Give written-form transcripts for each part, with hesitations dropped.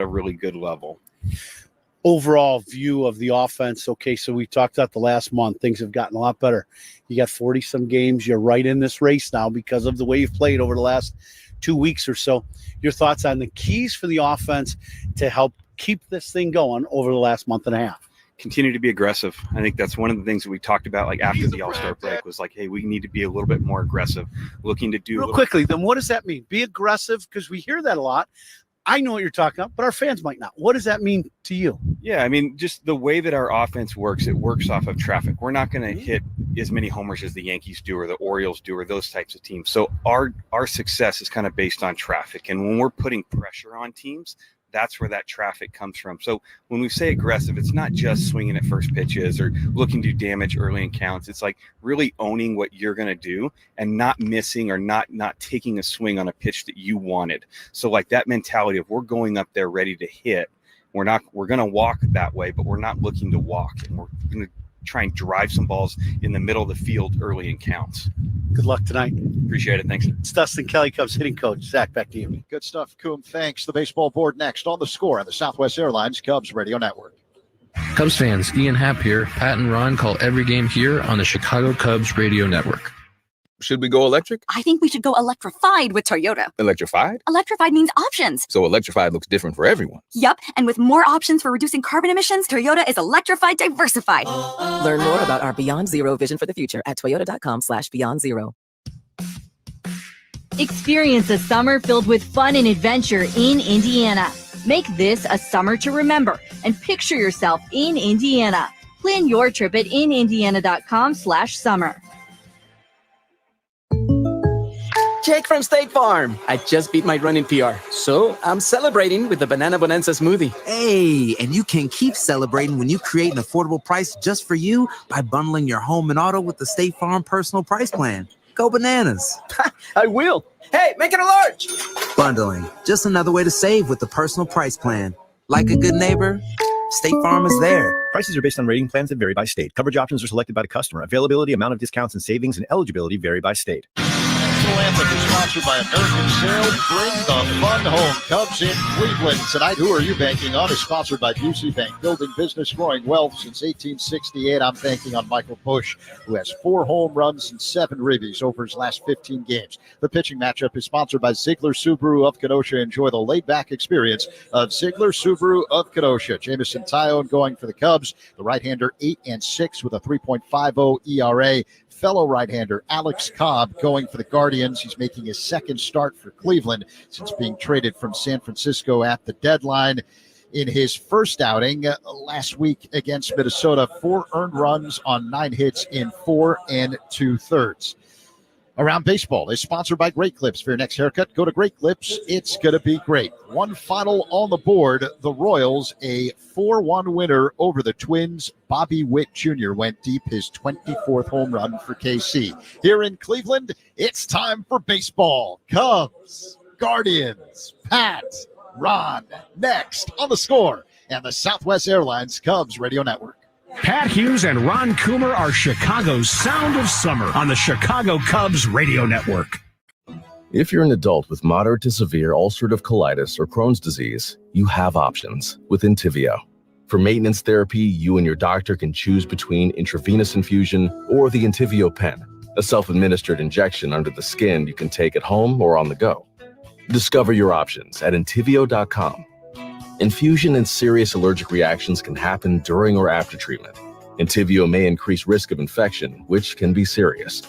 a really good level. Overall view of the offense. Okay, so we talked about the last month. Things have gotten a lot better. You got 40-some games. You're right in this race now because of the way you've played over the last 2 weeks or so. Your thoughts on the keys for the offense to help keep this thing going over the last month and a half? Continue to be aggressive. I think that's one of the things that we talked about, like after the All-Star break, was like, hey, we need to be a little bit more aggressive, looking to do real quickly. Then what does that mean? Be aggressive, because we hear that a lot. I know what you're talking about, but our fans might not. What does that mean to you? Yeah, I mean, just the way that our offense works, it works off of traffic. We're not going to hit as many homers as the Yankees do or the Orioles do or those types of teams. So our success is kind of based on traffic. And when we're putting pressure on teams, that's where that traffic comes from. So when we say aggressive, it's not just swinging at first pitches or looking to do damage early in counts. It's like really owning what you're going to do and not missing or not taking a swing on a pitch that you wanted. So like that mentality of we're going up there ready to hit. We're going to walk that way, but we're not looking to walk. And we're going to try and drive some balls in the middle of the field early in counts. Good luck tonight. Appreciate it. Thanks. It's Dustin Kelly, Cubs hitting coach. Zach, back to you. Good stuff, Coom. Thanks. The baseball board next on The Score on the Southwest Airlines Cubs Radio Network. Cubs fans, Ian Happ here. Pat and Ron call every game here on the Chicago Cubs Radio Network. Should we go electric? I think we should go electrified with Toyota. Electrified? Electrified means options. So electrified looks different for everyone. Yep, and with more options for reducing carbon emissions, Toyota is electrified diversified. Learn more about our Beyond Zero vision for the future at toyota.com/Beyond Zero. Experience a summer filled with fun and adventure in Indiana. Make this a summer to remember and picture yourself in Indiana. Plan your trip at inindiana.com/summer. Jake from State Farm. I just beat my running PR, so I'm celebrating with the Banana Bonanza smoothie. Hey, and you can keep celebrating when you create an affordable price just for you by bundling your home and auto with the State Farm Personal Price Plan. Go bananas. I will. Hey, make it a large. Bundling, just another way to save with the Personal Price Plan. Like a good neighbor, State Farm is there. Prices are based on rating plans that vary by state. Coverage options are selected by the customer. Availability, amount of discounts and savings, and eligibility vary by state. Anthem is sponsored by American Sail. Bring the fun home. Cubs in Cleveland tonight. Who are you banking on? Is sponsored by Busey Bank. Building business, growing wealth since 1868. I'm banking on Michael Busch, who has 4 home runs and 7 ribbies over his last 15 games. The pitching matchup is sponsored by Ziegler Subaru of Kenosha. Enjoy the laid-back experience of Ziegler Subaru of Kenosha. Jamison Tyone going for the Cubs. The right-hander 8-6 with a 3.50 ERA. Fellow right-hander Alex Cobb going for the Guardians. He's making his second start for Cleveland since being traded from San Francisco at the deadline. In his first outing last week against Minnesota, 4 earned runs on 9 hits in 4 2/3. Around Baseball is sponsored by Great Clips. For your next haircut, go to Great Clips. It's going to be great. One final on the board. The Royals, a 4-1 winner over the Twins. Bobby Witt Jr. went deep, his 24th home run for KC. Here in Cleveland, it's time for baseball. Cubs, Guardians, Pat, Ron, next on The Score and the Southwest Airlines Cubs Radio Network. Pat Hughes and Ron Coomer are Chicago's Sound of Summer on the Chicago Cubs Radio Network. If you're an adult with moderate to severe ulcerative colitis or Crohn's disease, you have options with Entyvio. For maintenance therapy, you and your doctor can choose between intravenous infusion or the Entyvio pen, a self-administered injection under the skin you can take at home or on the go. Discover your options at Entyvio.com. Infusion and serious allergic reactions can happen during or after treatment. Entyvio may increase risk of infection, which can be serious.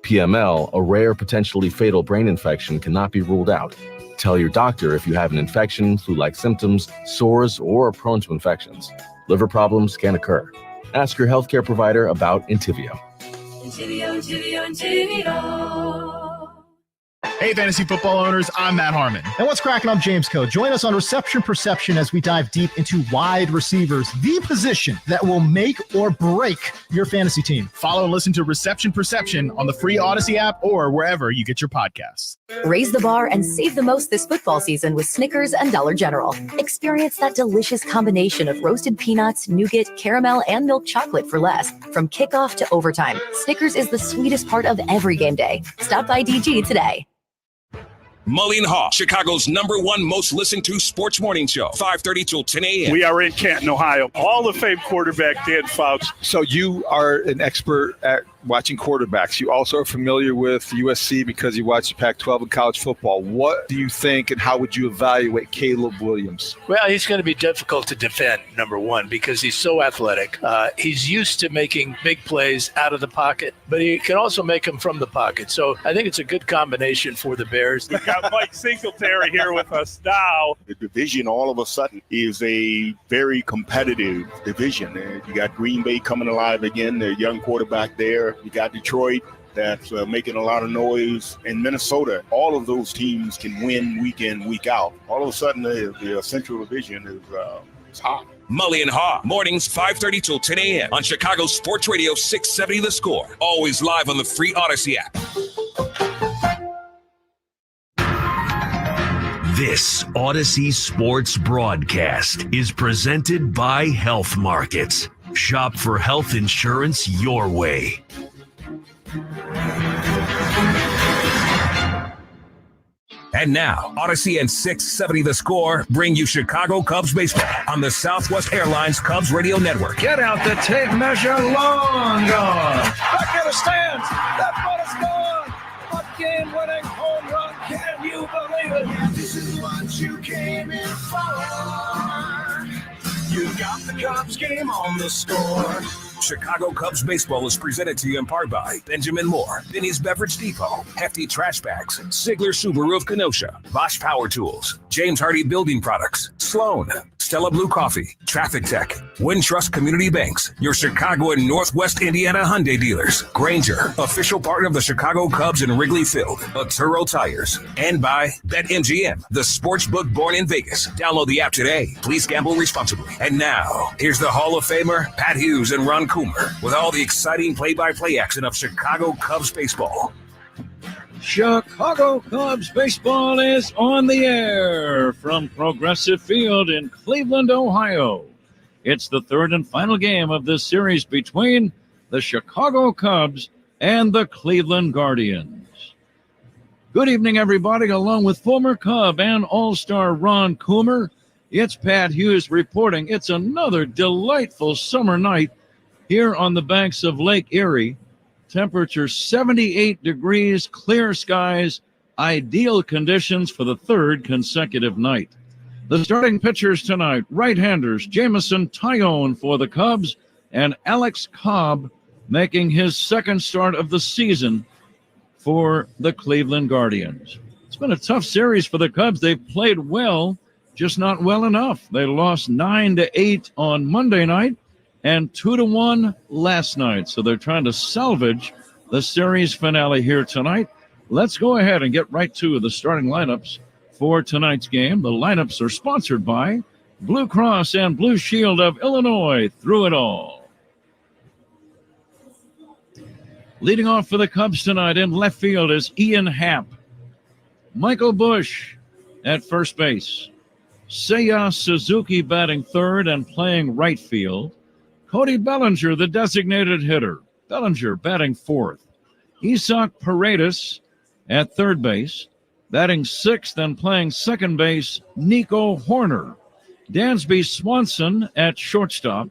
PML, a rare, potentially fatal brain infection, cannot be ruled out. Tell your doctor if you have an infection, flu-like symptoms, sores, or are prone to infections. Liver problems can occur. Ask your healthcare provider about Entyvio. Entyvio. Hey, fantasy football owners, I'm Matt Harmon. And what's cracking? I'm James Coe. Join us on Reception Perception as we dive deep into wide receivers, the position that will make or break your fantasy team. Follow and listen to Reception Perception on the free Odyssey app or wherever you get your podcasts. Raise the bar and save the most this football season with Snickers and Dollar General. Experience that delicious combination of roasted peanuts, nougat, caramel, and milk chocolate for less. From kickoff to overtime, Snickers is the sweetest part of every game day. Stop by DG today. Mully and Haw, Chicago's #1 most listened to sports morning show, 5:30 till 10 a.m. We are in Canton, Ohio. Hall of Fame quarterback Dan Fouts. So you are an expert at watching quarterbacks. You also are familiar with USC because you watch the Pac-12 in college football. What do you think and how would you evaluate Caleb Williams? Well, he's going to be difficult to defend, number one, because he's so athletic. He's used to making big plays out of the pocket, but he can also make them from the pocket. So I think it's a good combination for the Bears. We've got Mike Singletary here with us now. The division all of a sudden is a very competitive division. You got Green Bay coming alive again, their young quarterback there. You got Detroit that's making a lot of noise. In Minnesota, all of those teams can win week in, week out. All of a sudden, the Central Division is hot. Mully and Haw, mornings 5:30 till 10 a.m. on Chicago Sports Radio 670 The Score. Always live on the free Odyssey app. This Odyssey Sports broadcast is presented by Health Markets. Shop for health insurance your way. And now, Odyssey and 670 The Score bring you Chicago Cubs baseball on the Southwest Airlines Cubs Radio Network. Get out the tape measure, long gone. Back in the stands, that ball is gone. A game-winning home run, can you believe it? This is what you came in for. You got the Cubs game on the score. Chicago Cubs baseball is presented to you in part by Benjamin Moore, Vinny's Beverage Depot, Hefty Trash Bags, Ziegler Subaru of Kenosha, Bosch Power Tools, James Hardy Building Products, Sloan, Stella Blue Coffee, Traffic Tech, Wintrust Community Banks, your Chicago and Northwest Indiana Hyundai dealers, Granger, official partner of the Chicago Cubs in Wrigley Field, Arturo Tires, and by BetMGM, the sportsbook born in Vegas. Download the app today. Please gamble responsibly. And now, here's the Hall of Famer, Pat Hughes and Ron Coomer, with all the exciting play-by-play action of Chicago Cubs baseball. Chicago Cubs baseball is on the air from Progressive Field in Cleveland, Ohio. It's the third and final game of this series between the Chicago Cubs and the Cleveland Guardians. Good evening, everybody. Along with former Cub and All-Star Ron Coomer, it's Pat Hughes reporting. It's another delightful summer night here on the banks of Lake Erie. Temperature 78 degrees, clear skies, ideal conditions for the third consecutive night. The starting pitchers tonight, right-handers Jamison Tyone for the Cubs and Alex Cobb making his second start of the season for the Cleveland Guardians. It's been a tough series for the Cubs. They've played well, just not well enough. They lost 9-8 on Monday night and 2-1 last night. So they're trying to salvage the series finale here tonight. Let's go ahead and get right to the starting lineups for tonight's game. The lineups are sponsored by Blue Cross and Blue Shield of Illinois, through it all. Leading off for the Cubs tonight in left field is Ian Happ. Michael Busch at first base. Seiya Suzuki batting third and playing right field. Cody Bellinger, the designated hitter. Bellinger batting fourth. Isaac Paredes at third base. Batting sixth and playing second base, Nico Horner. Dansby Swanson at shortstop.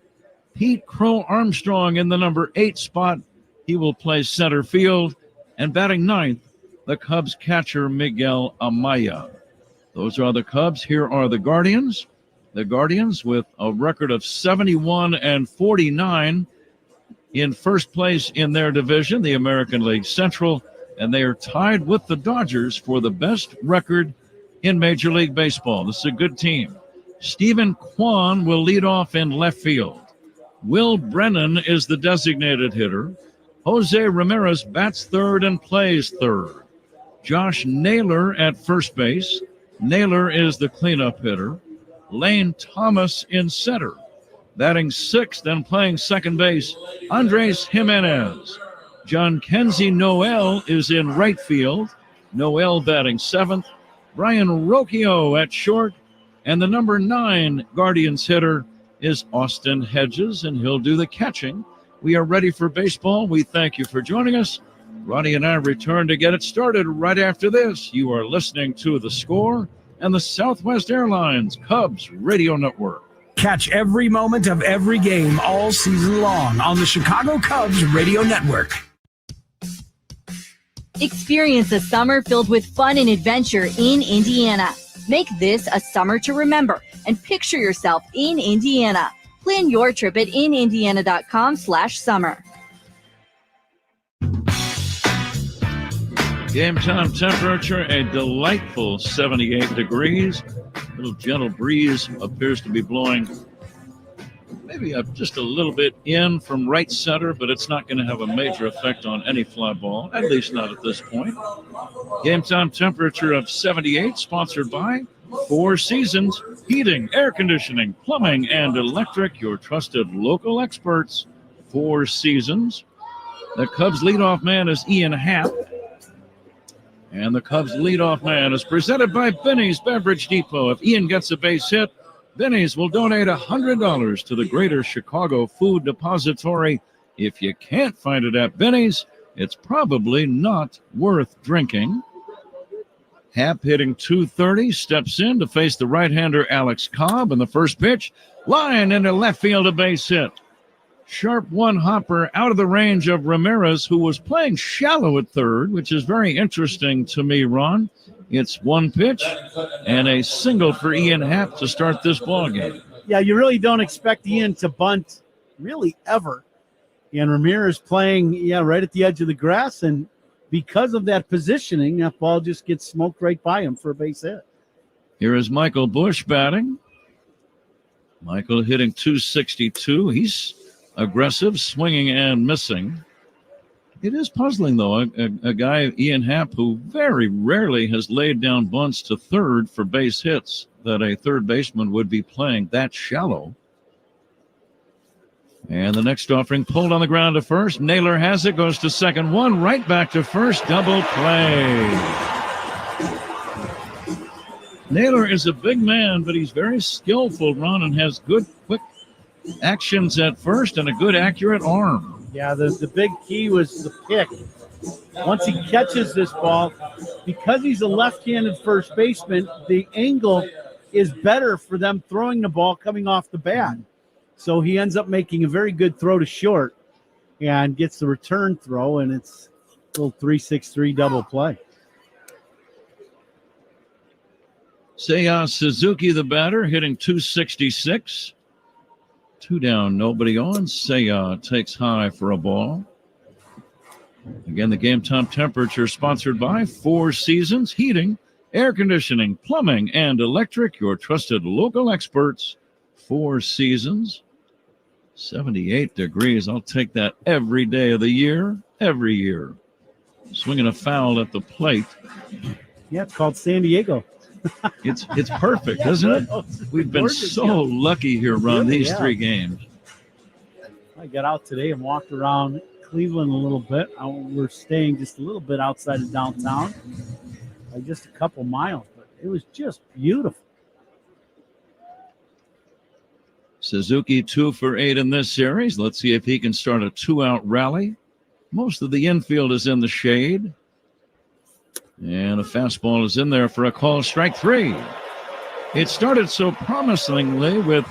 Pete Crow Armstrong in the number 8 spot. He will play center field. And batting ninth, the Cubs catcher Miguel Amaya. Those are the Cubs. Here are the Guardians. The Guardians with a record of 71-49 in first place in their division, the American League Central, and they are tied with the Dodgers for the best record in Major League Baseball. This is a good team. Stephen Kwan will lead off in left field. Will Brennan is the designated hitter. Jose Ramirez bats third and plays third. Josh Naylor at first base. Naylor is the cleanup hitter. Lane Thomas in center. Batting sixth and playing second base, Andres Jimenez. John Kenzie Noel is in right field. Noel batting seventh. Brian Rocchio at short. And the number 9 Guardians hitter is Austin Hedges, and he'll do the catching. We are ready for baseball. We thank you for joining us. Ronnie and I return to get it started right after this. You are listening to The Score and the Southwest Airlines Cubs Radio Network. Catch every moment of every game all season long on the Chicago Cubs Radio Network. Experience a summer filled with fun and adventure in Indiana. Make this a summer to remember and picture yourself in Indiana. Plan your trip at inindiana.com/summer. Game time temperature, a delightful 78 degrees. A little gentle breeze appears to be blowing maybe just a little bit in from right center, but it's not going to have a major effect on any fly ball, at least not at this point. Game time temperature of 78, sponsored by Four Seasons Heating, Air Conditioning, Plumbing, and Electric, your trusted local experts. Four Seasons. The Cubs leadoff man is Ian Happ. And the Cubs leadoff man is presented by Benny's Beverage Depot. If Ian gets a base hit, Benny's will donate $100 to the Greater Chicago Food Depository. If you can't find it at Benny's, it's probably not worth drinking. Happ hitting .230, steps in to face the right-hander Alex Cobb, and the first pitch, line into left field, a base hit. Sharp one-hopper out of the range of Ramirez, who was playing shallow at third, which is very interesting to me, Ron. It's one pitch and a single for Ian Happ to start this ballgame. Yeah, you really don't expect Ian to bunt really ever. And Ramirez playing, right at the edge of the grass, and because of that positioning, that ball just gets smoked right by him for a base hit. Here is Michael Busch batting. Michael hitting .262. He's aggressive, swinging and missing. It is puzzling, though, a guy, Ian Happ, who very rarely has laid down bunts to third for base hits, that a third baseman would be playing that shallow. And the next offering pulled on the ground to first. Naylor has it, goes to second, one right back to first, double play. Naylor is a big man, but he's very skillful, Ron, and has good, quick actions at first and a good, accurate arm. Yeah, the big key was the pick. Once he catches this ball, because he's a left-handed first baseman, the angle is better for them throwing the ball coming off the bat. So he ends up making a very good throw to short and gets the return throw, and it's a little 3-6-3 double play. Seiya Suzuki, the batter, hitting .266. Two down, nobody on. Seiya takes high for a ball. Again, the game time temperature sponsored by Four Seasons Heating, Air Conditioning, Plumbing, and Electric, your trusted local experts. Four Seasons. 78 degrees. I'll take that every day of the year, every year. Swinging a foul at the plate. Yeah, it's called San Diego. It's perfect, isn't it? We've been so lucky here, Ron, these 3 games. I got out today and walked around Cleveland a little bit. We're staying just a little bit outside of downtown, like just a couple miles, but it was just beautiful. Suzuki 2 for 8 in this series. Let's see if he can start a 2-out rally. Most of the infield is in the shade. And a fastball is in there for a call, strike 3. It started so promisingly with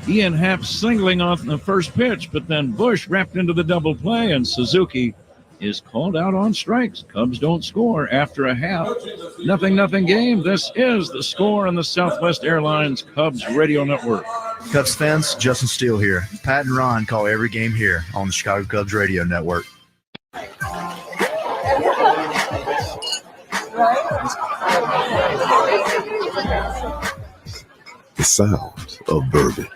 Ian Happ singling off the first pitch, but then Busch wrapped into the double play, and Suzuki is called out on strikes. Cubs don't score after a half. 0-0 game. This is The Score on the Southwest Airlines Cubs Radio Network. Cubs fans, Justin Steele here. Pat and Ron call every game here on the Chicago Cubs Radio Network. The sound of Bourbon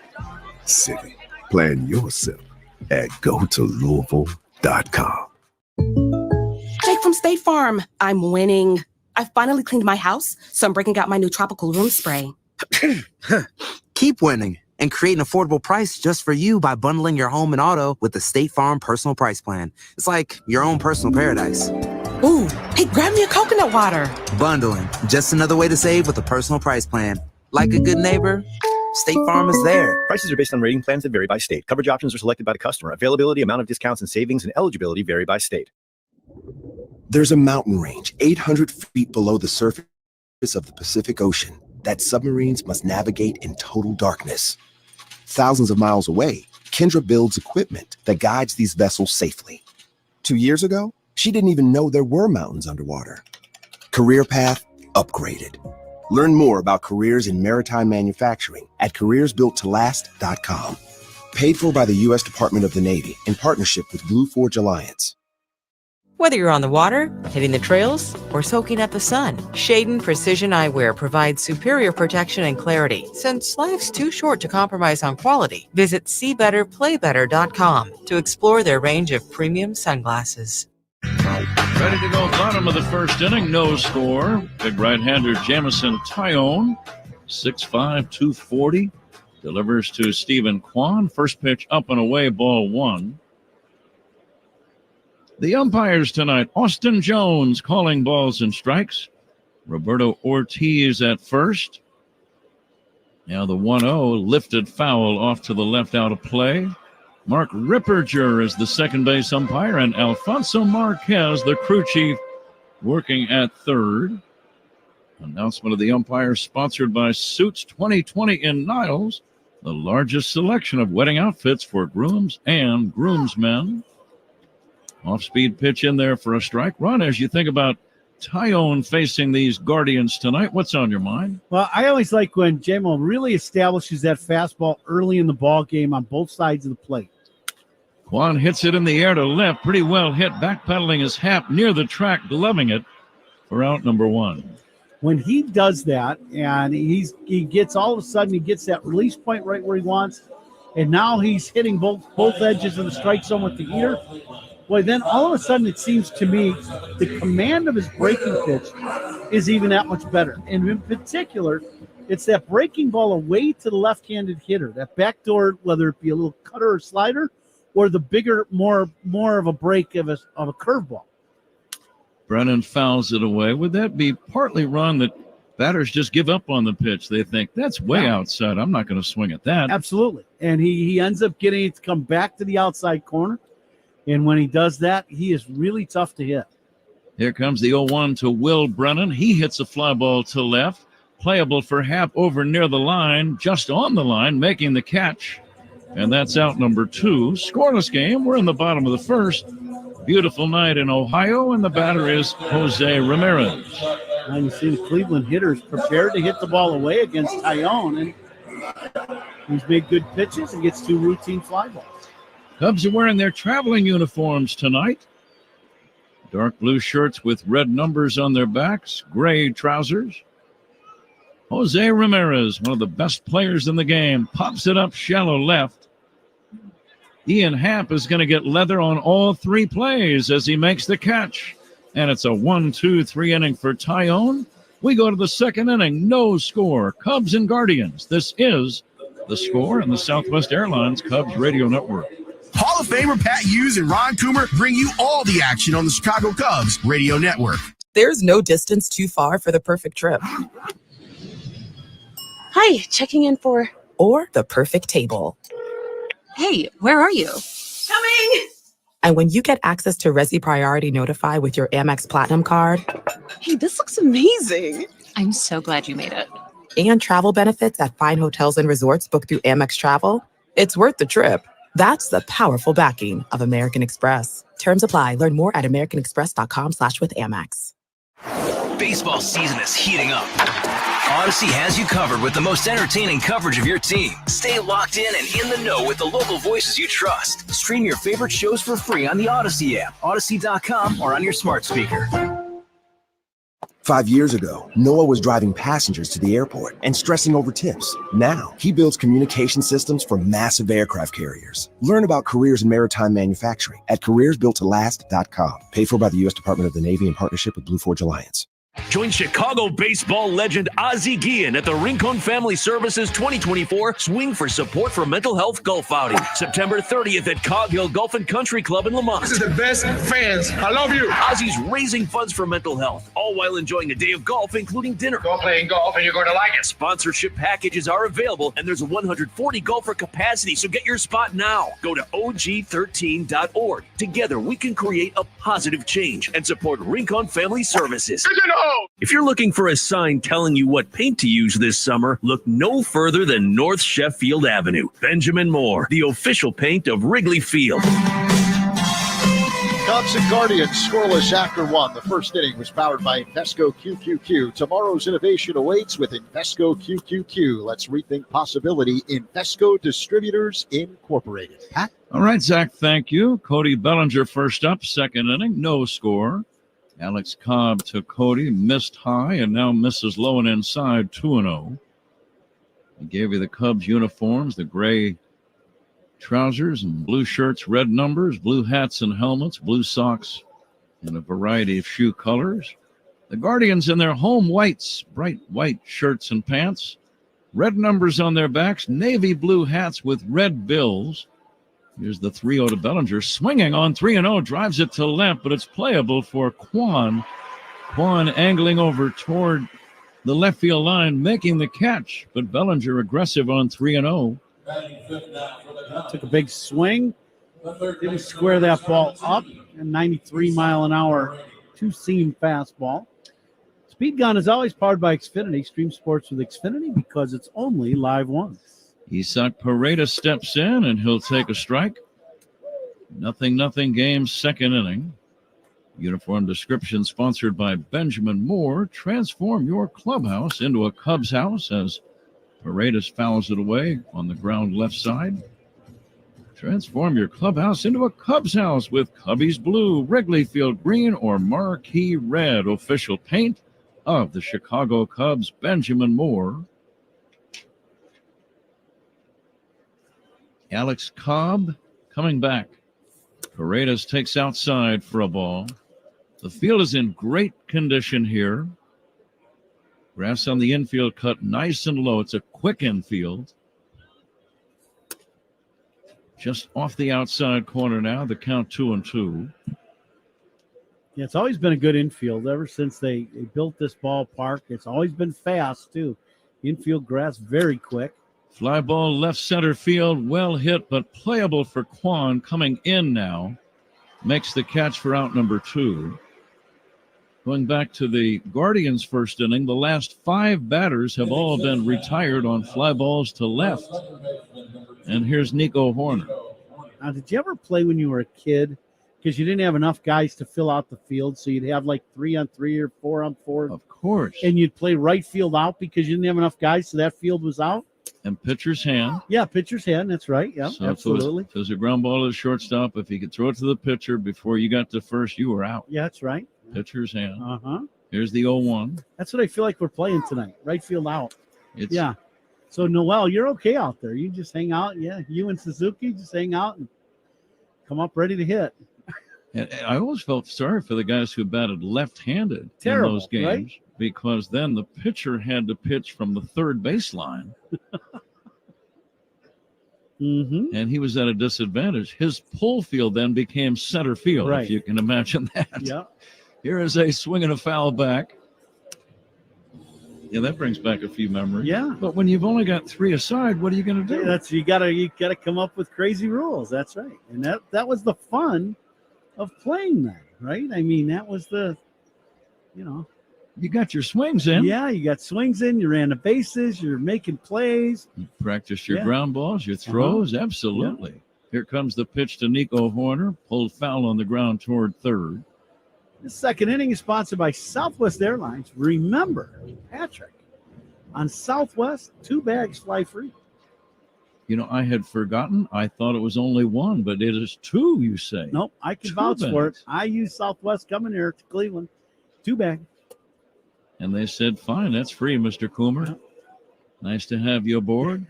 City. Plan your sip at GoToLouisville.com. Jake from State Farm. I'm winning. I finally cleaned my house, so I'm breaking out my new tropical room spray. Keep winning and create an affordable price just for you by bundling your home and auto with the State Farm Personal Price Plan. It's like your own personal paradise. Ooh, hey, grab me a coconut water. Bundling, just another way to save with a personal price plan. Like a good neighbor, State Farm is there. Prices are based on rating plans that vary by state. Coverage options are selected by the customer. Availability, amount of discounts and savings, and eligibility vary by state. There's a mountain range 800 feet below the surface of the Pacific Ocean that submarines must navigate in total darkness. Thousands of miles away, Kendra builds equipment that guides these vessels safely. 2 years ago, she didn't even know there were mountains underwater. Career path upgraded. Learn more about careers in maritime manufacturing at careersbuilttolast.com. Paid for by the U.S. Department of the Navy in partnership with Blue Forge Alliance. Whether you're on the water, hitting the trails, or soaking up the sun, Shaden Precision Eyewear provides superior protection and clarity. Since life's too short to compromise on quality, visit SeeBetterPlayBetter.com to explore their range of premium sunglasses. Ready to go bottom of the first inning, no score. Big right-hander Jamison Tyone, 6'5", 240, delivers to Stephen Kwan. First pitch up and away, ball one. The umpires tonight, Austin Jones calling balls and strikes. Roberto Ortiz at first. Now the 1-0 lifted foul off to the left out of play. Mark Ripperger is the second base umpire, and Alfonso Marquez, the crew chief, working at third. Announcement of the umpires sponsored by Suits 2020 in Niles, the largest selection of wedding outfits for grooms and groomsmen. Off-speed pitch in there for a strike. Ron, as you think about Tyone facing these Guardians tonight, what's on your mind? Well, I always like when J-Mo really establishes that fastball early in the ball game on both sides of the plate. Kwan hits it in the air to left. Pretty well hit. Backpedaling his Hap near the track, gloving it for out number one. When he does that, and he gets all of a sudden, he gets that release point right where he wants, and now he's hitting both edges of the strike zone with the heater. Boy, then all of a sudden it seems to me the command of his breaking pitch is even that much better. And in particular, it's that breaking ball away to the left-handed hitter, that backdoor, whether it be a little cutter or slider, or the bigger, more of a break of a curveball. Brennan fouls it away. Would that be partly, Ron, that batters just give up on the pitch? They think, that's way outside. I'm not going to swing at that. Absolutely. And he ends up getting it to come back to the outside corner. And when he does that, he is really tough to hit. Here comes the 0-1 to Will Brennan. He hits a fly ball to left. Playable for Hap over near the line, just on the line, making the catch. And that's out number two. Scoreless game. We're in the bottom of the first. Beautiful night in Ohio, and the batter is Jose Ramirez. Now you see the Cleveland hitters prepared to hit the ball away against Tyone, and he's made good pitches and gets two routine fly balls. Cubs are wearing their traveling uniforms tonight. Dark blue shirts with red numbers on their backs, gray trousers. Jose Ramirez, one of the best players in the game, pops it up shallow left. Ian Happ is going to get leather on all three plays as he makes the catch. And it's a 1-2-3 inning for Tyone. We go to the second inning, no score. Cubs and Guardians. This is The Score and the Southwest Airlines Cubs Radio Network. Hall of Famer Pat Hughes and Ron Coomer bring you all the action on the Chicago Cubs Radio Network. There's no distance too far for the perfect trip. Hi, checking in for... Or the perfect table. Hey, where are you? Coming! And when you get access to Resi Priority Notify with your Amex Platinum card... Hey, this looks amazing. I'm so glad you made it. And travel benefits at fine hotels and resorts booked through Amex Travel, it's worth the trip. That's the powerful backing of American Express. Terms apply. Learn more at americanexpress.com/withAmex. Baseball season is heating up. Odyssey has you covered with the most entertaining coverage of your team. Stay locked in and in the know with the local voices you trust. Stream your favorite shows for free on the Odyssey app, Odyssey.com, or on your smart speaker. 5 years ago, Noah was driving passengers to the airport and stressing over tips. Now, he builds communication systems for massive aircraft carriers. Learn about careers in maritime manufacturing at careersbuilttolast.com. Paid for by the U.S. Department of the Navy in partnership with Blue Forge Alliance. Join Chicago baseball legend Ozzie Guillen at the Rincon Family Services 2024 Swing for Support for Mental Health Golf Outing, September 30th at Cog Hill Golf and Country Club in Lamont. This is the best fans. I love you. Ozzie's raising funds for mental health, all while enjoying a day of golf, including dinner. Go playing golf and you're going to like it. Sponsorship packages are available, and there's a 140 golfer capacity, so get your spot now. Go to og13.org. Together, we can create a positive change and support Rincon Family Services. If you're looking for a sign telling you what paint to use this summer, look no further than North Sheffield Avenue. Benjamin Moore, the official paint of Wrigley Field. Cubs and Guardians scoreless after one. The first inning was powered by Invesco QQQ. Tomorrow's innovation awaits with Invesco QQQ. Let's rethink possibility. Invesco Distributors Incorporated. Pat? All right, Zach, thank you. Cody Bellinger first up, second inning, no score. Alex Cobb to Cody, missed high and now misses low and inside, 2-0. He gave you the Cubs uniforms, the gray trousers and blue shirts, red numbers, blue hats and helmets, blue socks, and a variety of shoe colors. The Guardians in their home whites, bright white shirts and pants, red numbers on their backs, navy blue hats with red bills. Here's the 3-0 to Bellinger, swinging on 3-0, drives it to left, but it's playable for Kwan. Kwan angling over toward the left field line, making the catch, but Bellinger aggressive on 3-0. Took a big swing, didn't square that ball up, and 93-mile-an-hour two-seam fastball. Speed Gun is always powered by Xfinity. Stream sports with Xfinity because it's only Live One. Isaac Paredes steps in, and he'll take a strike. 0-0 game, second inning. Uniform description sponsored by Benjamin Moore. Transform your clubhouse into a Cubs house as Paredes fouls it away on the ground left side. Transform your clubhouse into a Cubs house with Cubbies Blue, Wrigley Field Green, or Marquee Red. Official paint of the Chicago Cubs, Benjamin Moore. Alex Cobb coming back. Paredes takes outside for a ball. The field is in great condition here. Grass on the infield cut nice and low. It's a quick infield. Just off the outside corner now. The count 2-2. Yeah, it's always been a good infield ever since they built this ballpark. It's always been fast, too. Infield grass very quick. Fly ball left center field, well hit, but playable for Kwan coming in now. Makes the catch for out number 2. Going back to the Guardians' first inning, the last 5 batters have all been retired on fly balls to left. And here's Nico Horner. Now, did you ever play when you were a kid? Because you didn't have enough guys to fill out the field, so you'd have like 3-on-3 or 4-on-4. Of course. And you'd play right field out because you didn't have enough guys, so that field was out. And pitcher's hand. Yeah, pitcher's hand. That's right. Yeah, so absolutely. If it was a ground ball to the shortstop, if he could throw it to the pitcher before you got to first, you were out. Yeah, that's right. Pitcher's hand. Uh-huh. Here's the 0-1. That's what I feel like we're playing tonight. Right field out. It's, yeah. So, Noel, you're okay out there. You just hang out. Yeah, you and Suzuki just hang out and come up ready to hit. And I always felt sorry for the guys who batted left-handed Terrible, in those games, right? Because then the pitcher had to pitch from the third baseline. Mm-hmm. And he was at a disadvantage. His pull field then became center field, right. If you can imagine that. Yeah. Here is a swing and a foul back. Yeah, that brings back a few memories. Yeah. But when you've only got 3 aside, what are you going to do? That's you gotta come up with crazy rules. That's right. And that was the fun of playing that, right? I mean, that was the, you got your swings in. Yeah, you got swings in. You ran the bases. You're making plays. You practiced your ground balls, your throws. Absolutely. Yeah. Here comes the pitch to Nico Horner. Pulled foul on the ground toward third. The second inning is sponsored by Southwest Airlines. Remember, Patrick, on Southwest, 2 bags fly free. I had forgotten. I thought it was only 1, but it is 2, you say. Nope, I can 2 vouch bags. for it. I use Southwest coming here to Cleveland. 2 bags. And they said, fine, that's free, Mr. Coomer. Yeah. Nice to have you aboard.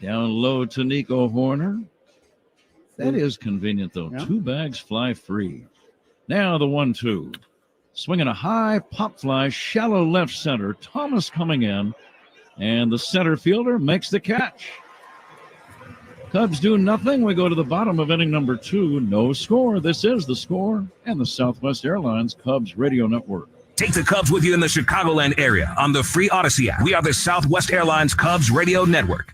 Down low to Nico Horner. That is convenient, though. Yeah. 2 bags fly free. Now the 1-2. Swinging a high pop fly, shallow left center. Thomas coming in, and the center fielder makes the catch. Cubs do nothing. We go to the bottom of inning number 2. No score. This is The Score and the Southwest Airlines Cubs Radio Network. Take the Cubs with you in the Chicagoland area on the free Odyssey app. We are the Southwest Airlines Cubs Radio Network.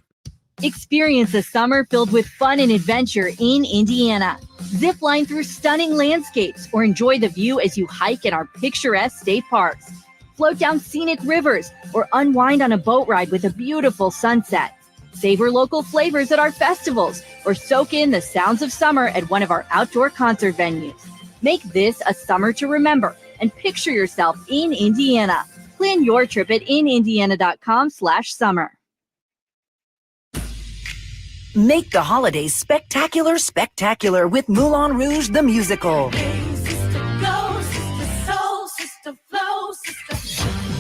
Experience a summer filled with fun and adventure in Indiana. Zip line through stunning landscapes or enjoy the view as you hike in our picturesque state parks. Float down scenic rivers or unwind on a boat ride with a beautiful sunset. Savor local flavors at our festivals or soak in the sounds of summer at one of our outdoor concert venues. Make this a summer to remember and picture yourself in Indiana. Plan your trip at inindiana.com/summer. Make the holidays spectacular with Moulin Rouge the Musical.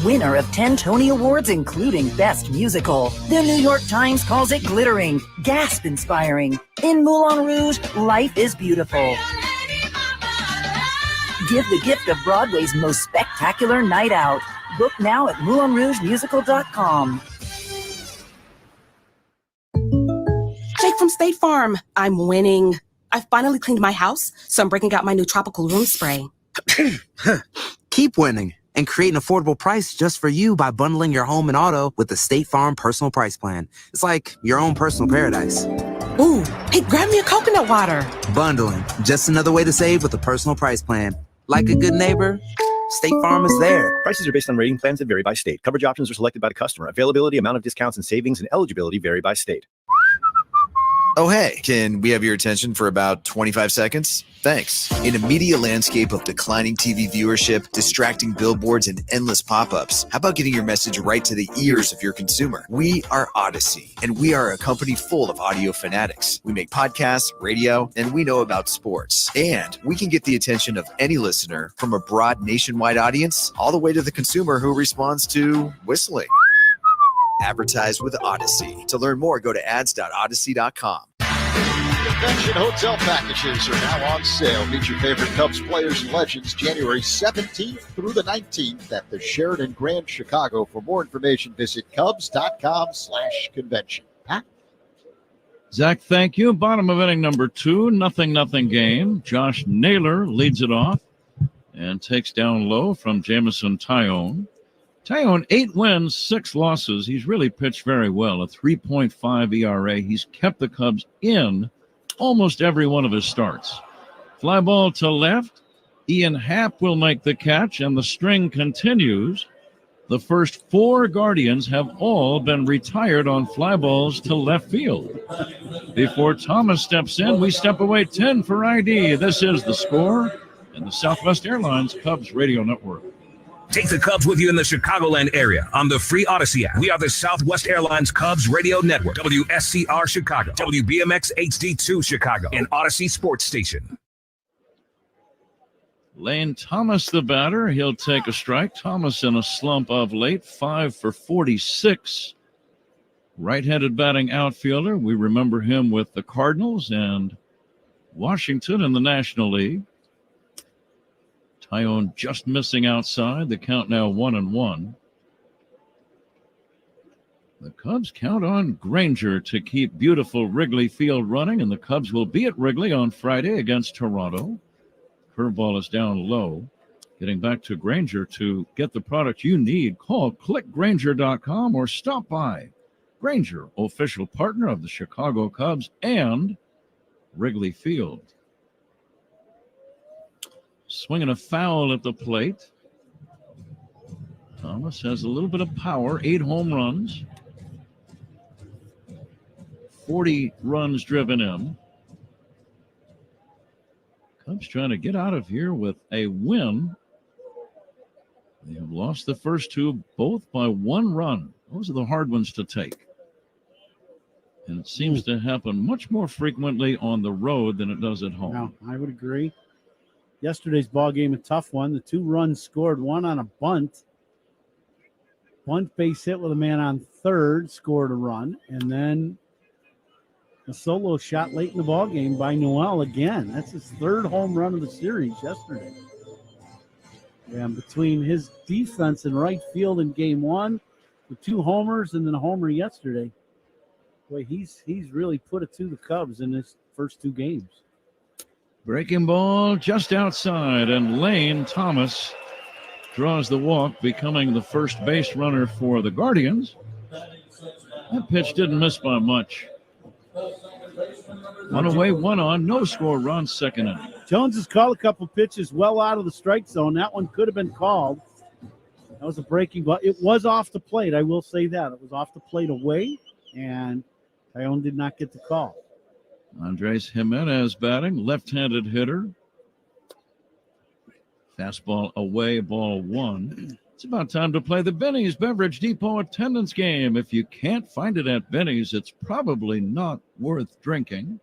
Winner of 10 Tony Awards, including Best Musical. The New York Times calls it glittering, gasp-inspiring. In Moulin Rouge, life is beautiful. Give the gift of Broadway's most spectacular night out. Book now at MoulinRougeMusical.com. Jake from State Farm. I'm winning. I finally cleaned my house, so I'm breaking out my new tropical room spray. Keep winning and create an affordable price just for you by bundling your home and auto with the State Farm Personal Price Plan. It's like your own personal paradise. Ooh, hey, grab me a coconut water. Bundling, just another way to save with a personal price plan. Like a good neighbor, State Farm is there. Prices are based on rating plans that vary by state. Coverage options are selected by the customer. Availability, amount of discounts and savings, and eligibility vary by state. Oh, hey, can we have your attention for about 25 seconds? Thanks. In a media landscape of declining TV viewership, distracting billboards, and endless pop-ups, how about getting your message right to the ears of your consumer? We are Odyssey, and we are a company full of audio fanatics. We make podcasts, radio, and we know about sports. And we can get the attention of any listener, from a broad nationwide audience all the way to the consumer who responds to whistling. Advertise with Odyssey. To learn more, go to ads.odyssey.com. Convention hotel packages are now on sale. Meet your favorite Cubs players and legends January 17th through the 19th at the Sheraton Grand Chicago. For more information, visit cubs.com/convention. Pat? Zach, thank you. Bottom of inning number 2, 0-0 game. Josh Naylor leads it off and takes down low from Jamison Tyone. Tyone, 8 wins, 6 losses. He's really pitched very well, a 3.5 ERA. He's kept the Cubs in almost every one of his starts. Fly ball to left. Ian Happ will make the catch, and the string continues. The first 4 Guardians have all been retired on fly balls to left field. Before Thomas steps in, we step away 10 for ID. This is The Score and the Southwest Airlines Cubs Radio Network. Take the Cubs with you in the Chicagoland area on the free Odyssey app. We are the Southwest Airlines Cubs Radio Network, WSCR Chicago, WBMX HD2 Chicago, and Odyssey Sports Station. Lane Thomas, the batter. He'll take a strike. Thomas in a slump of late, 5 for 46. Right-handed batting outfielder. We remember him with the Cardinals and Washington in the National League. Tyone just missing outside. The count now 1-1. The Cubs count on Granger to keep beautiful Wrigley Field running, and the Cubs will be at Wrigley on Friday against Toronto. Curveball is down low. Getting back to Granger, to get the product you need, call clickgranger.com or stop by. Granger, official partner of the Chicago Cubs and Wrigley Field. Swinging a foul at the plate. Thomas has a little bit of power, 8 home runs. 40 runs driven in. Cubs trying to get out of here with a win. They have lost the first 2, both by 1 run. Those are the hard ones to take. And it seems to happen much more frequently on the road than it does at home. No, I would agree. Yesterday's ball game, a tough one. The 2 runs scored, one on a bunt. Bunt base hit with a man on third, scored a run. And then a solo shot late in the ball game by Noel again. That's his 3rd home run of the series yesterday. And between his defense in right field in game one, with 2 homers and then a homer yesterday, boy, he's really put it to the Cubs in his first 2 games. Breaking ball just outside, and Lane Thomas draws the walk, becoming the first base runner for the Guardians. That pitch didn't miss by much. 1 away, 1 on, no score, run, second inning. Jones has called a couple pitches well out of the strike zone. That one could have been called. That was a breaking ball. It was off the plate, I will say that. It was off the plate away, and Tyone did not get the call. Andres Jimenez batting, left-handed hitter. Fastball away, ball 1. It's about time to play the Benny's Beverage Depot attendance game. If you can't find it at Benny's, it's probably not worth drinking.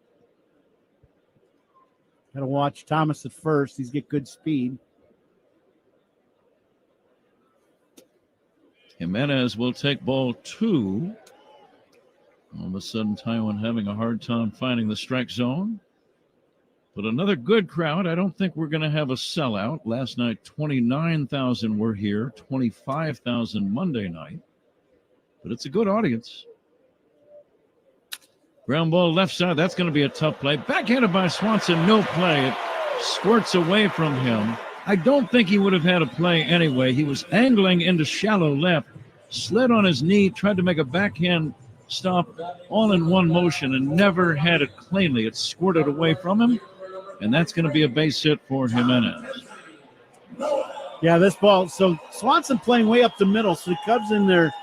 Got to watch Thomas at first. He's got good speed. Jimenez will take ball 2. All of a sudden, Taiwan having a hard time finding the strike zone. But another good crowd. I don't think we're going to have a sellout. Last night, 29,000 were here, 25,000 Monday night. But it's a good audience. Ground ball left side. That's going to be a tough play. Backhanded by Swanson. No play. It squirts away from him. I don't think he would have had a play anyway. He was angling into shallow left, slid on his knee, tried to make a backhand stop all in one motion and never had it cleanly. It squirted away from him, and that's going to be a base hit for Jimenez. Yeah, this ball. So Swanson playing way up the middle. So the Cubs in there,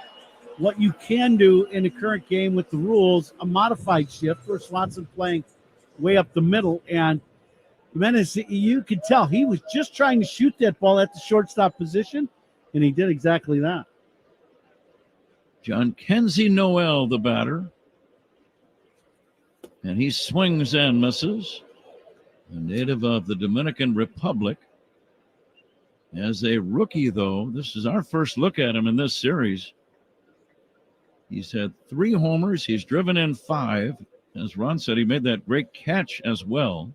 what you can do in the current game with the rules, a modified shift where Swanson playing way up the middle. And Jimenez, you could tell he was just trying to shoot that ball at the shortstop position, and he did exactly that. John Kenzie Noel, the batter. And he swings and misses. A native of the Dominican Republic. As a rookie, though, this is our first look at him in this series. He's had 3 homers. He's driven in 5. As Ron said, he made that great catch as well.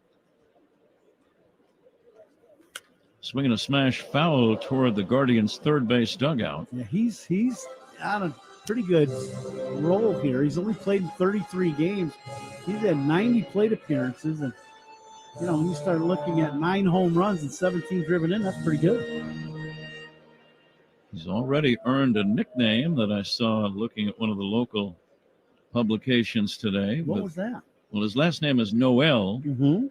Swinging a smash foul toward the Guardians' third base dugout. Yeah, he's on a pretty good roll here. He's only played in 33 games. He's had 90 plate appearances, and you know, when you start looking at 9 home runs and 17 driven in, that's pretty good. He's already earned a nickname that I saw looking at one of the local publications today. What was that? Well, his last name is Noel. Mm-hmm.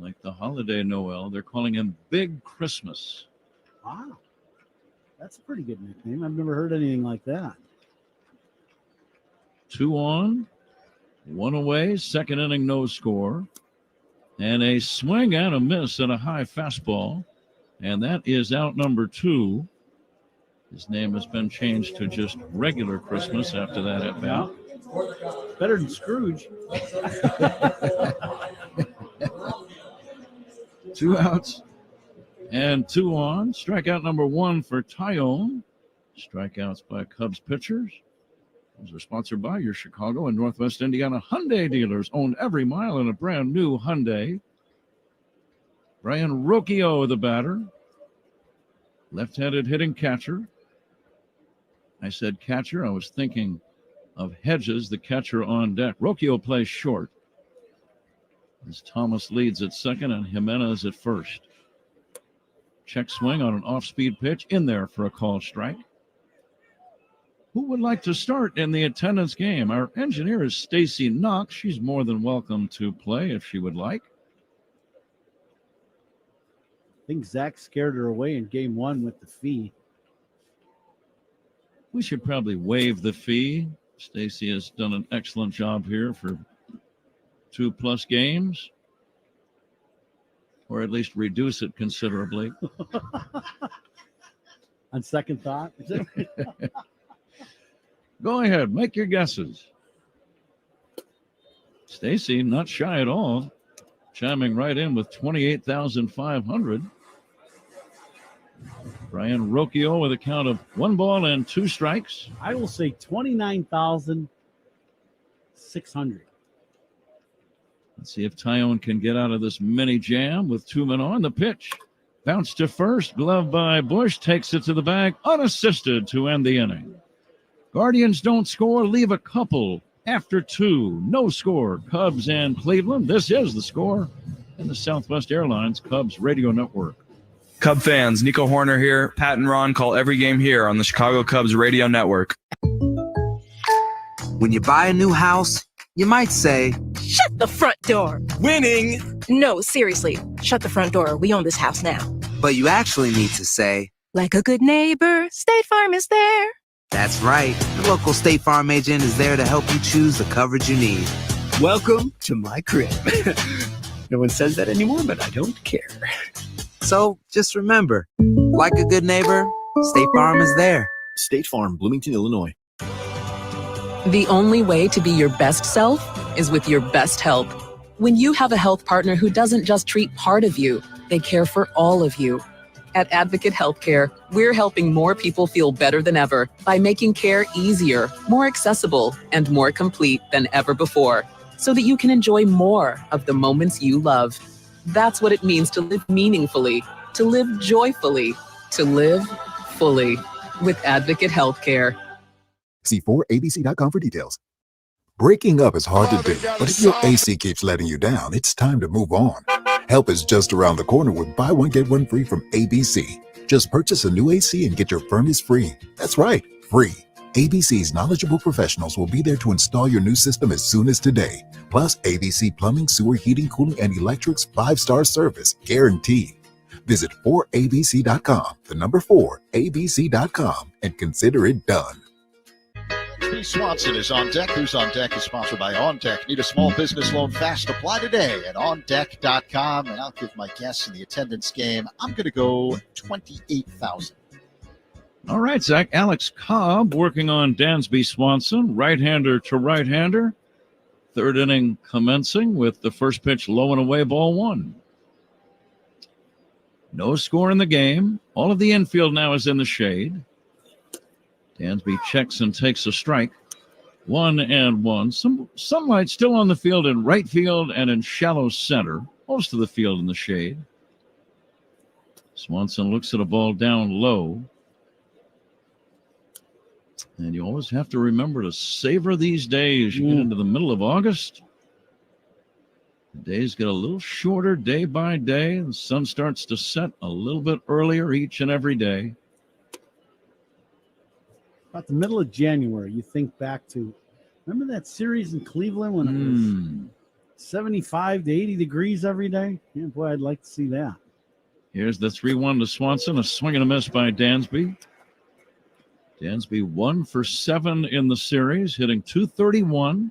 Like the holiday Noel. They're calling him Big Christmas. Wow. That's a pretty good nickname. I've never heard anything like that. 2 on, 1 away, second inning, no score. And a swing and a miss and a high fastball. And that is out number 2. His name has been changed to just regular Christmas after that at bat. Better than Scrooge. 2 outs and 2 on. Strikeout number 1 for Tyone. Strikeouts by Cubs pitchers. Those are sponsored by your Chicago and Northwest Indiana Hyundai dealers. Own every mile in a brand new Hyundai. Brian Rocchio, the batter. Left-handed hitting catcher. I said catcher. I was thinking of Hedges, the catcher on deck. Rocchio plays short as Thomas leads at second and Jimenez at first. Check swing on an off-speed pitch in there for a called strike. Who would like to start in the attendance game? Our engineer is Stacy Knox. She's more than welcome to play if she would like. I think Zach scared her away in game 1 with the fee. We should probably waive the fee. Stacy has done an excellent job here for 2+ games, or at least reduce it considerably. On second thought. Go ahead, make your guesses. Stacy, not shy at all, chiming right in with 28,500. Brian Rocchio with a count of 1 ball and 2 strikes. I will say 29,600. Let's see if Tyone can get out of this mini jam with 2 men on. The pitch Bounce to first, glove by Bush, takes it to the bag, unassisted to end the inning. Guardians don't score, leave a couple after 2. No score, Cubs and Cleveland. This is The Score in the Southwest Airlines Cubs radio network. Cub fans, Nico Horner here. Pat and Ron call every game here on the Chicago Cubs radio network. When you buy a new house, you might say, "Shut the front door." Winning! No, seriously. Shut the front door. We own this house now. but you actually need to say, "Like a good neighbor, State Farm is there." That's right. The local State Farm agent is there to help you choose the coverage you need. Welcome to my crib. No one says that anymore, but I don't care. So just remember, like a good neighbor, State Farm is there. State Farm, Bloomington, Illinois. The only way to be your best self is with your best help. When you have a health partner who doesn't just treat part of you, they care for all of you. At Advocate Healthcare, we're helping more people feel better than ever by making care easier, more accessible, and more complete than ever before, so that you can enjoy more of the moments you love. That's what it means to live meaningfully, to live joyfully, to live fully with Advocate Healthcare. See 4abc.com for details. Breaking up is hard to do, but if your AC keeps letting you down, it's time to move on. Help is just around the corner with buy one, get one free from ABC. Just purchase a new AC and get your furnace free. That's right, free. ABC's knowledgeable professionals will be there to install your new system as soon as today. Plus, ABC Plumbing, Sewer, Heating, Cooling, and Electric's 5-star service, guaranteed. Visit 4abc.com, the number 4abc.com, and consider it done. P. Swanson is on deck. Who's on deck is sponsored by On Deck. Need a small business loan fast? Apply today at ondeck.com. And I'll give my guess in the attendance game. I'm going to go 28,000. All right, Zach. Alex Cobb working on Dansby Swanson, right-hander to right-hander. Third inning commencing with the first pitch low and away, ball one. No score in the game. All of the infield now is in the shade. Dansby checks and takes a strike. 1-1. Some sunlight still on the field in right field and in shallow center. Most of the field in the shade. Swanson looks at a ball down low. And you always have to remember to savor these days. You get into the middle of August. The days get a little shorter day by day. The sun starts to set a little bit earlier each and every day. About the middle of January, you think back to, remember that series in Cleveland when it was 75 to 80 degrees every day? Yeah, boy, I'd like to see that. Here's the 3-1 to Swanson, a swing and a miss by Dansby. Dansby 1 for 7 in the series, hitting .231,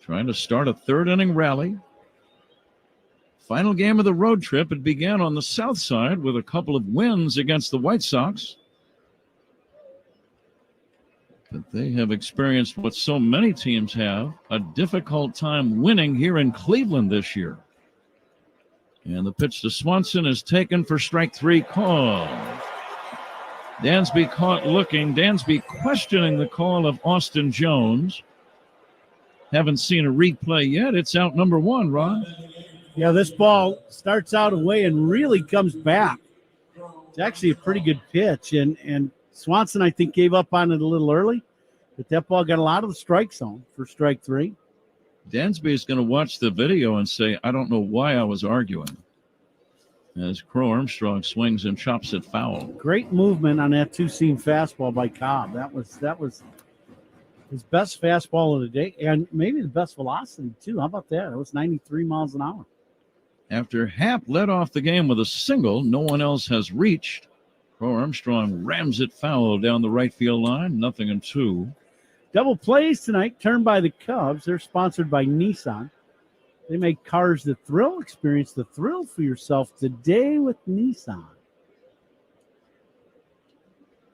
trying to start a third inning rally. Final game of the road trip. It began on the south side with a couple of wins against the White Sox. But they have experienced what so many teams have, a difficult time winning here in Cleveland this year. And the pitch to Swanson is taken for strike 3, call. Dansby caught looking. Dansby questioning the call of Austin Jones. Haven't seen a replay yet. It's out number 1, Ron. Yeah, this ball starts out away and really comes back. It's actually a pretty good pitch. And Swanson, I think, gave up on it a little early. But that ball got a lot of the strike zone for strike 3. Dansby is going to watch the video and say, I don't know why I was arguing. As Crow Armstrong swings and chops it foul. Great movement on that two-seam fastball by Cobb. That was his best fastball of the day, and maybe the best velocity, too. How about that? It was 93 miles an hour. After Happ led off the game with a single, no one else has reached. Crow Armstrong rams it foul down the right field line, 0-2. Double plays tonight, turned by the Cubs. They're sponsored by Nissan. They make cars that thrill. Experience the thrill for yourself today with Nissan.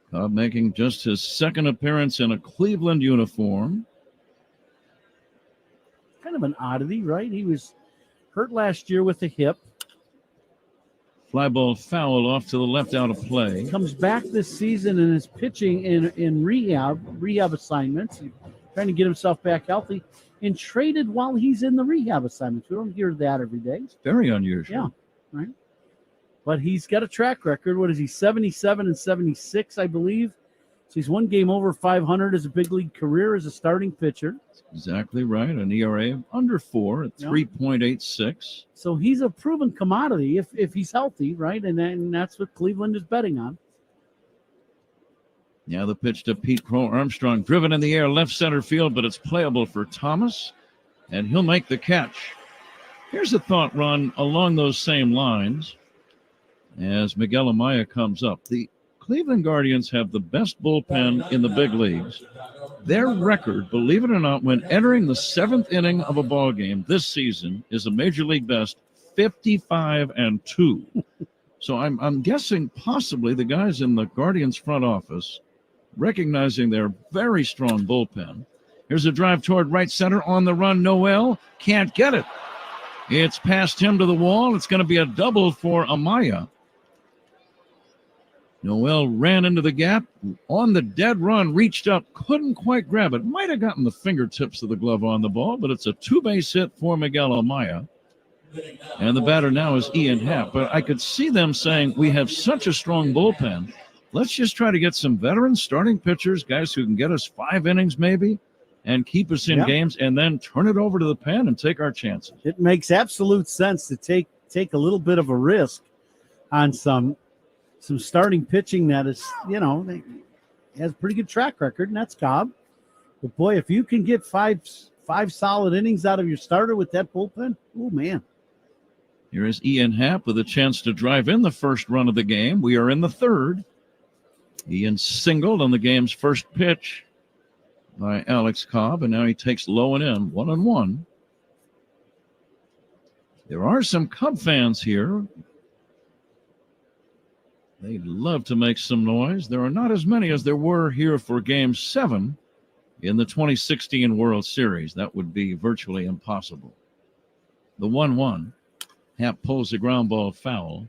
Cobb making just his second appearance in a Cleveland uniform. Kind of an oddity, right? He was hurt last year with a hip. Fly ball foul off to the left out of play. Comes back this season and is pitching in rehab assignments, trying to get himself back healthy, and traded while he's in the rehab assignments. We don't hear that every day. Very unusual. Yeah, right. But he's got a track record. What is he, 77 and 76, I believe? So he's one game over 500 as a big league career as a starting pitcher. Exactly right. An ERA of under 4 at 3.86. So he's a proven commodity if he's healthy, right? And that's what Cleveland is betting on. Yeah, the pitch to Pete Crow Armstrong, driven in the air, left center field, but it's playable for Thomas, and he'll make the catch. Here's a thought, Ron, along those same lines as Miguel Amaya comes up. The Cleveland Guardians have the best bullpen in the big leagues. Their record, believe it or not, when entering the 7th inning of a ball game this season is a major league best 55-2. So I'm guessing possibly the guys in the Guardians front office, recognizing their very strong bullpen. Here's a drive toward right center on the run. Noel can't get it. It's past him to the wall. It's going to be a double for Amaya. Noel ran into the gap on the dead run, reached up, couldn't quite grab it. Might have gotten the fingertips of the glove on the ball, but it's a 2-base hit for Miguel Amaya. And the batter now is Ian Happ. But I could see them saying, we have such a strong bullpen. Let's just try to get some veterans, starting pitchers, guys who can get us 5 innings maybe and keep us in games, and then turn it over to the pen and take our chances. It makes absolute sense to take a little bit of a risk on some starting pitching that is, has a pretty good track record, and that's Cobb. But boy, if you can get five solid innings out of your starter with that bullpen, oh man. Here is Ian Happ with a chance to drive in the first run of the game. We are in the 3rd. Ian singled on the game's first pitch by Alex Cobb, and now he takes low and in, 1-1. There are some Cub fans here. They'd love to make some noise. There are not as many as there were here for Game 7 in the 2016 World Series. That would be virtually impossible. The 1-1. Happ pulls the ground ball foul.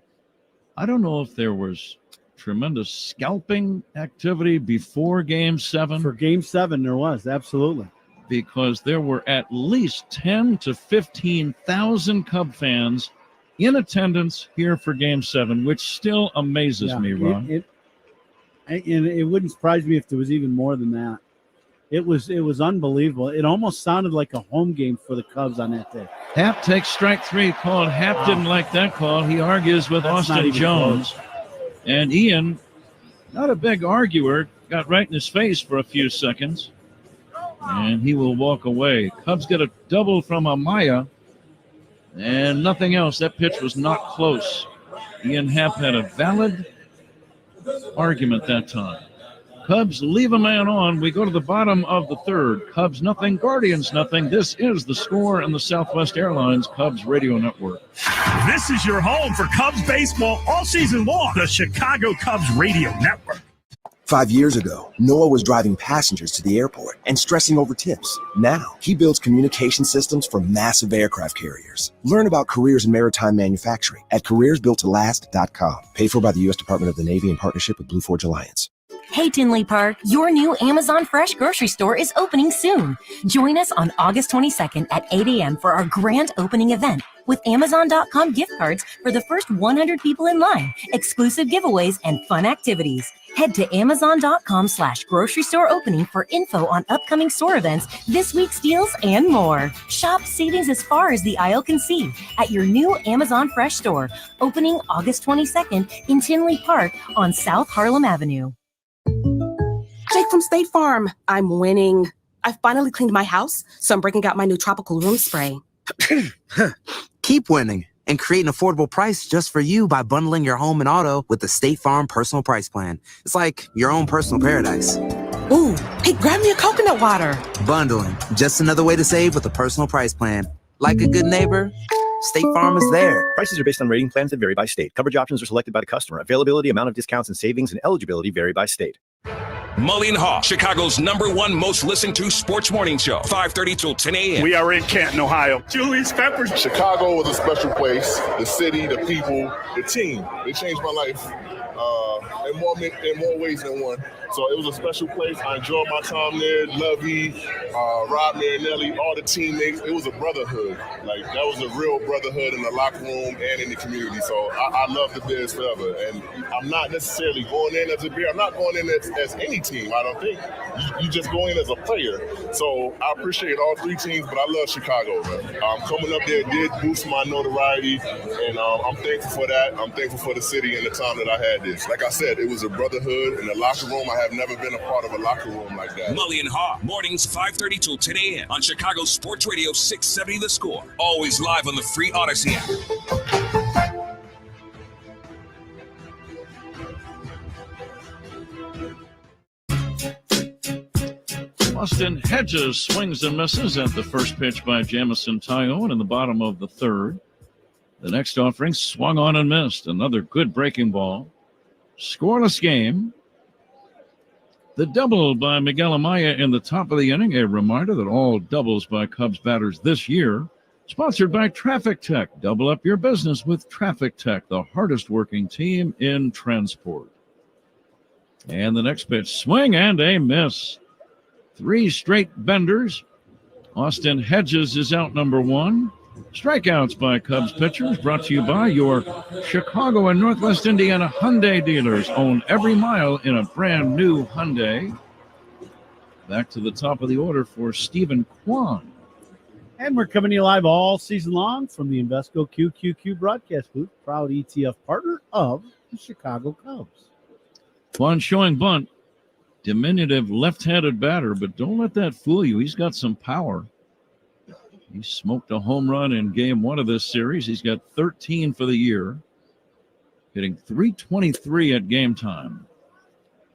I don't know if there was tremendous scalping activity before Game 7. For Game 7, there was, absolutely. Because there were at least 10 to 15,000 Cub fans in attendance here for Game 7, which still amazes me, Ron. It wouldn't surprise me if there was even more than that. It was unbelievable. It almost sounded like a home game for the Cubs on that day. Happ takes strike 3 called. Happ didn't like that call. He argues with Austin Jones. Close. And Ian, not a big arguer, got right in his face for a few seconds. And he will walk away. Cubs get a double from Amaya. And nothing else. That pitch was not close. Ian Happ had a valid argument that time. Cubs leave a man on. We go to the bottom of the 3rd. Cubs nothing, Guardians nothing. This is the score in the Southwest Airlines Cubs radio network. This is your home for Cubs baseball all season long. The Chicago Cubs radio network. 5 years ago, Noah was driving passengers to the airport and stressing over tips. Now, he builds communication systems for massive aircraft carriers. Learn about careers in maritime manufacturing at careersbuilttolast.com. Paid for by the U.S. Department of the Navy in partnership with Blue Forge Alliance. Hey Tinley Park, your new Amazon Fresh grocery store is opening soon. Join us on August 22nd at 8 a.m. for our grand opening event with Amazon.com gift cards for the first 100 people in line, exclusive giveaways, and fun activities. Head to Amazon.com/grocery store opening for info on upcoming store events, this week's deals, and more. Shop savings as far as the aisle can see at your new Amazon Fresh store, opening August 22nd in Tinley Park on South Harlem Avenue. Jake from State Farm. I'm winning. I finally cleaned my house, so I'm breaking out my new tropical room spray. Keep winning and create an affordable price just for you by bundling your home and auto with the State Farm Personal Price Plan. It's like your own personal paradise. Ooh, hey, grab me a coconut water. Bundling, just another way to save with a personal price plan. Like a good neighbor, State Farm is there. Prices are based on rating plans that vary by state. Coverage options are selected by the customer. Availability, amount of discounts and savings, and eligibility vary by state. Mully and Haw, Chicago's #1 most listened to sports morning show, 5:30 till 10 a.m. We are in Canton, Ohio. Julius Peppers. Chicago was a special place. The city, the people, the team. They changed my life. in more ways than one. So it was a special place. I enjoyed my time there. Lovey, Rob Marinelli, all the teammates. It was a brotherhood. Like, that was a real brotherhood in the locker room and in the community. So I love the Bears forever. And I'm not necessarily going in as a Bear. I'm not going in as any team, I don't think. You just go in as a player. So I appreciate all three teams, but I love Chicago, man. Coming up there did boost my notoriety, and I'm thankful for that. I'm thankful for the city and the time that I had this. Like I said, it was a brotherhood in the locker room. I have never been a part of a locker room like that. Mully and Haw, mornings 5:30 till 10 a.m. on Chicago Sports Radio 670 The Score. Always live on the free Odyssey app. Austin Hedges swings and misses at the first pitch by Jamison Tyone in the bottom of the third. The next offering swung on and missed. Another good breaking ball. Scoreless game. The double by Miguel Amaya in the top of the inning. A reminder that all doubles by Cubs batters this year. Sponsored by Traffic Tech. Double up your business with Traffic Tech, the hardest working team in transport. And the next pitch, swing and a miss. 3 straight benders. Austin Hedges is out number 1. Strikeouts by Cubs pitchers brought to you by your Chicago and Northwest Indiana Hyundai dealers. Own every mile in a brand new Hyundai. Back to the top of the order for Stephen Kwan. And we're coming to you live all season long from the Invesco QQQ broadcast booth, proud ETF partner of the Chicago Cubs. Kwan showing bunt. Diminutive left-handed batter, but don't let that fool you. He's got some power. He smoked a home run in game 1 of this series. He's got 13 for the year, hitting .323 at game time.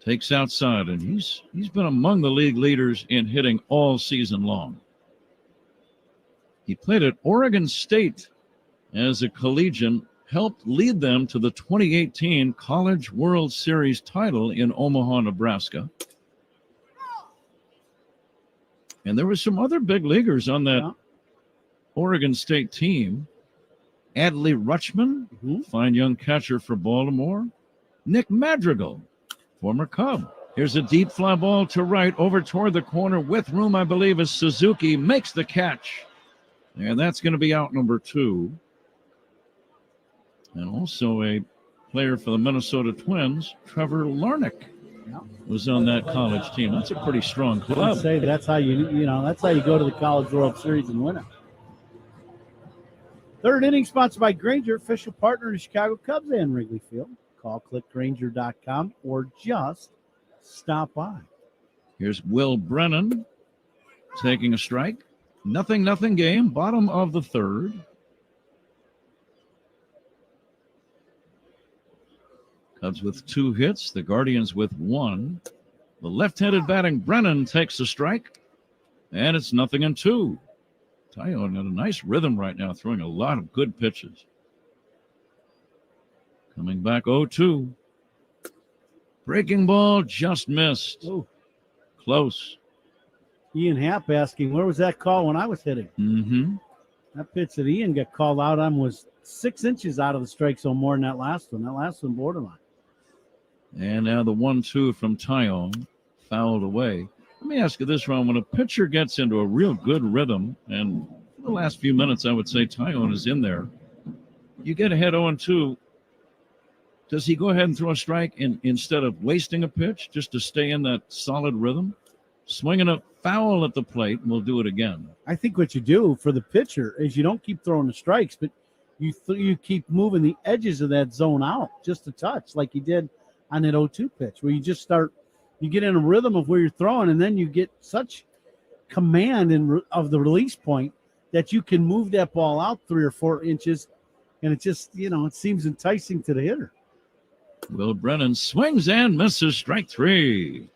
Takes outside, and he's been among the league leaders in hitting all season long. He played at Oregon State as a collegian, helped lead them to the 2018 College World Series title in Omaha, Nebraska. And there were some other big leaguers on that Oregon State team. Adley Rutschman, fine young catcher for Baltimore. Nick Madrigal, former Cub. Here's a deep fly ball to right over toward the corner with room, I believe, as Suzuki makes the catch. And that's going to be out number 2. And also a player for the Minnesota Twins, Trevor Larnach, was on that college team. That's a pretty strong club. I'd say that's how that's how you go to the College World Series and win it. Third inning sponsored by Grainger, official partner of the Chicago Cubs and Wrigley Field. Call clickgrainger.com or just stop by. Here's Will Brennan taking a strike. 0-0 game, bottom of the third. Cubs with 2 hits, the Guardians with 1. The left-handed batting Brennan takes a strike, and it's 0-2. Tyone got a nice rhythm right now, throwing a lot of good pitches. Coming back 0-2. Breaking ball just missed. Ooh. Close. Ian Happ asking, where was that call when I was hitting? Mm-hmm. That pitch that Ian got called out on was 6 inches out of the strike zone more than that last one. That last one borderline. And now the 1-2 from Tyone, fouled away. Let me ask you this, Ron. When a pitcher gets into a real good rhythm, and for the last few minutes I would say Tyone is in there, you get ahead 0-2, does he go ahead and throw a strike instead of wasting a pitch just to stay in that solid rhythm? Swinging a foul at the plate, and we'll do it again. I think what you do for the pitcher is you don't keep throwing the strikes, but you keep moving the edges of that zone out just a touch, like you did on that 0-2 pitch, where you just you get in a rhythm of where you're throwing, and then you get such command of the release point that you can move that ball out 3 or 4 inches, and it just, it seems enticing to the hitter. Will Brennan swings and misses, strike 3.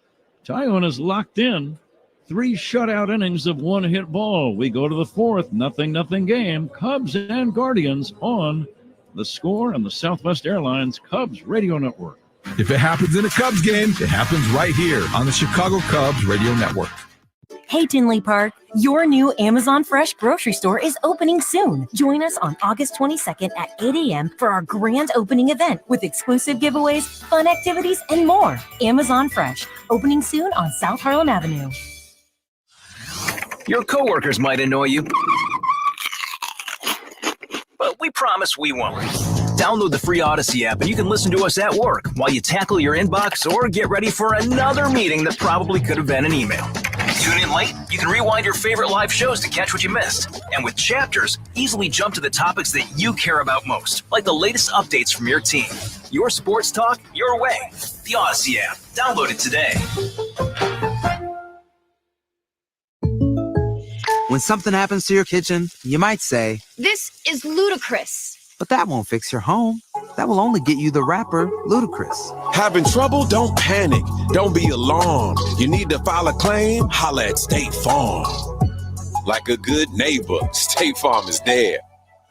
Tyone is locked in. 3 shutout innings of 1-hit ball. We go to the 4th, 0-0 game. Cubs and Guardians on The Score and the Southwest Airlines Cubs Radio Network. If it happens in a Cubs game, it happens right here on the Chicago Cubs Radio Network. Hey, Tinley Park, your new Amazon Fresh grocery store is opening soon. Join us on August 22nd at 8 a.m. for our grand opening event with exclusive giveaways, fun activities, and more. Amazon Fresh, opening soon on South Harlem Avenue. Your coworkers might annoy you, but we promise we won't. Download the free Odyssey app and you can listen to us at work while you tackle your inbox or get ready for another meeting that probably could have been an email. Tune in late? You can rewind your favorite live shows to catch what you missed. And with Chapters, easily jump to the topics that you care about most, like the latest updates from your team. Your sports talk, your way. The Odyssey app. Download it today. When something happens to your kitchen, you might say, "This is ludicrous." but that won't fix your home. That will only get you the rapper, Ludacris. Having trouble? Don't panic. Don't be alarmed. You need to file a claim? Holla at State Farm. Like a good neighbor, State Farm is there.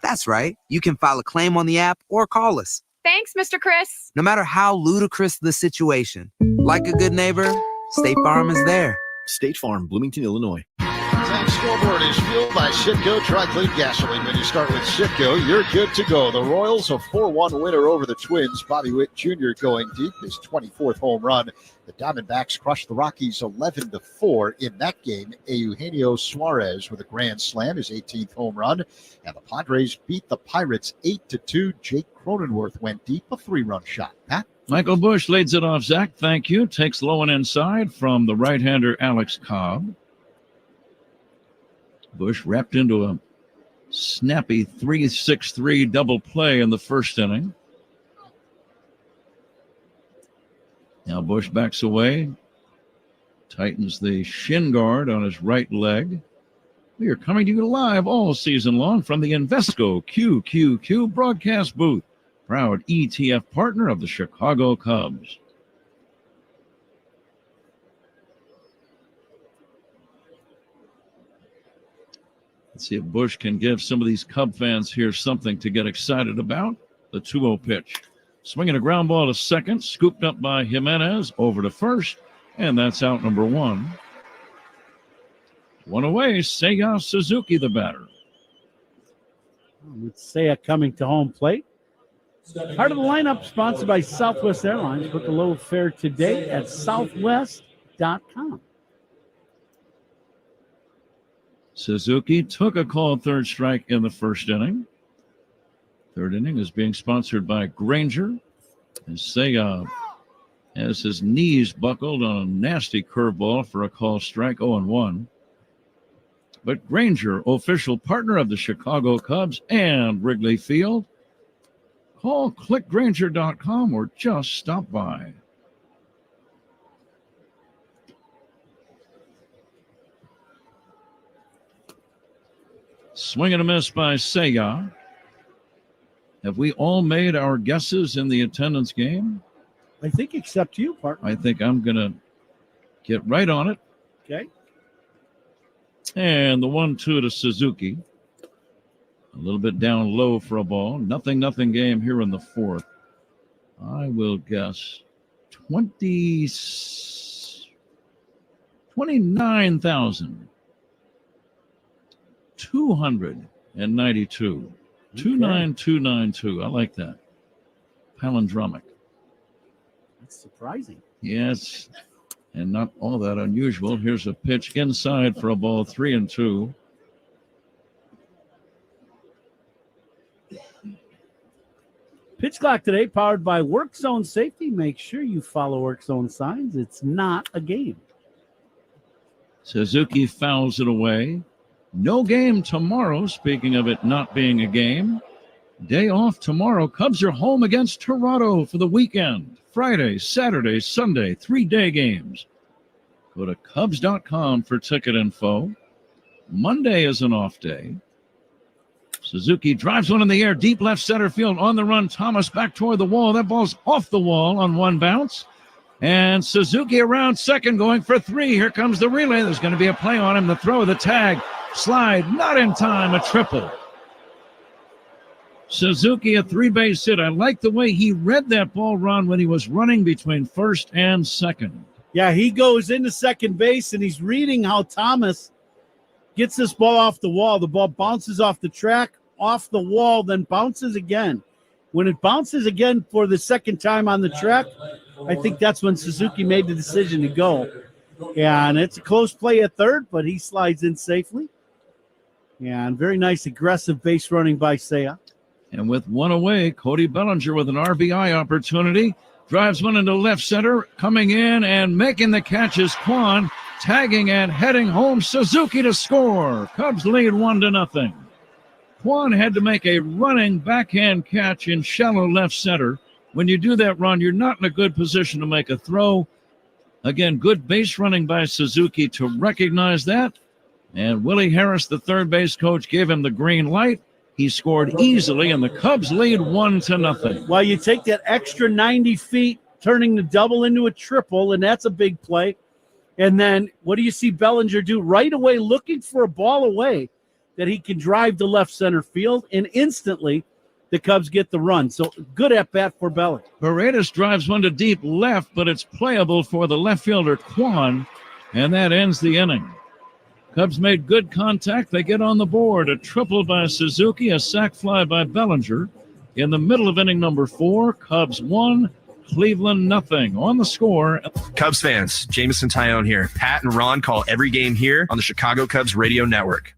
That's right. You can file a claim on the app or call us. Thanks, Mr. Chris. No matter how ludicrous the situation, like a good neighbor, State Farm is there. State Farm, Bloomington, Illinois. Today's scoreboard is fueled by Citgo Dry Clean Gasoline. When you start with Citgo, you're good to go. The Royals, a 4-1 winner over the Twins. Bobby Witt Jr. going deep, his 24th home run. The Diamondbacks crushed the Rockies 11-4 in that game. Eugenio Suarez with a grand slam, his 18th home run. And the Padres beat the Pirates 8-2. Jake Cronenworth went deep, a 3-run shot. Pat? Michael Busch leads it off, Zach. Thank you. Takes low and inside from the right-hander Alex Cobb. Busch wrapped into a snappy 3-6-3 double play in the first inning. Now Busch backs away, tightens the shin guard on his right leg. We are coming to you live all season long from the Invesco QQQ broadcast booth, proud ETF partner of the Chicago Cubs. Let's see if Busch can give some of these Cub fans here something to get excited about. The 2-0 pitch. Swinging a ground ball to second, scooped up by Jimenez, over to first, and that's out number one. One away, Seiya Suzuki, the batter. With Seiya coming to home plate. Part of the lineup sponsored by Southwest Airlines. Book a low fare today at southwest.com. Suzuki took a called third strike in the first inning. Third inning is being sponsored by Granger. And Seiya has his knees buckled on a nasty curveball for a called strike, 0-1. But Granger, official partner of the Chicago Cubs and Wrigley Field. Call clickgranger.com or just stop by. Swing and a miss by Seiya. Have we all made our guesses in the attendance game? I think except you, partner. I think I'm going to get right on it. Okay. And the 1-2 to Suzuki. A little bit down low for a ball. Nothing game here in the fourth. I will guess 29,292. 29292. I like that. Palindromic. That's surprising. Yes, and not all that unusual. Here's a pitch inside for a ball, 3-2. Pitch clock today powered by Work Zone Safety. Make sure you follow Work Zone signs. It's not a game. Suzuki fouls it away. No game tomorrow, speaking of it not being a game. Day off tomorrow. Cubs are home against Toronto for the weekend. Friday, Saturday, Sunday, 3-day games. Go to Cubs.com for ticket info. Monday is an off day. Suzuki drives one in the air, deep left center field, on the run. Thomas back toward the wall. That ball's off the wall on one bounce. And Suzuki around second, going for 3. Here comes the relay. There's going to be a play on him. The throw, the tag, slide, not in time, a triple. Suzuki, a 3-base hit. I like the way he read that ball, Ron, when he was running between first and second. Yeah, he goes into second base, and he's reading how Thomas gets this ball off the wall. The ball bounces off the track, off the wall, then bounces again. When it bounces again for the second time on the track, I think that's when Suzuki made the decision to go. And it's a close play at third, but he slides in safely. And very nice aggressive base running by Seiya. And with one away, Cody Bellinger with an RBI opportunity. Drives one into left center. Coming in and making the catch is Kwan. Tagging and heading home, Suzuki to score. Cubs lead 1-0. Kwan had to make a running backhand catch in shallow left center. When you do that run, you're not in a good position to make a throw. Again, good base running by Suzuki to recognize that. And Willie Harris, the third base coach, gave him the green light. He scored easily, and the Cubs lead 1-0. Well, you take that extra 90 feet, turning the double into a triple, and that's a big play. And then what do you see Bellinger do? Right away, looking for a ball away that he can drive to left center field, and instantly the Cubs get the run. So good at bat for Bellinger. Paredes drives one to deep left, but it's playable for the left fielder Kwan, and that ends the inning. Cubs made good contact. They get on the board. A triple by Suzuki, a sac fly by Bellinger. In the middle of inning number 4, Cubs 1, Cleveland 0. On the score. Cubs fans, Jameson Tyone here. Pat and Ron call every game here on the Chicago Cubs radio network.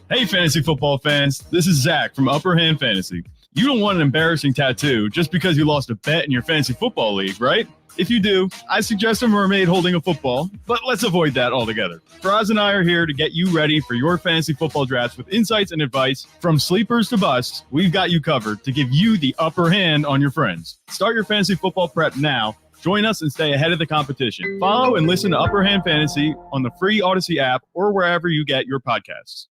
Hey, fantasy football fans. This is Zach from Upper Hand Fantasy. You don't want an embarrassing tattoo just because you lost a bet in your fantasy football league, right? If you do, I suggest a mermaid holding a football, but let's avoid that altogether. Faraz and I are here to get you ready for your fantasy football drafts with insights and advice. From sleepers to busts, we've got you covered to give you the upper hand on your friends. Start your fantasy football prep now. Join us and stay ahead of the competition. Follow and listen to Upper Hand Fantasy on the free Odyssey app or wherever you get your podcasts.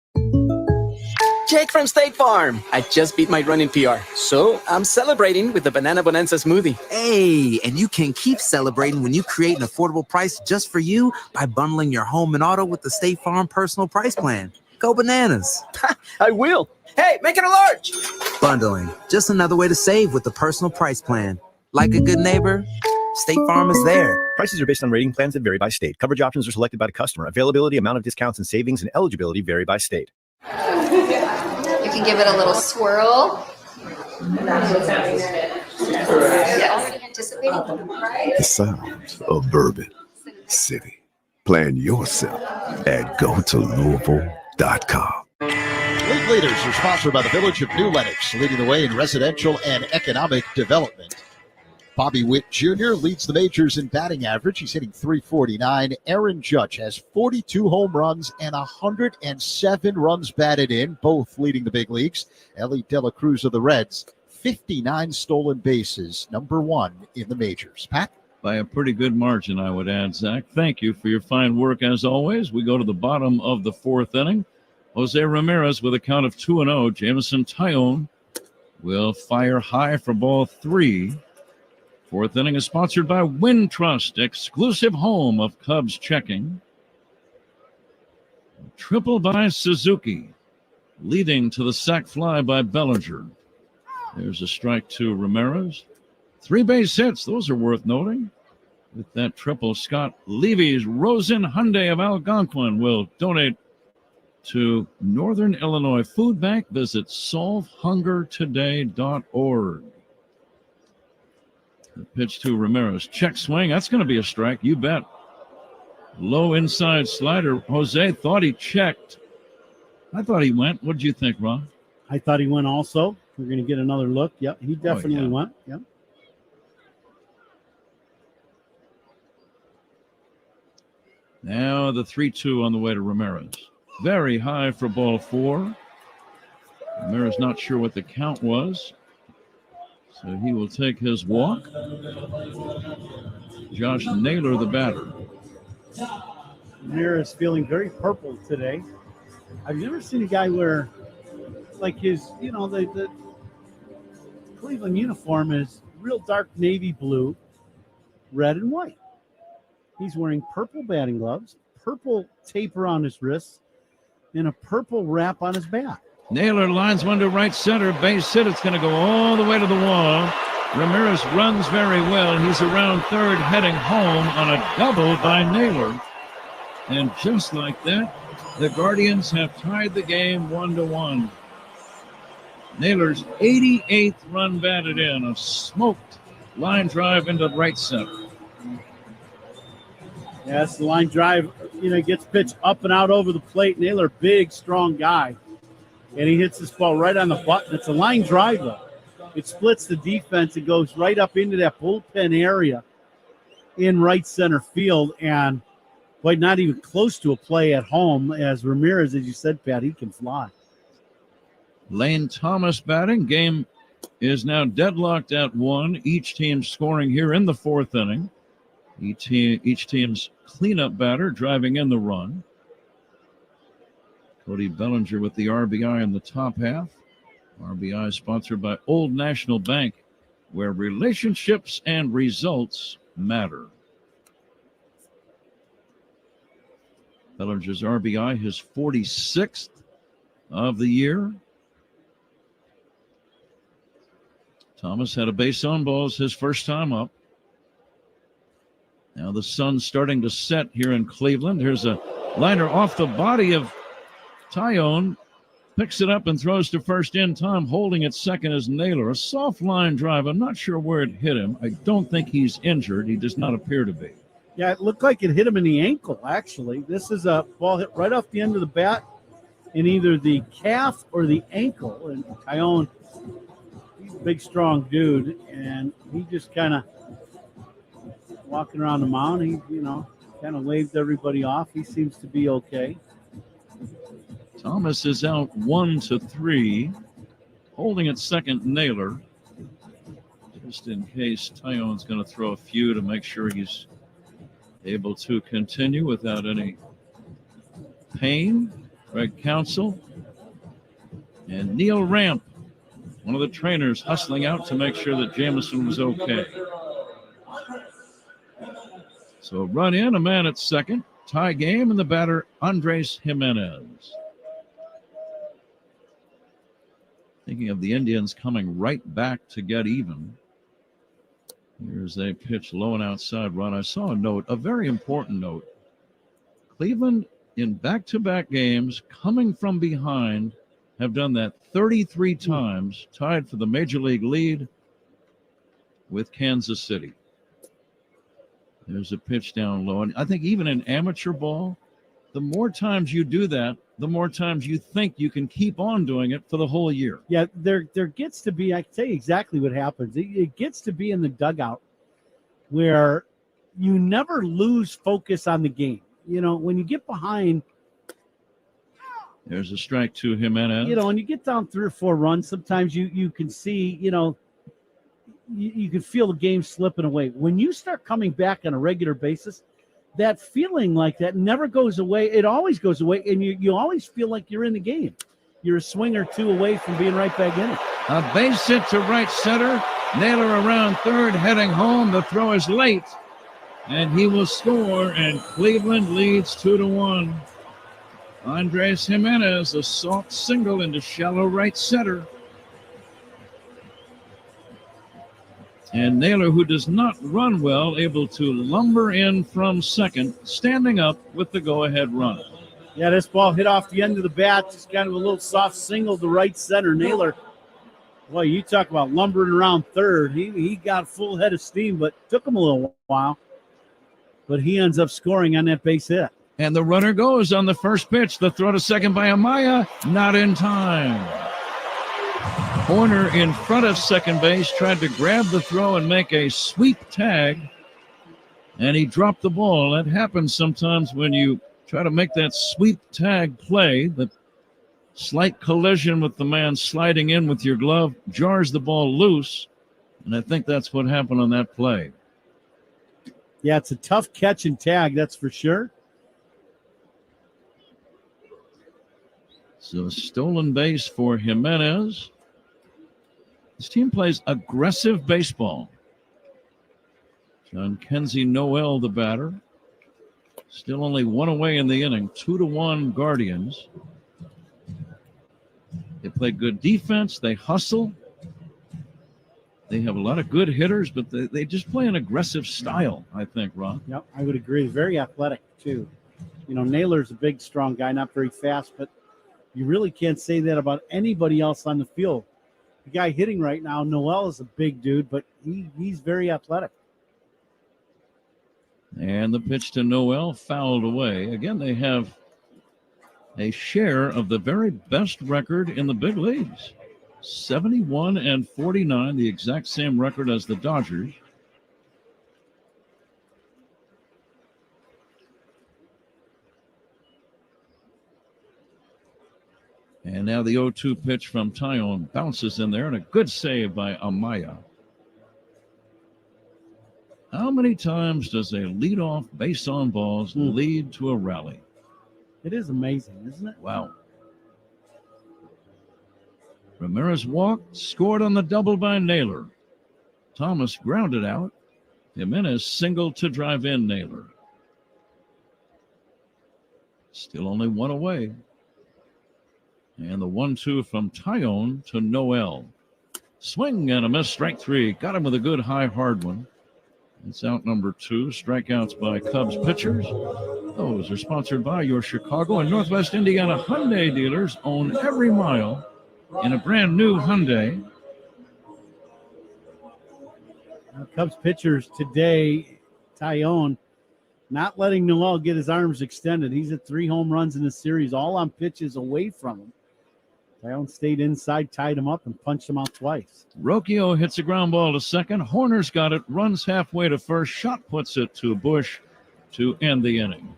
Jake from State Farm. I just beat my running PR, so I'm celebrating with the Banana Bonanza smoothie. Hey, and you can keep celebrating when you create an affordable price just for you by bundling your home and auto with the State Farm personal price plan. Go bananas. I will. Hey, make it a large. Bundling, just another way to save with the personal price plan. Like a good neighbor, State Farm is there. Prices are based on rating plans that vary by state. Coverage options are selected by the customer. Availability, amount of discounts and savings, and eligibility vary by state. You can give it a little swirl. Yes. Anticipating. The sounds of Bourbon City. Plan yourself at GoToLouisville.com. League Leaders are sponsored by the Village of New Lenox, leading the way in residential and economic development. Bobby Witt Jr. leads the majors in batting average. He's hitting .349. Aaron Judge has 42 home runs and 107 runs batted in, both leading the big leagues. Ellie De La Cruz of the Reds, 59 stolen bases, number 1 in the majors. Pat? By a pretty good margin, I would add, Zach. Thank you for your fine work as always. We go to the bottom of the 4th inning. Jose Ramirez with a count of 2-0. Jameson Tyone will fire high for ball 3. 4th inning is sponsored by Wintrust, exclusive home of Cubs checking. Triple by Suzuki, leading to the sac fly by Bellinger. There's a strike to Ramirez. 3 base hits, those are worth noting. With that triple, Scott Levy's Rosen Hyundai of Algonquin will donate to Northern Illinois Food Bank. Visit solvehungertoday.org. The pitch to Ramirez. Check swing. That's going to be a strike. You bet. Low inside slider. Jose thought he checked. I thought he went. What did you think, Ron? I thought he went also. We're going to get another look. Yep, he definitely went. Yep. Now the 3-2 on the way to Ramirez. Very high for ball 4. Ramirez not sure what the count was, so he will take his walk. Josh Naylor, the batter. Ramirez feeling very purple today. I've never seen a guy wear like his, the Cleveland uniform is real dark navy blue, red and white. He's wearing purple batting gloves, purple tape around his wrists, and a purple wrap on his bat. Naylor lines one to right center, base hit. It's going to go all the way to the wall. Ramirez runs very well. He's around third, heading home on a double by Naylor. And just like that, the Guardians have tied the game 1-1. Naylor's 88th run batted in, a smoked line drive into right center. Yes, the line drive, gets pitched up and out over the plate. Naylor, big, strong guy. And he hits this ball right on the button. It's a line drive, though. It splits the defense. It goes right up into that bullpen area in right center field. And, boy, not even close to a play at home. As Ramirez, as you said, Pat, he can fly. Lane Thomas batting. Game is now deadlocked at 1. Each team scoring here in the 4th inning. Each team's cleanup batter driving in the run. Cody Bellinger with the RBI in the top half. RBI sponsored by Old National Bank, where relationships and results matter. Bellinger's RBI, his 46th of the year. Thomas had a base on balls his first time up. Now the sun's starting to set here in Cleveland. Here's a liner off the body of Tyone. Picks it up and throws to first in time. Holding at second is Naylor. A soft line drive. I'm not sure where it hit him. I don't think he's injured. He does not appear to be. Yeah, it looked like it hit him in the ankle, actually. This is a ball hit right off the end of the bat in either the calf or the ankle. And Tyone, he's a big, strong dude, and he just kind of walking around the mound. He, kind of waved everybody off. He seems to be okay. Thomas is out 1-3. Holding at second, Naylor. Just in case Tyone's going to throw a few to make sure he's able to continue without any pain. Greg Counsell and Neil Ramp, one of the trainers, hustling out to make sure that Jamison was okay. So run in, a man at second. Tie game, and the batter, Andres Jimenez. Thinking of the Indians coming right back to get even. Here's a pitch low and outside run. I saw a note, a very important note. Cleveland in back-to-back games, coming from behind, have done that 33 times, tied for the major league lead with Kansas City. There's a pitch down low. And I think even in amateur ball, the more times you do that, the more times you think you can keep on doing it for the whole year. Yeah, there gets to be, I can tell you exactly what happens. It gets to be in the dugout where you never lose focus on the game. When you get behind. There's a strike to Jimenez. When you get down 3 or 4 runs, sometimes you can see, you can feel the game slipping away. When you start coming back on a regular basis, that feeling like that never goes away. It always goes away, and you always feel like you're in the game. You're a swing or two away from being right back in it. A base hit to right center. Naylor around third, heading home. The throw is late, and he will score, and Cleveland leads 2-1. Andres Jimenez, a soft single into shallow right center. And Naylor, who does not run well, able to lumber in from second, standing up with the go-ahead run. Yeah, this ball hit off the end of the bat, just kind of a little soft single to right center. Naylor, boy, you talk about lumbering around third. He got full head of steam, but took him a little while. But he ends up scoring on that base hit. And the runner goes on the first pitch. The throw to second by Amaya, not in time. Horner in front of second base tried to grab the throw and make a sweep tag, and he dropped the ball. That happens sometimes when you try to make that sweep tag play. The slight collision with the man sliding in with your glove jars the ball loose, and I think that's what happened on that play. Yeah, it's a tough catch and tag, that's for sure. So stolen base for Jimenez. This team plays aggressive baseball. John Kenzie Noel, the batter. Still only 1 away in the inning. 2-1 Guardians. They play good defense. They hustle. They have a lot of good hitters, but they just play an aggressive style, I think, Ron. Yep, I would agree. Very athletic, too. You know, Naylor's a big, strong guy, not very fast, but you really can't say that about anybody else on the field. The guy hitting right now, Noel, is a big dude, but he's very athletic. And the pitch to Noel fouled away. Again, they have a share of the very best record in the big leagues. 71-49, the exact same record as the Dodgers. And now the 0-2 pitch from Taillon bounces in there, and a good save by Amaya. How many times does a leadoff base on balls lead to a rally? It is amazing, isn't it? Wow. Ramirez walked, scored on the double by Naylor. Thomas grounded out. Jimenez singled to drive in Naylor. Still only one away. And the 1-2 from Taillon to Noel. Swing and a miss, strike three. Got him with a good high hard one. It's out number 2. Strikeouts by Cubs pitchers. Those are sponsored by your Chicago and Northwest Indiana Hyundai dealers. Own every mile in a brand new Hyundai. Cubs pitchers today, Taillon, not letting Noel get his arms extended. He's at 3 home runs in the series, all on pitches away from him. Taillon stayed inside, tied him up, and punched him out twice. Rocchio hits a ground ball to second. Horner's got it, runs halfway to first. Schott puts it to Bush to end the inning.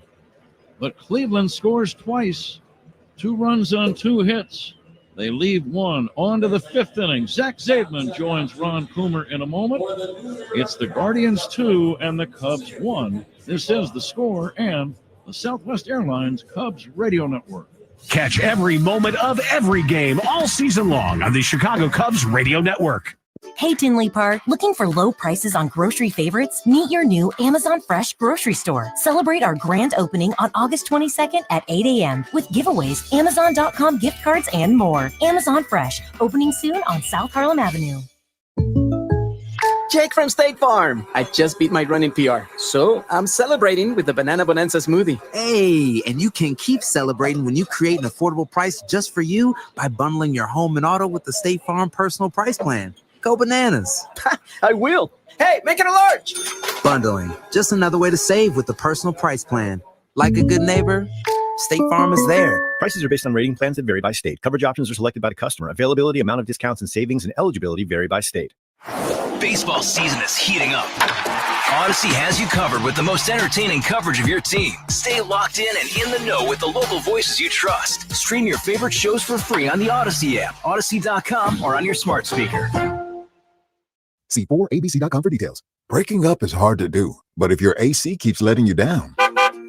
But Cleveland scores twice. 2 runs on 2 hits. They leave one. On to the 5th inning. Zach Zaidman joins Ron Coomer in a moment. It's the Guardians 2 and the Cubs 1. This is The Score and the Southwest Airlines Cubs Radio Network. Catch every moment of every game all season long on the Chicago Cubs Radio Network. Hey, Tinley Park, looking for low prices on grocery favorites? Meet your new Amazon Fresh grocery store. Celebrate our grand opening on August 22nd at 8 a.m. with giveaways, Amazon.com gift cards, and more. Amazon Fresh, opening soon on South Harlem Avenue. Jake from State Farm. I just beat my running PR, so I'm celebrating with the Banana Bonanza smoothie. Hey, and you can keep celebrating when you create an affordable price just for you by bundling your home and auto with the State Farm Personal Price Plan. Go bananas. I will. Hey, make it a large. Bundling, just another way to save with the Personal Price Plan. Like a good neighbor, State Farm is there. Prices are based on rating plans that vary by state. Coverage options are selected by the customer. Availability, amount of discounts and savings, and eligibility vary by state. Baseball season is heating up. Odyssey has you covered with the most entertaining coverage of your team. Stay locked in and in the know with the local voices you trust. Stream your favorite shows for free on the Odyssey app, Odyssey.com, or on your smart speaker. See 4abc.com for details. Breaking up is hard to do, but if your AC keeps letting you down,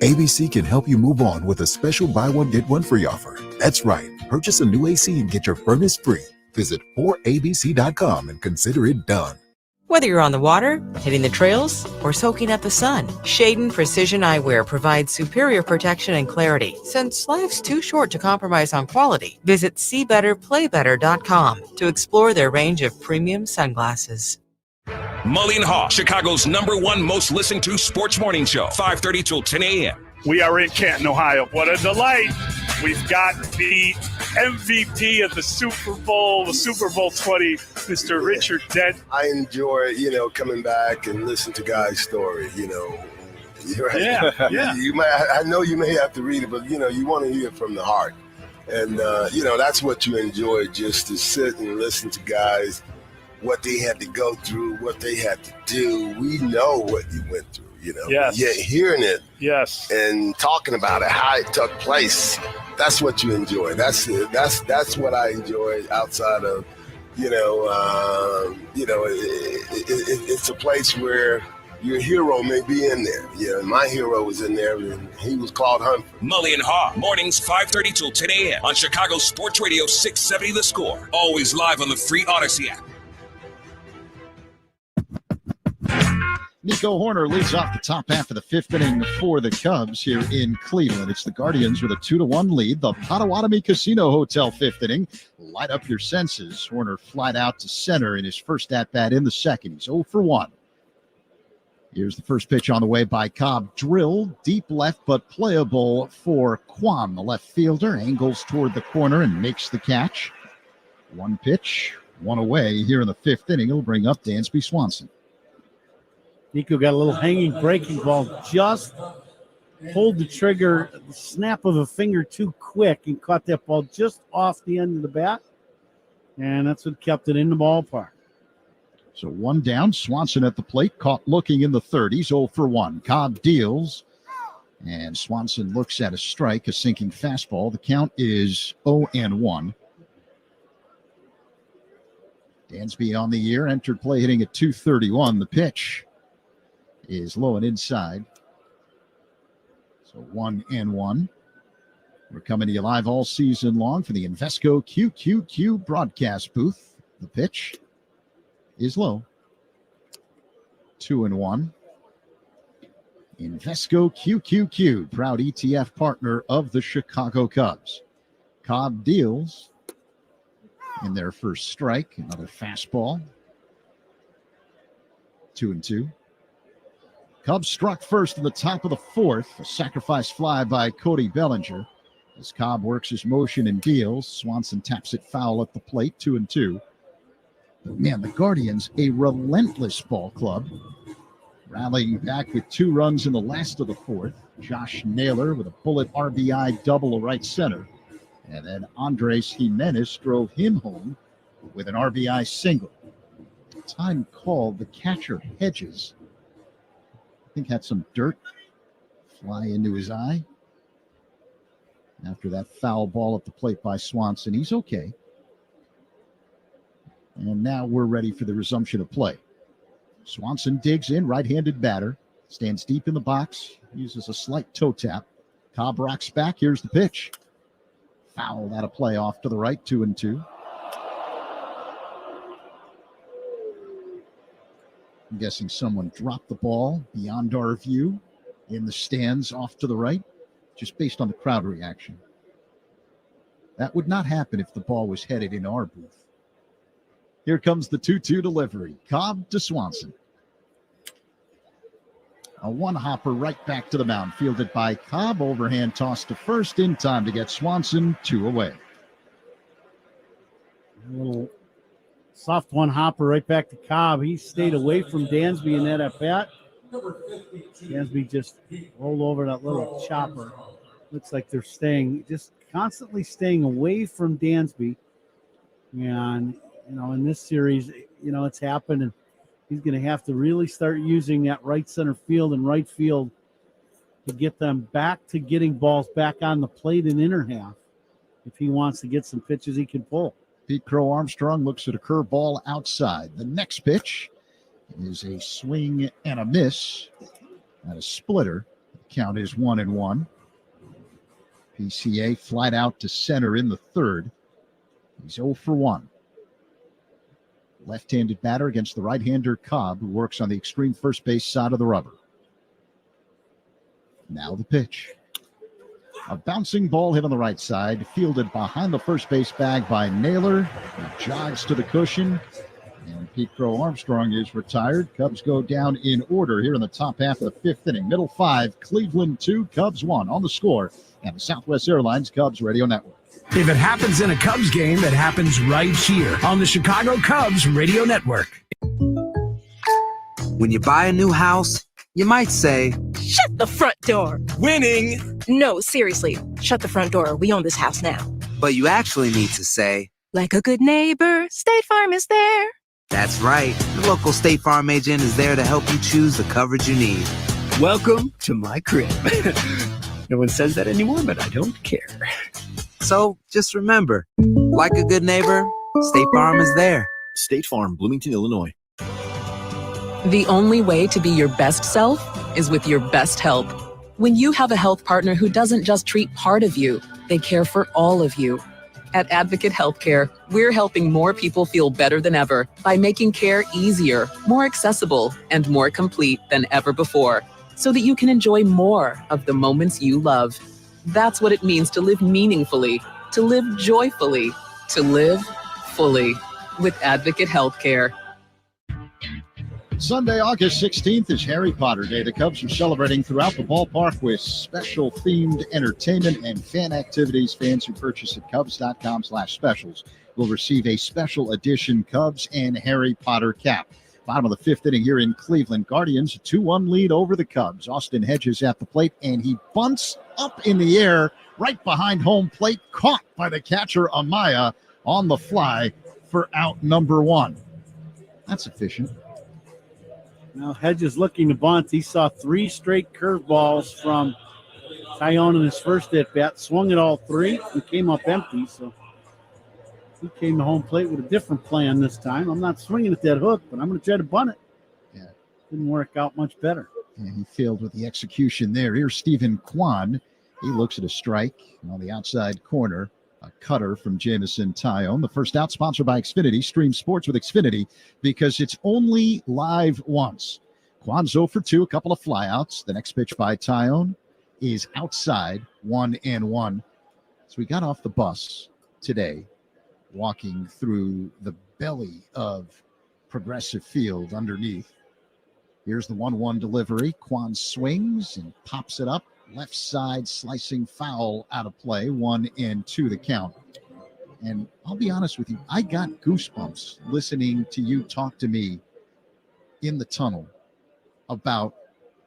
ABC can help you move on with a special buy one, get one free offer. That's right. Purchase a new AC and get your furnace free. Visit 4abc.com and consider it done. Whether you're on the water, hitting the trails, or soaking up the sun, Shadon Precision Eyewear provides superior protection and clarity. Since life's too short to compromise on quality, visit SeeBetterPlayBetter.com to explore their range of premium sunglasses. Mully and Haw, Chicago's #1 most listened to sports morning show, 5:30 till 10 a.m. We are in Canton, Ohio. What a delight. We've got the MVP of the Super Bowl 20, Mr. Richard Dent. I enjoy, coming back and listen to Guy's story, Right? Yeah. I know you may have to read it, but, you want to hear it from the heart. And, that's what you enjoy, just to sit and listen to guys, what they had to go through, what they had to do. We know what you went through. Yes. Yeah, hearing it, yes, and talking about it, how it took place. That's what you enjoy. That's what I enjoy. Outside of, it's a place where your hero may be in there. Yeah, my hero was in there, and he was Claude Humphrey. Mully and Haw, mornings 5:30 till 10 a.m. on Chicago Sports Radio 670 The Score. Always live on the free Odyssey app. Nico Horner leads off the top half of the fifth inning for the Cubs here in Cleveland. It's the Guardians with a 2-1 lead. The Potawatomi Casino Hotel fifth inning. Light up your senses. Horner flied out to center in his first at-bat in the second. He's 0 for 1. Here's the first pitch on the way by Cobb. Drill, deep left, but playable for Kwam, the left fielder. Angles toward the corner and makes the catch. One pitch, one away here in the fifth inning. It'll bring up Dansby Swanson. Nico got a little hanging breaking ball. Just pulled the trigger, the snap of a finger too quick and caught that ball just off the end of the bat. And that's what kept it in the ballpark. So one down, Swanson at the plate, caught looking in the third. He's 0 for 1. Cobb deals, and Swanson looks at a strike, a sinking fastball. The count is 0-1. Dansby on the year, entered play hitting at .231. The pitch is low and inside. So 1-1. We're coming to you live all season long for the Invesco QQQ broadcast booth. The pitch is low. 2-1. Invesco QQQ, proud ETF partner of the Chicago Cubs. Cobb deals in their first strike. Another fastball. 2-2. Cubs struck first in the top of the fourth. A sacrifice fly by Cody Bellinger. As Cobb works his motion and deals, Swanson taps it foul at the plate. 2-2. But man, the Guardians, a relentless ball club. Rallying back with 2 runs in the last of the fourth. Josh Naylor with a bullet RBI double to right center. And then Andres Jimenez drove him home with an RBI single. Time called, the catcher Hedges, I think, had some dirt fly into his eye after that foul ball at the plate by Swanson. He's okay. And now we're ready for the resumption of play. Swanson digs in, right-handed batter, stands deep in the box, uses a slight toe tap. Cobb rocks back. Here's the pitch. Foul out of play off to the right, 2-2. I'm guessing someone dropped the ball beyond our view in the stands off to the right, just based on the crowd reaction. That would not happen if the ball was headed in our booth. Here comes the 2-2 delivery. Cobb to Swanson. A one-hopper right back to the mound, fielded by Cobb. Overhand toss to first in time to get Swanson 2 away. A little soft one-hopper right back to Cobb. He stayed away from Dansby in that at-bat. Dansby just rolled over that little chopper. Looks like they're just constantly staying away from Dansby. And, in this series, it's happened, and he's going to have to really start using that right center field and right field to get them back to getting balls back on the plate in inner half if he wants to get some pitches he can pull. Pete Crow Armstrong looks at a curveball outside. The next pitch is a swing and a miss and a splitter. The count is 1-1. PCA flied out to center in the third. He's 0 for 1. Left-handed batter against the right-hander Cobb, who works on the extreme first base side of the rubber. Now the pitch. A bouncing ball hit on the right side, fielded behind the first base bag by Naylor. He jogs to the cushion, and Pete Crow Armstrong is retired. Cubs go down in order here in the top half of the fifth inning. Middle 5, Cleveland 2, Cubs 1 on the score, and the Southwest Airlines Cubs Radio Network. If it happens in a Cubs game, it happens right here on the Chicago Cubs Radio Network. When you buy a new house, you might say, "Shut the front door." Winning. No, seriously. Shut the front door. We own this house now. But you actually need to say, like a good neighbor, State Farm is there. That's right. The local State Farm agent is there to help you choose the coverage you need. Welcome to my crib. No one says that anymore, but I don't care. So just remember, like a good neighbor, State Farm is there. State Farm, Bloomington, Illinois. The only way to be your best self is with your best help. When you have a health partner who doesn't just treat part of you, they care for all of you. At Advocate Healthcare, we're helping more people feel better than ever by making care easier, more accessible, and more complete than ever before, so that you can enjoy more of the moments you love. That's what it means to live meaningfully, to live joyfully, to live fully with Advocate Healthcare. Sunday, August 16th is Harry Potter Day. The Cubs are celebrating throughout the ballpark with special themed entertainment and fan activities. Fans who purchase at Cubs.com/specials will receive a special edition Cubs and Harry Potter cap. Bottom of the fifth inning here in Cleveland. Guardians, a 2-1 lead over the Cubs. Austin Hedges at the plate, and he bunts up in the air right behind home plate, caught by the catcher Amaya on the fly for out number 1. That's efficient. Now Hedges looking to bunt. He saw 3 straight curveballs from Tyone in his first at-bat, swung at all 3 and came up empty. So he came to home plate with a different plan this time. I'm not swinging at that hook, but I'm going to try to bunt it. Yeah. Didn't work out much better. And he failed with the execution there. Here's Stephen Kwan. He looks at a strike on the outside corner. A cutter from Jamison Tyone. The first out, sponsored by Xfinity. Stream sports with Xfinity because it's only live once. Kwan's 0 for 2, a couple of flyouts. The next pitch by Tyone is outside, 1-1. So we got off the bus today, walking through the belly of Progressive Field underneath. Here's the 1-1 delivery. Kwan swings and pops it up. Left side slicing foul out of play, 1-2 the count. And I'll be honest with you, I got goosebumps listening to you talk to me in the tunnel about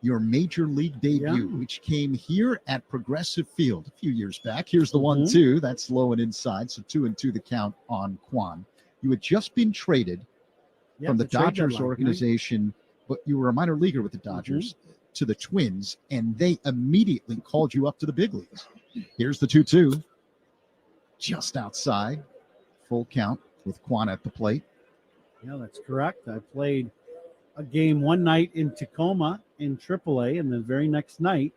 your major league debut, which came here at Progressive Field a few years back. Here's the 1-2. That's low and inside, so 2-2 the count on Kwan. You had just been traded from the Dodgers organization, but you were a minor leaguer with the Dodgers. To the Twins, and they immediately called you up to the big leagues. Here's the 2-2, just outside, full count with Kwan at the plate. Yeah, that's correct. I played a game one night in Tacoma in AAA, and the very next night,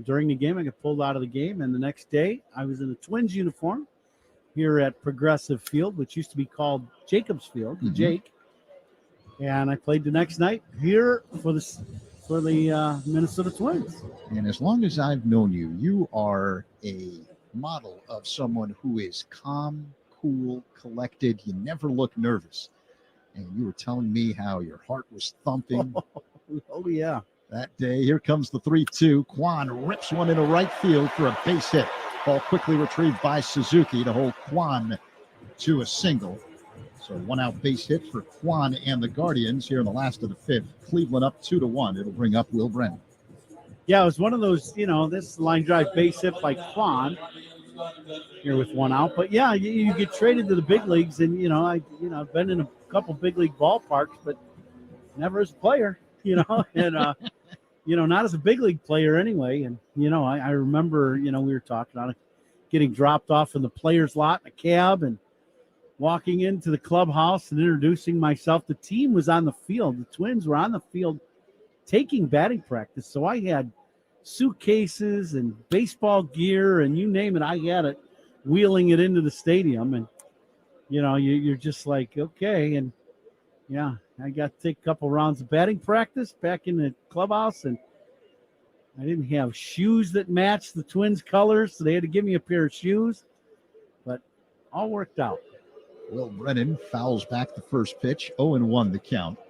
during the game, I got pulled out of the game, and the next day, I was in a Twins uniform here at Progressive Field, which used to be called Jacobs Field, Jake, and I played the next night here for the Minnesota Twins. And as long as I've known you, you are a model of someone who is calm, cool, collected. You never look nervous. And you were telling me how your heart was thumping. Oh yeah. That day, here comes the 3-2. Kwan rips one into right field for a base hit. Ball quickly retrieved by Suzuki to hold Kwan to a single. So 1-out base hit for Kwan and the Guardians here in the last of the fifth. Cleveland up 2-1. It'll bring up Will Brennan. Yeah, it was one of those, this line drive base hit by Kwan here with 1 out. But yeah, you get traded to the big leagues, and I've been in a couple big league ballparks, but never as a player, and not as a big league player anyway. And I remember, we were talking on it, getting dropped off in the players' lot in a cab and walking into the clubhouse and introducing myself. The team was on the field. The Twins were on the field taking batting practice. So I had suitcases and baseball gear and you name it, I had it, wheeling it into the stadium. And, you're just like, okay. And, yeah, I got to take a couple rounds of batting practice back in the clubhouse. And I didn't have shoes that matched the Twins' colors, so they had to give me a pair of shoes. But all worked out. Will Brennan fouls back the first pitch. 0-1 the count.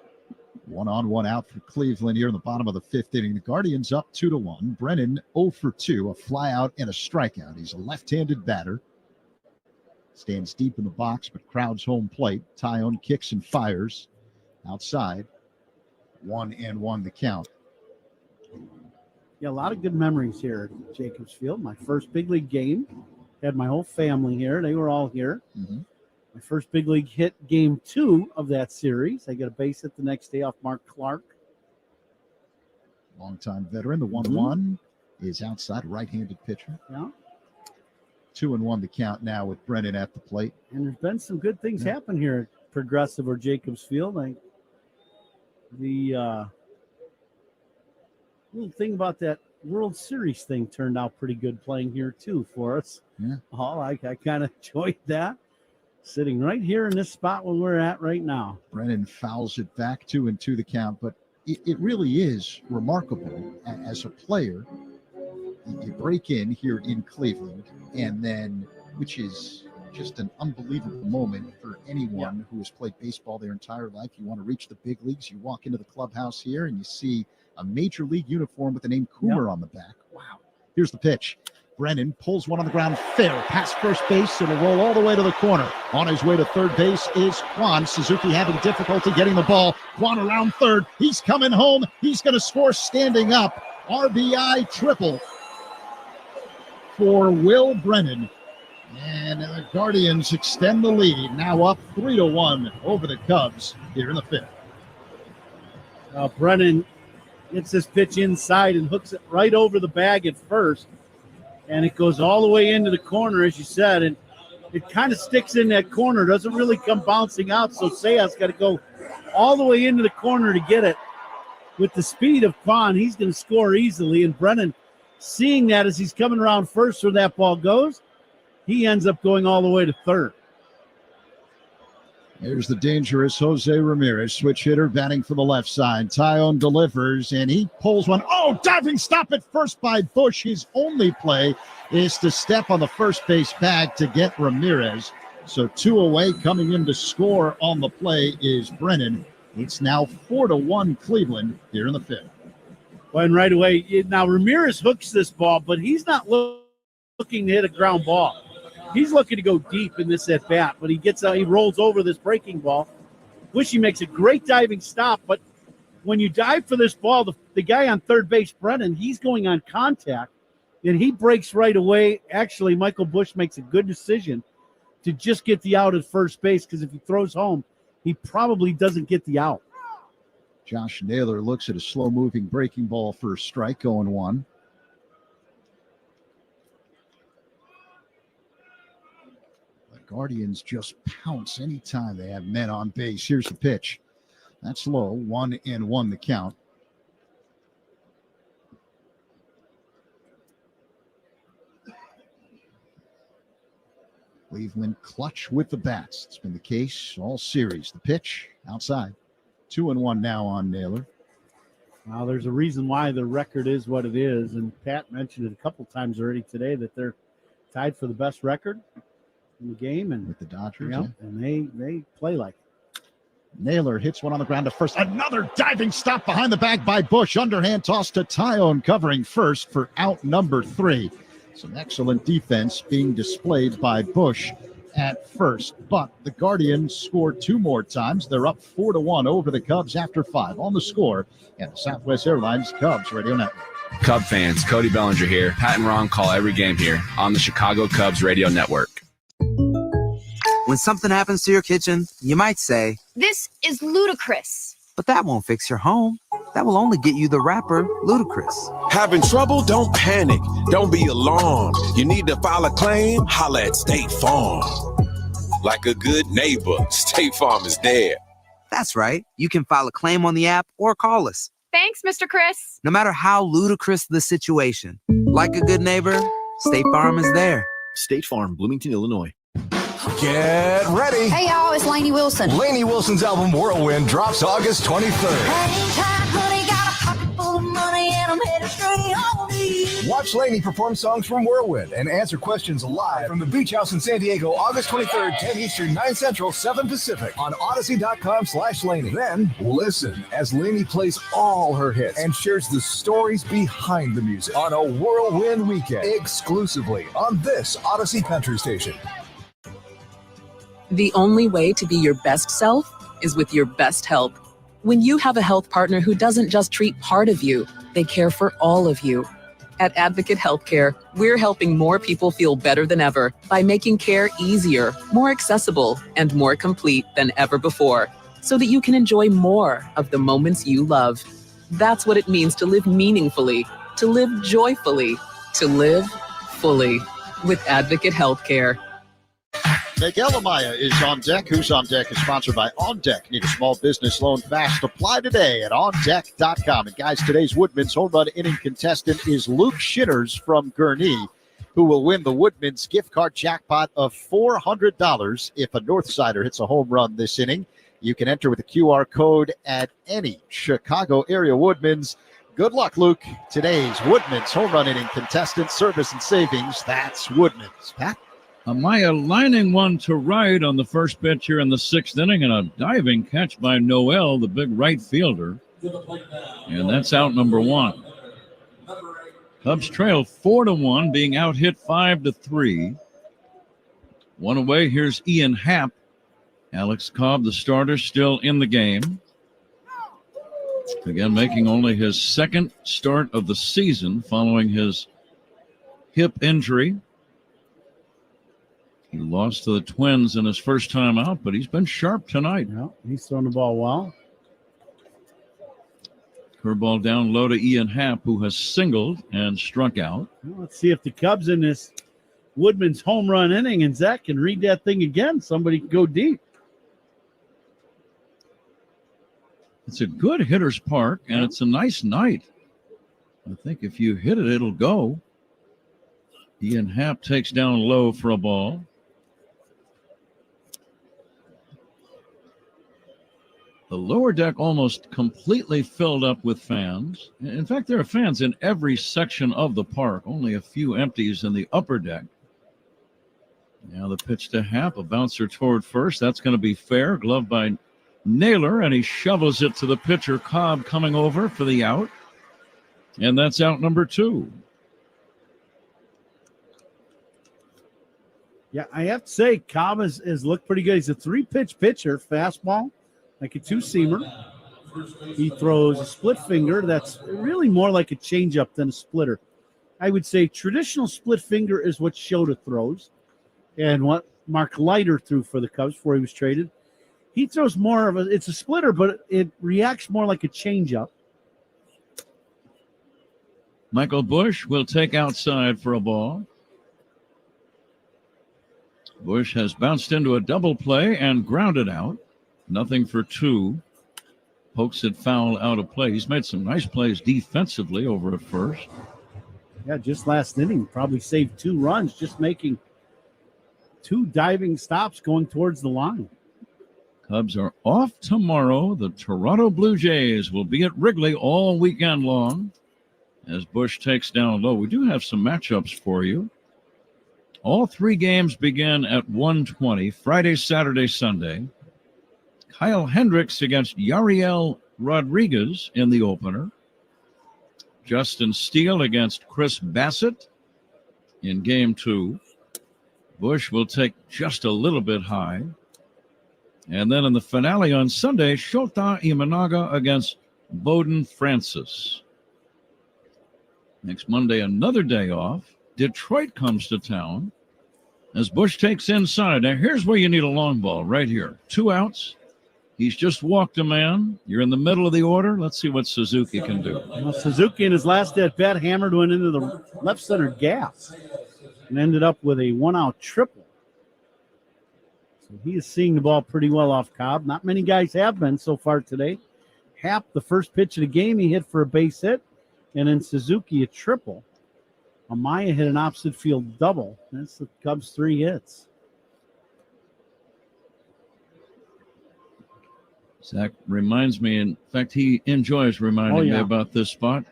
1-on-1 out for Cleveland here in the bottom of the fifth inning. The Guardians up 2-1. Brennan 0 for 2, a fly out and a strikeout. He's a left-handed batter. Stands deep in the box, but crowds home plate. Tyone kicks and fires. Outside. 1-1 the count. Yeah, a lot of good memories here at Jacobs Field. My first big league game. Had my whole family here. They were all here. My first big league hit, game 2 of that series. I got a base hit the next day off Mark Clark. Longtime veteran. The 1-1 is outside, right-handed pitcher. Yeah. 2-1 the count now with Brennan at the plate. And there's been some good things happen here at Progressive or Jacobs Field. The little thing about that World Series thing turned out pretty good playing here, too, for us. Yeah. I kind of enjoyed that. Sitting right here in this spot where we're at right now. Brennan fouls it back 2-2 the count, but it really is remarkable as a player. You break in here in Cleveland, and then, which is just an unbelievable moment for anyone who has played baseball their entire life. You want to reach the big leagues, you walk into the clubhouse here, and you see a major league uniform with the name Coomer on the back. Wow. Here's the pitch. Brennan pulls one on the ground, fair, past first base, and will roll all the way to the corner. On his way to third base is Kwan. Suzuki having difficulty getting the ball. Kwan around third. He's coming home. He's going to score standing up. RBI triple for Will Brennan. And the Guardians extend the lead, now up 3-1 over the Cubs here in the fifth. Brennan gets this pitch inside and hooks it right over the bag at first. And it goes all the way into the corner, as you said, and it kind of sticks in that corner. Doesn't really come bouncing out, so Seiya's got to go all the way into the corner to get it. With the speed of Kwan, he's going to score easily, and Brennan, seeing that as he's coming around first where that ball goes, he ends up going all the way to third. Here's the dangerous Jose Ramirez, switch hitter, batting for the left side. Tyone delivers, and he pulls one. Oh, diving stop at first by Bush. His only play is to step on the first base bag to get Ramirez. So 2 away, coming in to score on the play is Brennan. It's now 4-1 Cleveland here in the fifth. Well, and right away, now Ramirez hooks this ball, but he's not looking to hit a ground ball. He's looking to go deep in this at bat, but he rolls over this breaking ball. He makes a great diving stop, but when you dive for this ball, the guy on third base, Brennan, he's going on contact, and he breaks right away. Actually, Michael Bush makes a good decision to just get the out at first base, because if he throws home, he probably doesn't get the out. Josh Naylor looks at a slow-moving breaking ball for a strike, 0-1. Guardians just pounce anytime they have men on base. Here's the pitch. That's low. 1-1 the count. Cleveland clutch with the bats. It's been the case all series. The pitch outside. 2-1 now on Naylor. Now there's a reason why the record is what it is, and Pat mentioned it a couple times already today that they're tied for the best record in the game, and with the Dodgers, and they play like it. Naylor hits one on the ground to first. Another diving stop behind the bag by Bush. Underhand toss to Tyone, covering first for out number 3. Some excellent defense being displayed by Bush at first, but the Guardians scored 2 more times. They're up 4-1 over the Cubs after 5 on the score, and the Southwest Airlines Cubs Radio Network. Cub fans, Cody Bellinger here. Pat and Ron call every game here on the Chicago Cubs Radio Network. When something happens to your kitchen, you might say, "This is ludicrous." but that won't fix your home. That will only get you the rapper, Ludacris. Having trouble? Don't panic. Don't be alarmed. You need to file a claim? Holla at State Farm. Like a good neighbor, State Farm is there. That's right. You can file a claim on the app or call us. Thanks, Mr. Chris. No matter how ludicrous the situation, like a good neighbor, State Farm is there. State Farm, Bloomington, Illinois. Get ready. Hey, y'all, it's Lainey Wilson. Lainey Wilson's album Whirlwind drops August 23rd. Watch Lainey perform songs from Whirlwind and answer questions live from the Beach House in San Diego, August 23rd, 10 Eastern, 9 Central, 7 Pacific on Odyssey.com/Lainey. Then listen as Lainey plays all her hits and shares the stories behind the music on a Whirlwind weekend exclusively on this Odyssey Country station. The only way to be your best self is with your best help. When you have a health partner who doesn't just treat part of you, they care for all of you. At Advocate Healthcare, we're helping more people feel better than ever by making care easier, more accessible, and more complete than ever before, so that you can enjoy more of the moments you love. That's what it means to live meaningfully, to live joyfully, to live fully with Advocate Healthcare. Miguel Amaya is on deck. Who's on deck is sponsored by On Deck. Need a small business loan fast? Apply today at OnDeck.com. And guys, today's Woodman's home run inning contestant is Luke Shitters from Gurnee, who will win the Woodman's gift card jackpot of $400 if a Northsider hits a home run this inning. You can enter with a QR code at any Chicago area Woodman's. Good luck, Luke. Today's Woodman's home run inning contestant, service and savings. That's Woodman's. Pat? Amaya lining one to right on the first pitch here in the sixth inning, and a diving catch by Noel, the big right fielder. And that's out number one. Cubs trail 4-1, being out hit 5-3. One away. Here's Ian Happ. Alex Cobb, the starter, still in the game. Again, making only his second start of the season following his hip injury. He lost to the Twins in his first time out, but he's been sharp tonight. Yeah, he's throwing the ball well. Curveball down low to Ian Happ, who has singled and struck out. Well, let's see if the Cubs in this Woodman's home run inning, and Zach can read that thing again. Somebody can go deep. It's a good hitter's park, and it's a nice night. I think if you hit it, it'll go. Ian Happ takes down low for a ball. The lower deck almost completely filled up with fans. In fact, there are fans in every section of the park, only a few empties in the upper deck. Now the pitch to Happ, a bouncer toward first. That's going to be fair. Glove by Naylor, and he shovels it to the pitcher, Cobb, coming over for the out. And that's out number two. Yeah, I have to say, Cobb has looked pretty good. He's a three-pitch pitcher, fastball, like a two-seamer. He throws a split finger that's really more like a changeup than a splitter. I would say traditional split finger is what Shota throws and what Mark Leiter threw for the Cubs before he was traded. He throws more of it's a splitter, but it reacts more like a changeup. Michael Busch will take outside for a ball. Busch has bounced into a double play and grounded out. Nothing for two. Pokes it foul out of play. He's made some nice plays defensively over at first. Yeah, just last inning, probably saved 2 runs, just making 2 diving stops going towards the line. Cubs are off tomorrow. The Toronto Blue Jays will be at Wrigley all weekend long as Busch takes down low. We do have some matchups for you. All 3 games begin at 1:20, Friday, Saturday, Sunday. Kyle Hendricks against Yariel Rodriguez in the opener. Justin Steele against Chris Bassett in game 2. Busch will take just a little bit high. And then in the finale on Sunday, Shota Imanaga against Bowden Francis. Next Monday, another day off. Detroit comes to town as Busch takes inside. Now, here's where you need a long ball, right here. 2 outs. He's just walked a man. You're in the middle of the order. Let's see what Suzuki can do. Well, Suzuki in his last at-bat hammered one into the left center gap and ended up with a 1-out triple. So he is seeing the ball pretty well off Cobb. Not many guys have been so far today. Happ, the first pitch of the game, he hit for a base hit. And then Suzuki, a triple. Amaya hit an opposite field double. That's the Cubs' 3 hits. Zach reminds me, in fact, he enjoys reminding me about this spot.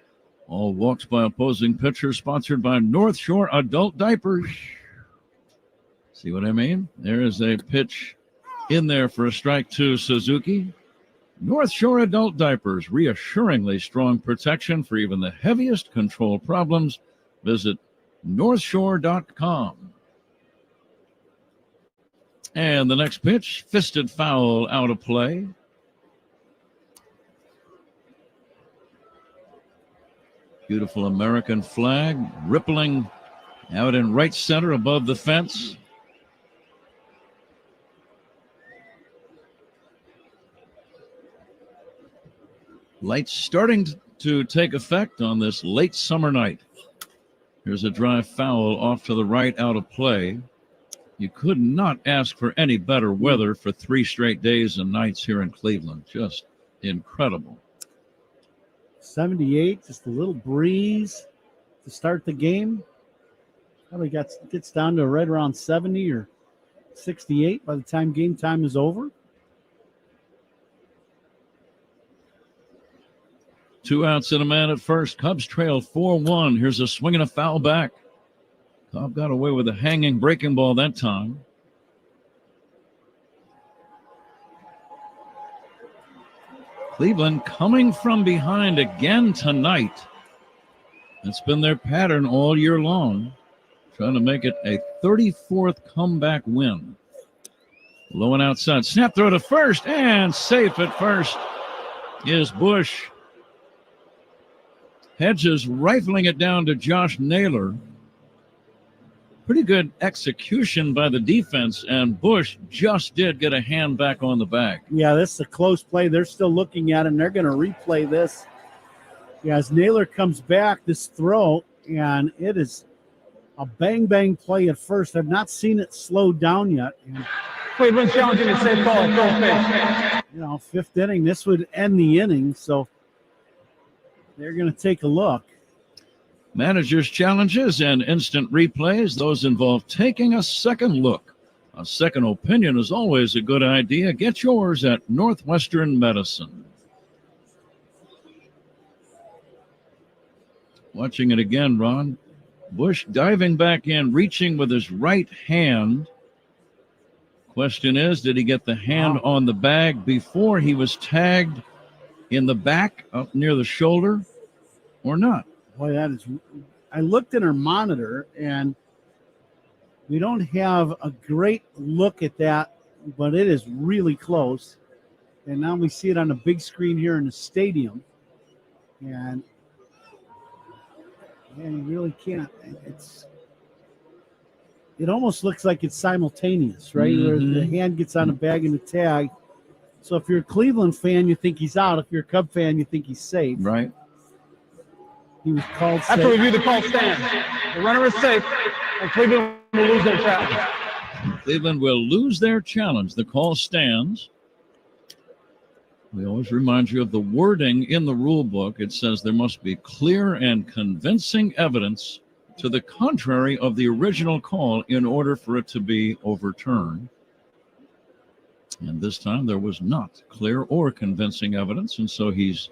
All walks by opposing pitchers, sponsored by North Shore Adult Diapers. See what I mean? There is a pitch in there for a strike to Suzuki. North Shore Adult Diapers, reassuringly strong protection for even the heaviest control problems. Visit northshore.com. And the next pitch, fisted foul out of play. Beautiful American flag rippling out in right center above the fence. Lights starting to take effect on this late summer night. Here's a drive foul off to the right out of play. You could not ask for any better weather for 3 straight days and nights here in Cleveland. Just incredible. 78, just a little breeze to start the game. Probably gets down to right around 70 or 68 by the time game time is over. 2 outs and a man at first. Cubs trail 4-1. Here's a swing and a foul back. Cobb got away with a hanging breaking ball that time. Cleveland coming from behind again tonight. It's been their pattern all year long, trying to make it a 34th comeback win. Low and outside. Snap throw to first, and safe at first is Bush. Hedges rifling it down to Josh Naylor. Pretty good execution by the defense, and Bush just did get a hand back on the bag. Yeah, this is a close play. They're still looking at it, and they're going to replay this. Yeah, as Naylor comes back, this throw, and it is a bang-bang play at first. I've not seen it slowed down yet. Cleveland challenging a safe call at You know, 5th inning, this would end the inning, so they're going to take a look. Managers' challenges and instant replays, those involve taking a second look. A second opinion is always a good idea. Get yours at Northwestern Medicine. Watching it again, Ron. Bush diving back in, reaching with his right hand. Question is, did he get the hand on the bag before he was tagged in the back up near the shoulder or not? Boy, that is. I looked at our monitor, and we don't have a great look at that, but it is really close. And now we see it on the big screen here in the stadium. And you really can't. It almost looks like it's simultaneous, right? Where the hand gets on the bag and the tag. So if you're a Cleveland fan, you think he's out. If you're a Cub fan, you think he's safe. Right. He was called safe. After review, the call stands. The runner is safe, and Cleveland will lose their challenge. Cleveland will lose their challenge. The call stands. We always remind you of the wording in the rule book. It says there must be clear and convincing evidence to the contrary of the original call in order for it to be overturned. And this time there was not clear or convincing evidence, and so he's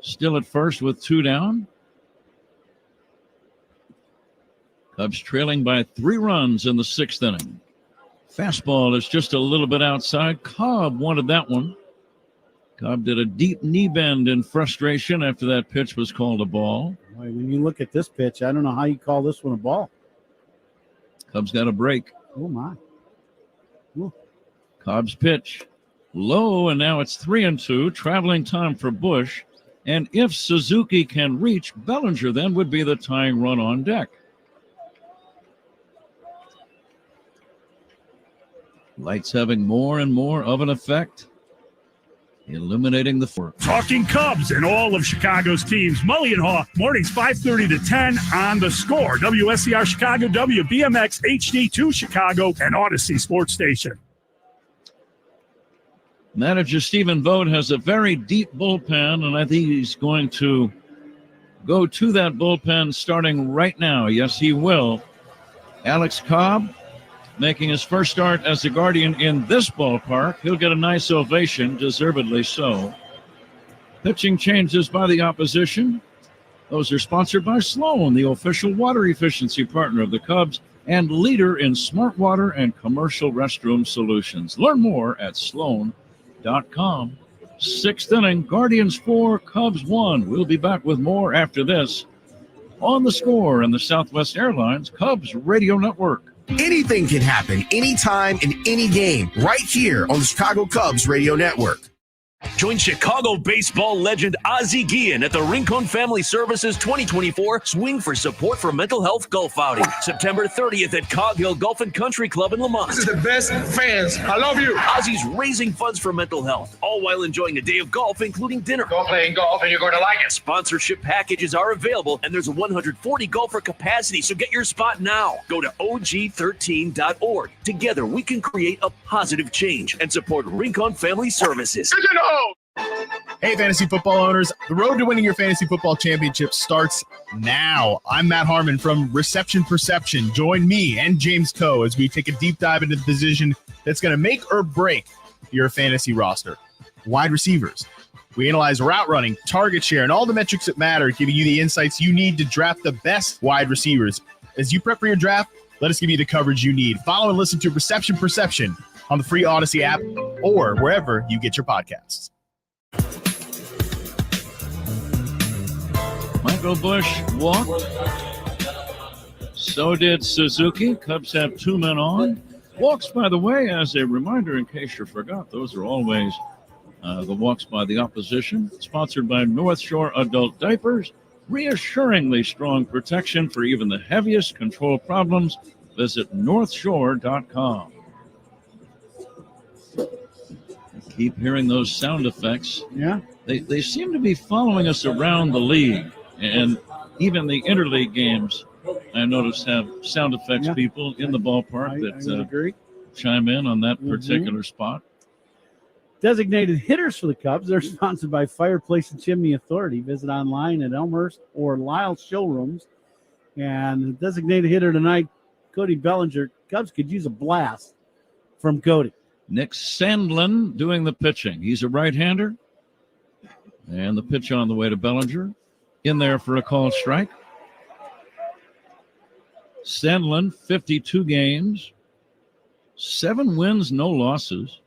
still at first with 2 down. Cubs trailing by 3 runs in the 6th inning. Fastball is just a little bit outside. Cobb wanted that one. Cobb did a deep knee bend in frustration after that pitch was called a ball. Boy, when you look at this pitch, I don't know how you call this one a ball. Cubs got a break. Oh, my. Ooh. Cobb's pitch low, and now it's 3-2. Traveling time for Bush. And if Suzuki can reach, Bellinger then would be the tying run on deck. Lights having more and more of an effect, illuminating the floor. Talking Cubs and all of Chicago's teams. Mully and Haw, mornings 5:30 to 10 on The Score. WSCR Chicago, WBMX HD2 Chicago, and Odyssey Sports Station. Manager Stephen Vogt has a very deep bullpen, and I think he's going to go to that bullpen starting right now. Yes, he will. Alex Cobb making his first start as the Guardian in this ballpark. He'll get a nice ovation, deservedly so. Pitching changes by the opposition. Those are sponsored by Sloan, the official water efficiency partner of the Cubs and leader in smart water and commercial restroom solutions. Learn more at Sloan.com. 6th inning, Guardians 4, Cubs 1. We'll be back with more after this on The Score and the Southwest Airlines Cubs Radio Network. Anything can happen anytime in any game right here on the Chicago Cubs Radio Network. Join Chicago baseball legend Ozzie Guillen at the Rincon Family Services 2024 Swing for Support for Mental Health Golf Outing, September 30th at Cog Hill Golf and Country Club in Lamont. This is the best fans. I love you. Ozzie's raising funds for mental health, all while enjoying a day of golf, including dinner. Go playing golf and you're going to like it. Sponsorship packages are available, and there's a 140 golfer capacity, so get your spot now. Go to og13.org. Together, we can create a positive change and support Rincon Family Services. Hey, fantasy football owners. The road to winning your fantasy football championship starts now. I'm Matt Harmon from Reception Perception. Join me and James Coe as we take a deep dive into the position that's going to make or break your fantasy roster. Wide receivers. We analyze route running, target share, and all the metrics that matter, giving you the insights you need to draft the best wide receivers. As you prep for your draft, let us give you the coverage you need. Follow and listen to Reception Perception on the free Odyssey app or wherever you get your podcasts. Michael Busch walked. So did Suzuki. Cubs have 2 men on. Walks, by the way, as a reminder, in case you forgot, those are always the walks by the opposition. Sponsored by North Shore Adult Diapers. Reassuringly strong protection for even the heaviest control problems. Visit northshore.com. Keep hearing those sound effects. Yeah. They seem to be following us around the league. And even the interleague games, I noticed, have sound effects people in the ballpark that chime in on that particular spot. Designated hitters for the Cubs. They're sponsored by Fireplace and Chimney Authority. Visit online at Elmhurst or Lyle showrooms. And the designated hitter tonight, Cody Bellinger. Cubs could use a blast from Cody. Nick Sandlin doing the pitching. He's a right-hander. And the pitch on the way to Bellinger. In there for a called strike. Sandlin, 52 games, 7 wins, no losses,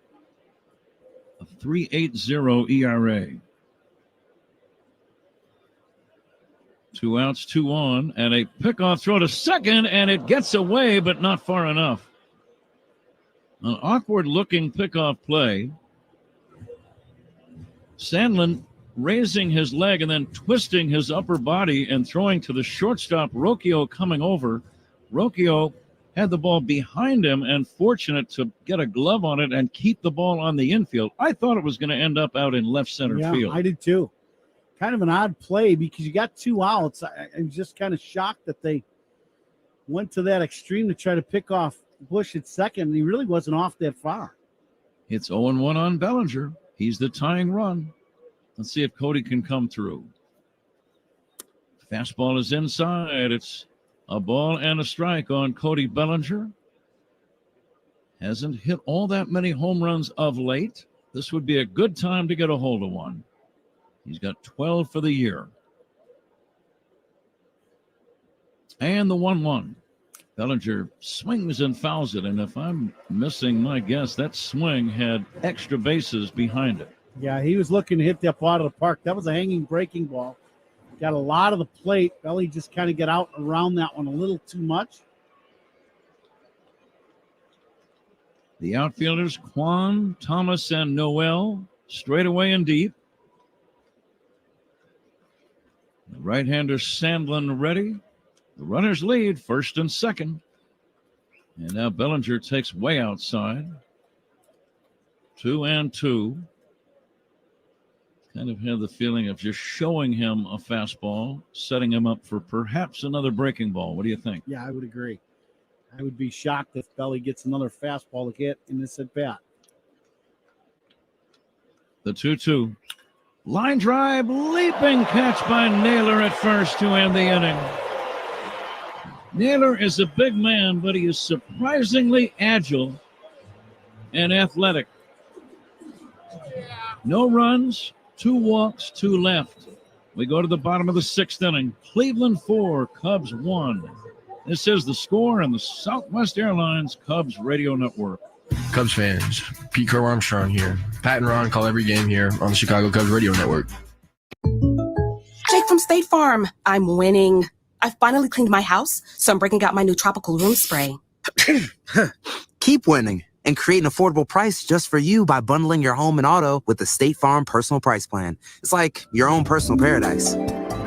a 3.80 ERA. 2 outs, 2 on, and a pickoff throw to second, and it gets away, but not far enough. An awkward-looking pickoff play. Sandlin raising his leg and then twisting his upper body and throwing to the shortstop, Rocchio, coming over. Rocchio had the ball behind him and fortunate to get a glove on it and keep the ball on the infield. I thought it was going to end up out in left center field. I did too. Kind of an odd play because you got 2 outs. I'm just kind of shocked that they went to that extreme to try to pick off Busch at second, and he really wasn't off that far. It's 0-1 on Bellinger. He's the tying run. Let's see if Cody can come through. Fastball is inside. It's a ball and a strike on Cody Bellinger. Hasn't hit all that many home runs of late. This would be a good time to get a hold of one. He's got 12 for the year. And the 1-1. Bellinger swings and fouls it. And if I'm missing my guess, that swing had extra bases behind it. Yeah, he was looking to hit that ball out of the park. That was a hanging breaking ball. Got a lot of the plate. Belly just kind of got out around that one a little too much. The outfielders, Kwan, Thomas, and Noel, straight away and deep. The right-hander Sandlin ready. The runners lead first and second. And now Bellinger takes way outside. 2-2. Kind of had the feeling of just showing him a fastball, setting him up for perhaps another breaking ball. What do you think? Yeah, I would agree. I would be shocked if Belly gets another fastball to hit in this at-bat. The 2-2. Line drive, leaping catch by Naylor at first to end the inning. Naylor is a big man, but he is surprisingly agile and athletic. No runs, 2 walks, 2 left. We go to the bottom of the 6th inning. Cleveland 4, Cubs 1. This is the score on the Southwest Airlines Cubs Radio Network. Cubs fans, Pete Crow Armstrong here. Pat and Ron call every game here on the Chicago Cubs Radio Network. Jake from State Farm. I'm winning. I finally cleaned my house, so I'm breaking out my new tropical room spray. Keep winning and create an affordable price just for you by bundling your home and auto with the State Farm Personal Price Plan. It's like your own personal paradise.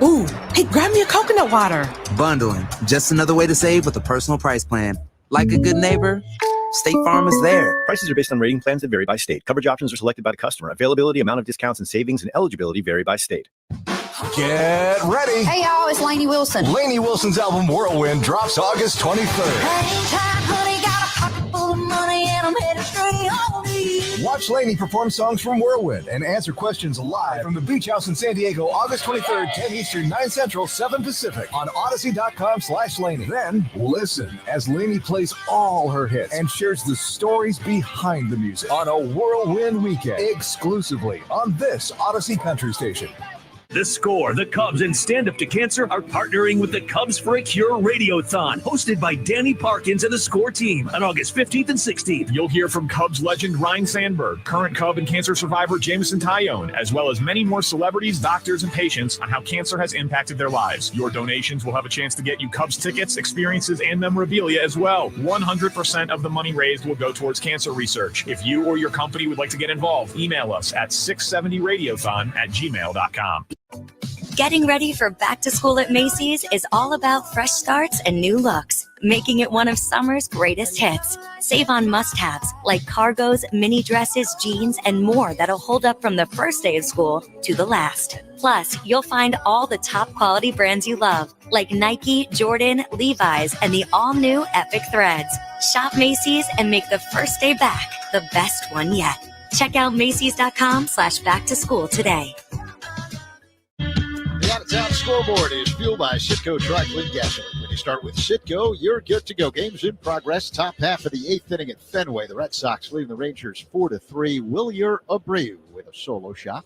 Ooh, hey, grab me a coconut water. Bundling, just another way to save with a personal price plan. Like a good neighbor, State Farm is there. Prices are based on rating plans that vary by state. Coverage options are selected by the customer. Availability, amount of discounts and savings, and eligibility vary by state. Get ready. Hey, y'all, it's Lainey Wilson. Lainey Wilson's album Whirlwind drops August 23rd. Watch Lainey perform songs from Whirlwind and answer questions live from the Beach House in San Diego, August 23rd, 10 Eastern, 9 Central, 7 Pacific on Odyssey.com/Lainey. Then listen as Lainey plays all her hits and shares the stories behind the music on a Whirlwind weekend exclusively on this Odyssey Country Station. The Score, the Cubs, and Stand Up to Cancer are partnering with the Cubs for a Cure Radiothon, hosted by Danny Parkins and the Score team on August 15th and 16th. You'll hear from Cubs legend Ryan Sandberg, current Cub and cancer survivor Jameson Taillon, as well as many more celebrities, doctors, and patients on how cancer has impacted their lives. Your donations will have a chance to get you Cubs tickets, experiences, and memorabilia as well. 100% of the money raised will go towards cancer research. If you or your company would like to get involved, email us at 670radiothon@gmail.com. Getting ready for back to school at Macy's is all about fresh starts and new looks, making it one of summer's greatest hits. Save on must-haves like cargos, mini dresses, jeans, and more that'll hold up from the first day of school to the last. Plus, you'll find all the top quality brands you love, like Nike, Jordan, Levi's, and the all-new Epic Threads. Shop Macy's and make the first day back the best one yet. Check out Macy's.com/back to school today. The out-of-town scoreboard is fueled by Citgo Tri-Clean Gasoline. When you start with Citgo, you're good to go. Games in progress. Top half of the 8th inning at Fenway. The Red Sox leading the Rangers 4-3. Wilyer Abreu with a solo shot.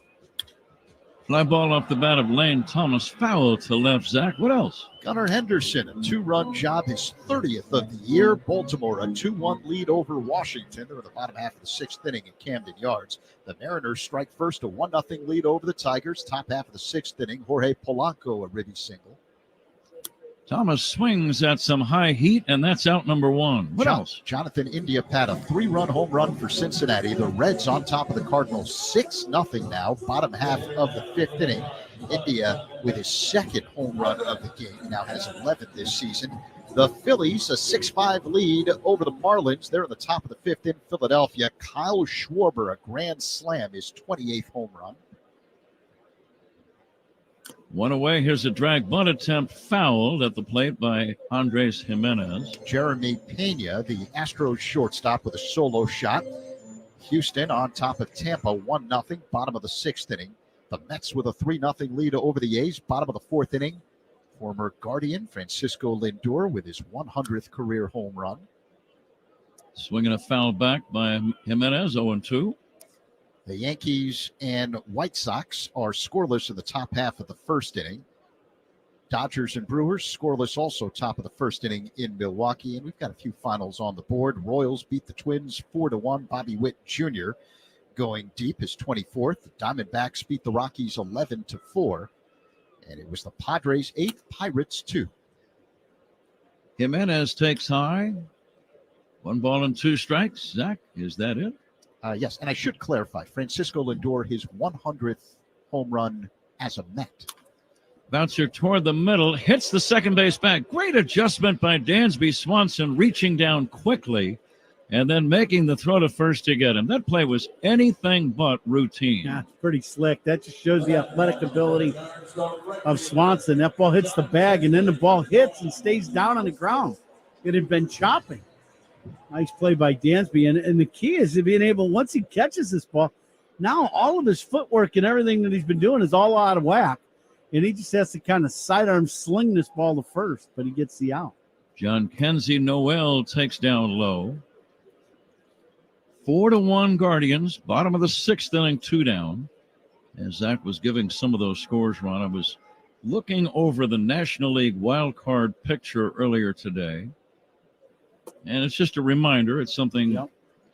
Fly ball off the bat of Lane Thomas. Foul to left. Zach, what else? Gunnar Henderson, a 2-run job, his 30th of the year. Baltimore, a 2-1 lead over Washington. They're in the bottom half of the 6th inning at Camden Yards. The Mariners strike first, a 1-0 lead over the Tigers. Top half of the 6th inning, Jorge Polanco, a ribby single. Thomas swings at some high heat, and that's out number one. What else? Jonathan India Pat, a 3-run home run for Cincinnati. The Reds on top of the Cardinals, 6-0 now, bottom half of the 5th inning. India with his second home run of the game, now has 11 this season. The Phillies, a 6-5 lead over the Marlins. They're in the top of the 5th in Philadelphia. Kyle Schwarber, a grand slam, his 28th home run. One away. Here's a drag bunt attempt fouled at the plate by Andres Jimenez. Jeremy Pena, the Astros shortstop, with a solo shot. Houston on top of Tampa, 1-0, bottom of the 6th inning. The Mets with a 3-0 lead over the A's, bottom of the 4th inning. Former Guardian Francisco Lindor with his 100th career home run. Swinging a foul back by Jimenez, 0-2. The Yankees and White Sox are scoreless in the top half of the 1st inning. Dodgers and Brewers scoreless also top of the 1st inning in Milwaukee. And we've got a few finals on the board. Royals beat the Twins 4-1. Bobby Witt Jr. going deep, his 24th. The Diamondbacks beat the Rockies 11-4. And it was the Padres 8, Pirates 2. Jimenez takes high. 1 ball and 2 strikes. Zach, is that it? Yes, and I should clarify, Francisco Lindor, his 100th home run as a Met. Bouncer toward the middle, hits the second base back. Great adjustment by Dansby Swanson, reaching down quickly and then making the throw to first to get him. That play was anything but routine. Yeah, it's pretty slick. That just shows the athletic ability of Swanson. That ball hits the bag, and then the ball hits and stays down on the ground. It had been chopping. Nice play by Dansby. And the key is being able, once he catches this ball, now all of his footwork and everything that he's been doing is all out of whack. And he just has to kind of sidearm sling this ball to first, but he gets the out. John Kenzie Noel takes down low. 4-1 Guardians, bottom of the 6th inning, 2 down. As Zach was giving some of those scores, Ron, I was looking over the National League wild card picture earlier today. And it's just a reminder. It's something,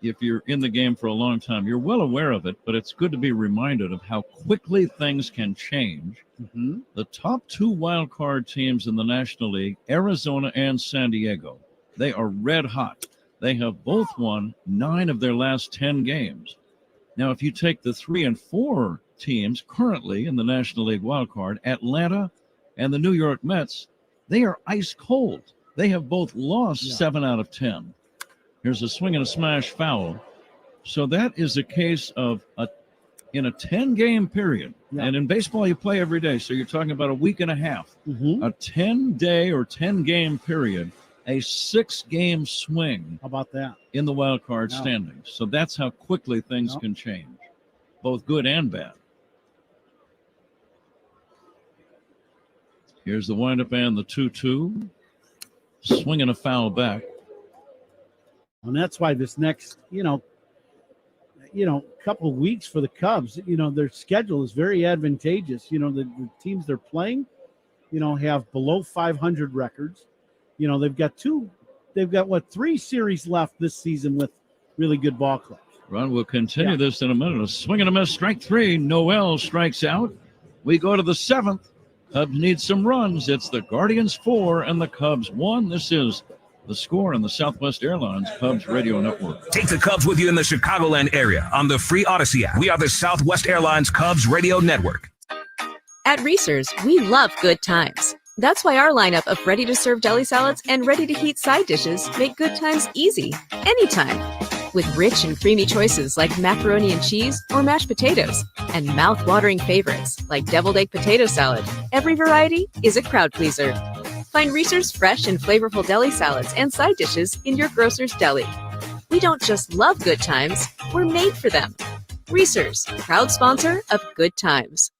if you're in the game for a long time, you're well aware of it, but it's good to be reminded of how quickly things can change. Mm-hmm. The top 2 wild card teams in the National League, Arizona and San Diego, they are red hot. They have both won 9 of their last 10 games. Now, if you take the 3 and 4 teams currently in the National League wildcard, Atlanta and the New York Mets, they are ice cold. They have both lost 7 out of 10. Here's a swing and a smash foul. So that is a case of in a 10-game period. Yeah. And in baseball, you play every day. So you're talking about a week and a half. Mm-hmm. A 10-day or 10-game period, a 6-game swing. How about that? In the wild card standings. So that's how quickly things can change, both good and bad. Here's the windup and the 2-2. Swinging a foul back. And that's why this next, couple of weeks for the Cubs, their schedule is very advantageous. The teams they're playing, have below 500 records. They've got 3 series left this season with really good ball clubs. Ron, we'll continue this in a minute. A swing and a miss, strike 3. Noel strikes out. We go to the 7th. Cubs need some runs. It's the Guardians 4 and the Cubs 1. This is The Score on the Southwest Airlines Cubs Radio Network. Take the Cubs with you in the Chicagoland area on the free Odyssey app. We are the Southwest Airlines Cubs Radio Network. At Reese's, we love good times. That's why our lineup of ready-to-serve deli salads and ready-to-heat side dishes make good times easy, anytime. With rich and creamy choices like macaroni and cheese or mashed potatoes, and mouth-watering favorites like deviled egg potato salad, every variety is a crowd pleaser. Find Reese's fresh and flavorful deli salads and side dishes in your grocer's deli. We don't just love good times, we're made for them. Reese's, proud sponsor of Good Times.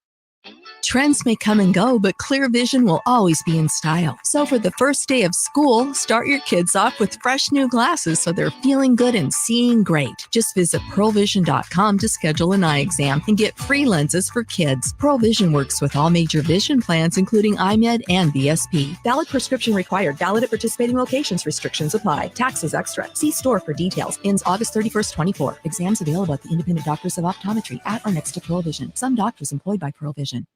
Trends may come and go, but clear vision will always be in style. So for the first day of school, start your kids off with fresh new glasses so they're feeling good and seeing great. Just visit pearlvision.com to schedule an eye exam and get free lenses for kids. Pearl Vision works with all major vision plans, including iMed and VSP. Valid prescription required. Valid at participating locations. Restrictions apply. Taxes extra. See store for details. Ends August 31st, 24. Exams available at the independent doctors of optometry at or next to Pearl Vision. Some doctors employed by Pearl Vision.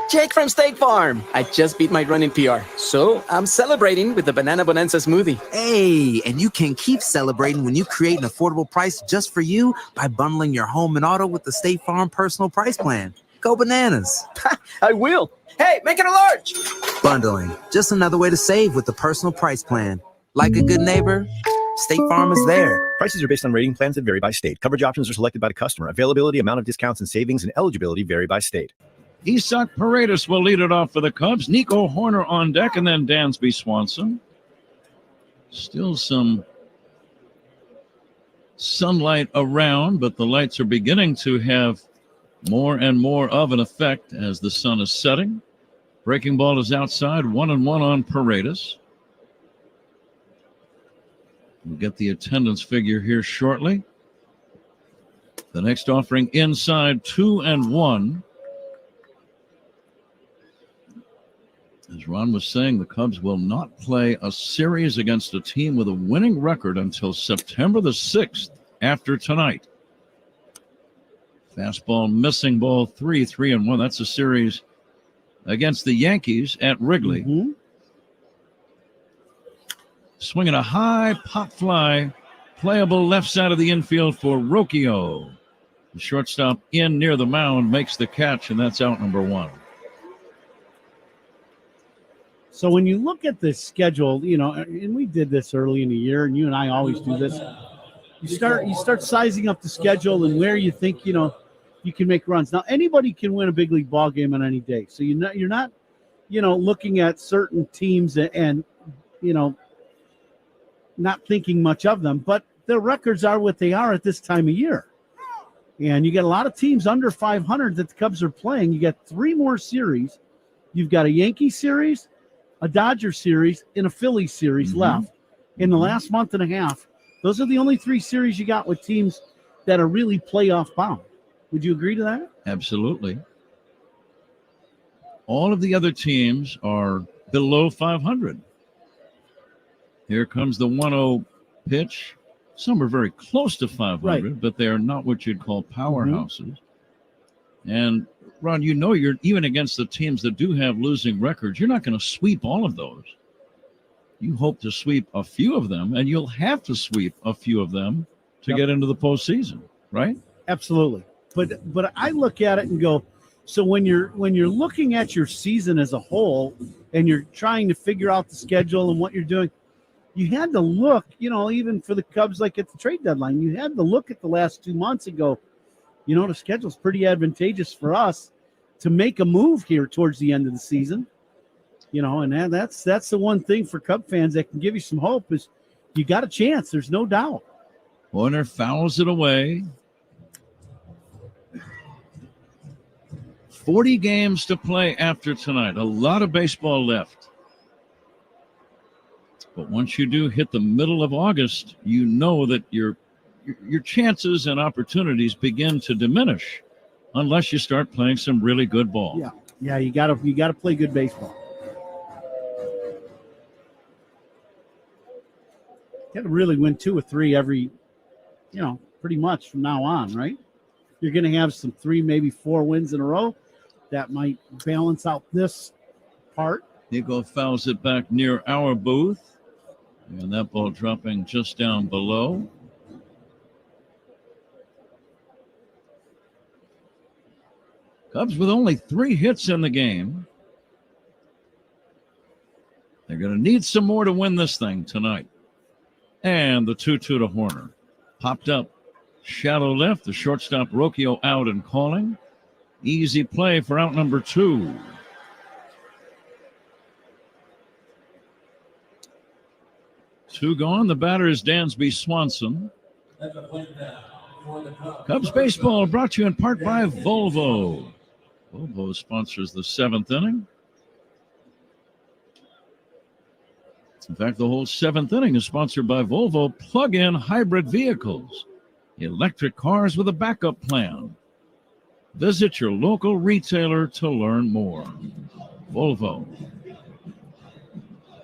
Jake from State Farm. I just beat my running PR, so I'm celebrating with the Banana Bonanza smoothie. Hey, and you can keep celebrating when you create an affordable price just for you by bundling your home and auto with the State Farm Personal Price Plan. Go bananas. I will. Hey, make it a large. Bundling, just another way to save with the Personal Price Plan. Like a good neighbor, State Farm is there. Prices are based on rating plans that vary by state. Coverage options are selected by the customer. Availability, amount of discounts and savings, and eligibility vary by state. Isak Paredes will lead it off for the Cubs. Nico Horner on deck, and then Dansby Swanson. Still some sunlight around, but the lights are beginning to have more and more of an effect as the sun is setting. Breaking ball is outside, 1-1 on Paredes. We'll get the attendance figure here shortly. The next offering inside, 2-1. As Ron was saying, the Cubs will not play a series against a team with a winning record until September the 6th after tonight. Fastball missing, ball 3-1. That's a series against the Yankees at Wrigley. Mm-hmm. Swinging a high pop fly, playable left side of the infield for Rocchio. The shortstop in near the mound makes the catch, and that's out number 1. So when you look at this schedule, and we did this early in the year, and you and I always do this, you start sizing up the schedule and where you think, you can make runs. Now, anybody can win a big league ball game on any day. So you're not looking at certain teams and not thinking much of them, but their records are what they are at this time of year. And you get a lot of teams under 500 that the Cubs are playing. You got 3 more series. You've got a Yankee series, a Dodger series, and a Phillies series left in the last month and a half. Those are the only 3 series you got with teams that are really playoff bound. Would you agree to that? Absolutely. All of the other teams are below 500. Here comes the 1-0 pitch. Some are very close to 500, right, but they are not what you'd call powerhouses. And Ron, you're even against the teams that do have losing records, you're not going to sweep all of those. you hope to sweep a few of them, and you'll have to sweep a few of them to get into the postseason, right? Absolutely. But I look at it and go, so when you're looking at your season as a whole and you're trying to figure out the schedule and what you're doing, you had to look, even for the Cubs, like at the trade deadline, you had to look at the last 2 months and go, the schedule's pretty advantageous for us to make a move here towards the end of the season. And that's the one thing for Cub fans that can give you some hope is you got a chance. There's no doubt. Warner fouls it away. 40 games to play after tonight. A lot of baseball left. But once you do hit the middle of August, you know that your chances and opportunities begin to diminish unless you start playing some really good ball. Yeah, you gotta play good baseball. You got to really win 2 or 3 every, pretty much from now on, right? You're going to have some 3, maybe 4 wins in a row. That might balance out this part. Nico fouls it back near our booth. And that ball dropping just down below. Cubs with only 3 hits in the game. They're going to need some more to win this thing tonight. And the 2-2 to Horner. Popped up shallow left. The shortstop Rocchio out and calling. Easy play for out number 2. Two gone. The batter is Dansby Swanson. Cubs baseball brought to you in part by Volvo. Volvo sponsors the 7th inning. In fact, the whole 7th inning is sponsored by Volvo plug-in hybrid vehicles. Electric cars with a backup plan. Visit your local retailer to learn more. Volvo.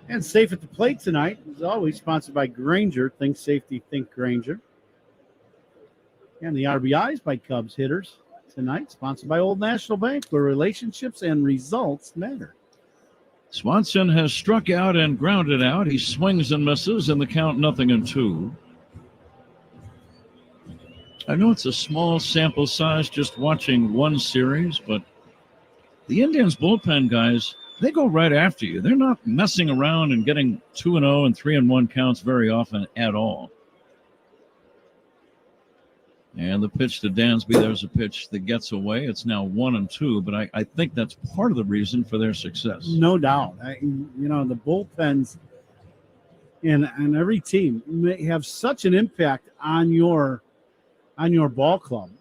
And Safe at the Plate tonight is always sponsored by Granger. Think safety, think Granger. And the RBIs by Cubs hitters tonight, sponsored by Old National Bank, where relationships and results matter. Swanson has struck out and grounded out. He swings and misses, and the count 0-2. I know it's a small sample size just watching one series, but the Indians bullpen guys, they go right after you. They're not messing around and getting 2-0 and 3-1 counts very often at all. And the pitch to Dansby, there's a pitch that gets away. It's now 1-2, but I think that's part of the reason for their success. No doubt. The bullpens and every team may have such an impact on your ball club.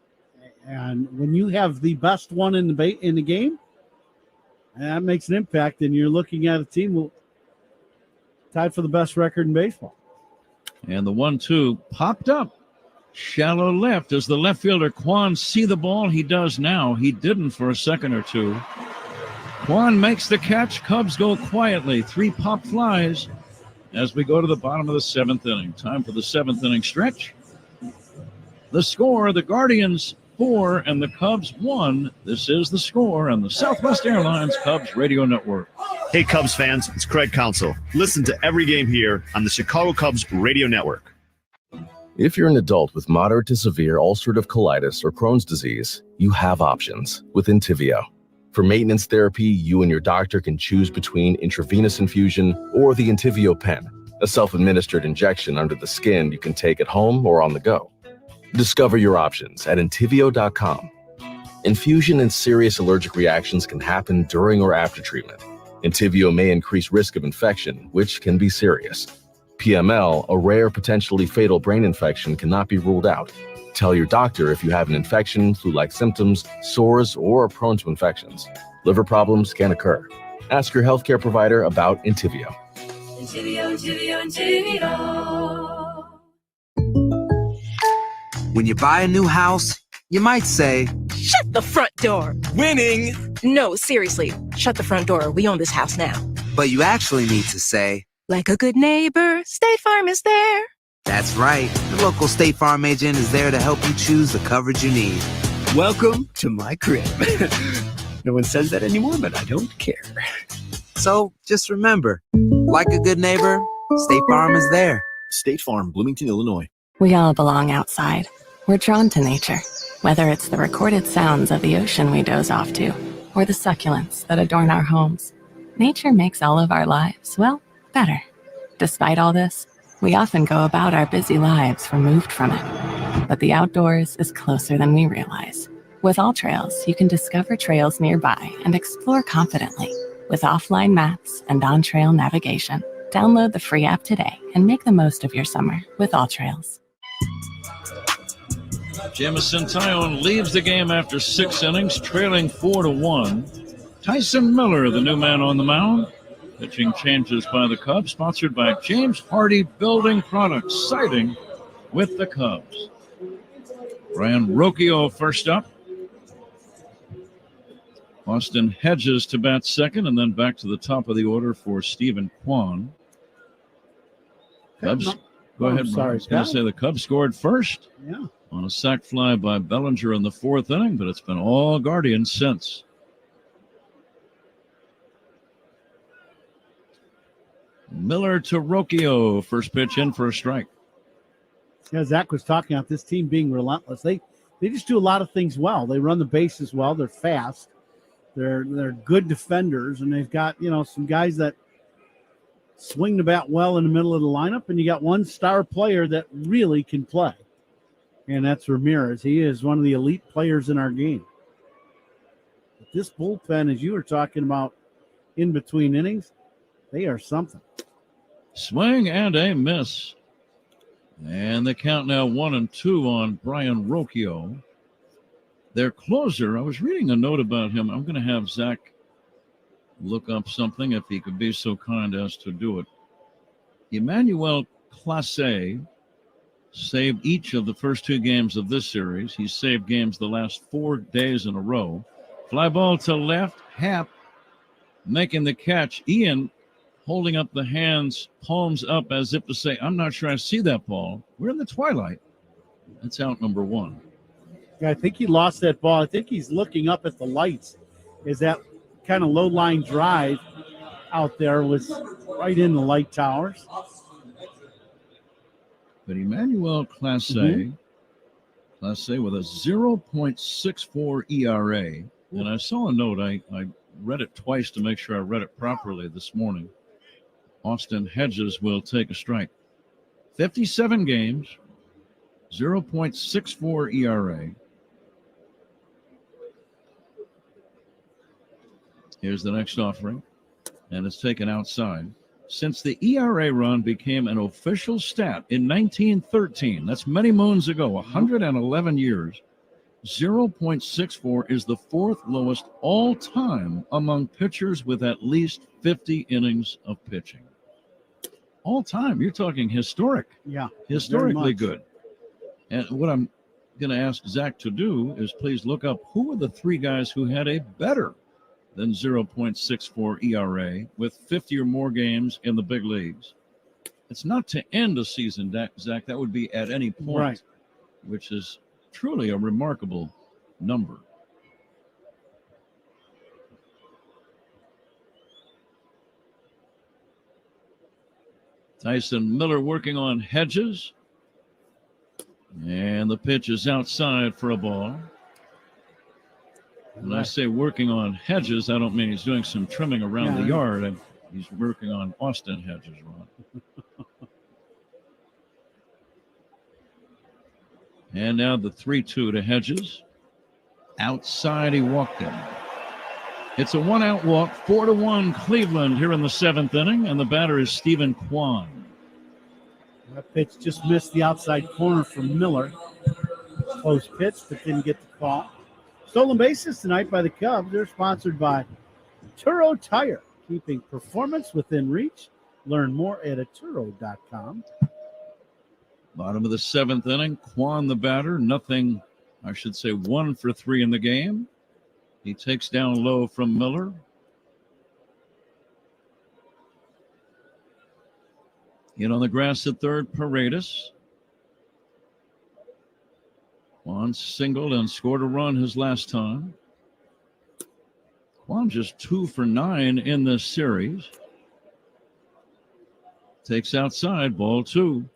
And when you have the best one in the game, that makes an impact, and you're looking at a team tied for the best record in baseball. And the 1-2 popped up. Shallow left. Does the left fielder Kwan see the ball? He does now. He didn't for a second or two. Kwan makes the catch. Cubs go quietly. 3 pop flies as we go to the bottom of the 7th inning. Time for the 7th inning stretch. The score, the Guardians 4 and the Cubs 1. This is the score on the Southwest Airlines Cubs Radio Network. Hey, Cubs fans, it's Craig Counsell. Listen to every game here on the Chicago Cubs Radio Network. If you're an adult with moderate to severe ulcerative colitis or Crohn's disease, you have options with Entyvio. For maintenance therapy, you and your doctor can choose between intravenous infusion or the Entyvio pen, a self-administered injection under the skin you can take at home or on the go. Discover your options at Entyvio.com. Infusion and serious allergic reactions can happen during or after treatment. Entyvio may increase risk of infection, which can be serious. PML, a rare, potentially fatal brain infection, cannot be ruled out. Tell your doctor if you have an infection, flu-like symptoms, sores, or are prone to infections. Liver problems can occur. Ask your healthcare provider about Entyvio. When you buy a new house, you might say, Shut the front door. winning, No, seriously. Shut the front door. We own this house now. but you actually need to say, Like a good neighbor, State Farm is there. that's right. The local State Farm agent is there to help you choose the coverage you need. Welcome to my crib. No one says that anymore, but I don't care. So just remember, like a good neighbor, State Farm is there. State Farm, Bloomington, Illinois. We all belong outside. We're drawn to nature, whether it's the recorded sounds of the ocean we doze off to, or the succulents that adorn our homes. Nature makes all of our lives, well, better. Despite all this, we often go about our busy lives removed from it. But the outdoors is closer than we realize. With All Trails, you can discover trails nearby and explore confidently with offline maps and on-trail navigation. Download the free app today and make the most of your summer with All Trails. Jamison Tyone leads the game after 6 innings, trailing 4-1. Tyson Miller, the new man on the mound. Pitching changes by the Cubs, sponsored by James Hardy Building Products, siding with the Cubs. Brian Rocchio first up. Austin Hedges to bat second, and then back to the top of the order for Stephen Kwan. Cubs, go ahead. Sorry, I was going to say the Cubs scored first. Yeah. On a sac fly by Bellinger in the 4th inning, but it's been all Guardians since. Miller to Rocchio. First pitch in for a strike. Yeah, Zach was talking about this team being relentless. They just do a lot of things well. They run the bases well. They're fast. They're good defenders, and they've got, some guys that swing the bat well in the middle of the lineup, and you got one star player that really can play, and that's Ramirez. He is one of the elite players in our game. But this bullpen, as you were talking about in between innings, they are something. Swing and a miss. And the count now 1-2 on Brian Rocchio. Their closer, I was reading a note about him. I'm going to have Zach look up something if he could be so kind as to do it. Emmanuel Clase saved each of the first 2 games of this series. He saved games the last 4 days in a row. Fly ball to left, Happ making the catch. Ian holding up the hands, palms up as if to say, I'm not sure I see that ball. We're in the twilight. That's out number 1. Yeah, I think he lost that ball. I think he's looking up at the lights. Is that kind of low line drive out there was right in the light towers. But Emmanuel Clase with a 0.64 ERA. And I saw a note. I read it twice to make sure I read it properly this morning. Austin Hedges will take a strike. 57 games, 0.64 ERA. Here's the next offering, and it's taken outside. Since the ERA run became an official stat in 1913, that's many moons ago, 111 years, 0.64 is the 4th lowest all-time among pitchers with at least 50 innings of pitching. All-time, you're talking historic. Yeah. Historically good. And what I'm going to ask Zach to do is please look up who are the 3 guys who had a better than 0.64 ERA with 50 or more games in the big leagues. It's not to end a season, Zach. That would be at any point, right, which is truly a remarkable number. Tyson Miller working on Hedges. And the pitch is outside for a ball. When I say working on Hedges, I don't mean he's doing some trimming around the yard. He's working on Austin Hedges, Ron. And now the 3-2 to Hedges. Outside, he walked him. It's a 1-out walk, 4-1 Cleveland here in the 7th inning, and the batter is Stephen Kwan. That pitch just missed the outside corner from Miller. Close pitch, but didn't get the call. Stolen bases tonight by the Cubs. They're sponsored by Turo Tire, keeping performance within reach. Learn more at Turo.com. Bottom of the 7th inning, Kwan the batter. Nothing, I should say 1 for 3 in the game. He takes down low from Miller. In on the grass at third, Paredes. Kwan singled and scored a run his last time. Kwon just 2 for 9 in this series. Takes outside, ball 2.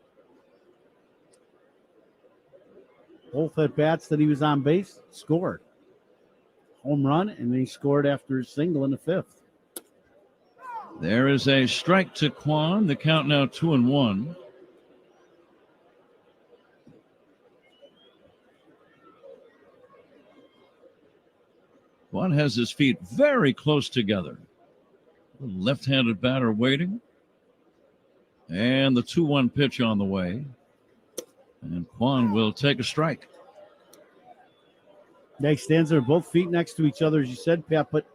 Both at bats that he was on base, scored. Home run, and then he scored after his single in the 5th. There is a strike to Kwon. The count now 2-1. Kwon has his feet very close together. Left-handed batter waiting. And the 2-1 pitch on the way. And Kwon will take a strike. Yeah, he stands there, both feet next to each other, as you said, Pat, but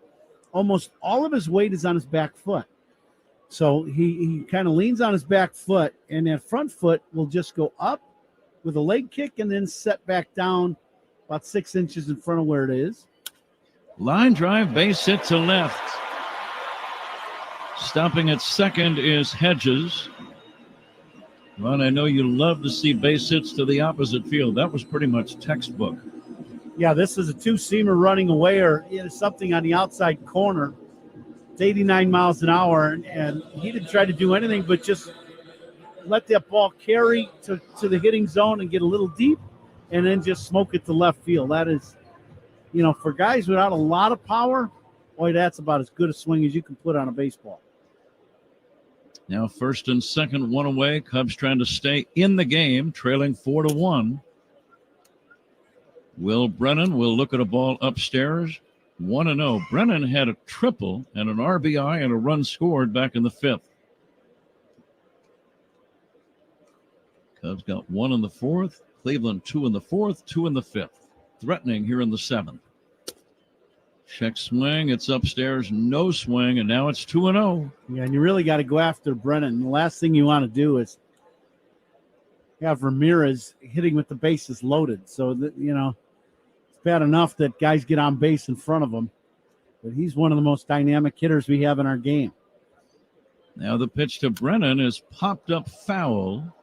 almost all of his weight is on his back foot. So he kind of leans on his back foot, and that front foot will just go up with a leg kick and then set back down about 6 inches in front of where it is. Line drive, base hit to left. Stopping at second is Hedges. Ron, I know you love to see base hits to the opposite field. That was pretty much textbook. Yeah, this is a 2-seamer running away or something on the outside corner. It's 89 miles an hour, and he didn't try to do anything but just let that ball carry to the hitting zone and get a little deep and then just smoke it to left field. That is, for guys without a lot of power, boy, that's about as good a swing as you can put on a baseball. Now first and second, 1 away. Cubs trying to stay in the game, trailing 4-1. Will Brennan will look at a ball upstairs. 1-0. Brennan had a triple and an RBI and a run scored back in the 5th. Cubs got 1 in the 4th. Cleveland 2 in the 4th, 2 in the 5th. Threatening here in the 7th. Check swing. It's upstairs. No swing. And now it's 2-0. Yeah, and you really got to go after Brennan. The last thing you want to do is have Ramirez hitting with the bases loaded. So, that, it's bad enough that guys get on base in front of him. But he's one of the most dynamic hitters we have in our game. Now the pitch to Brennan is popped up foul.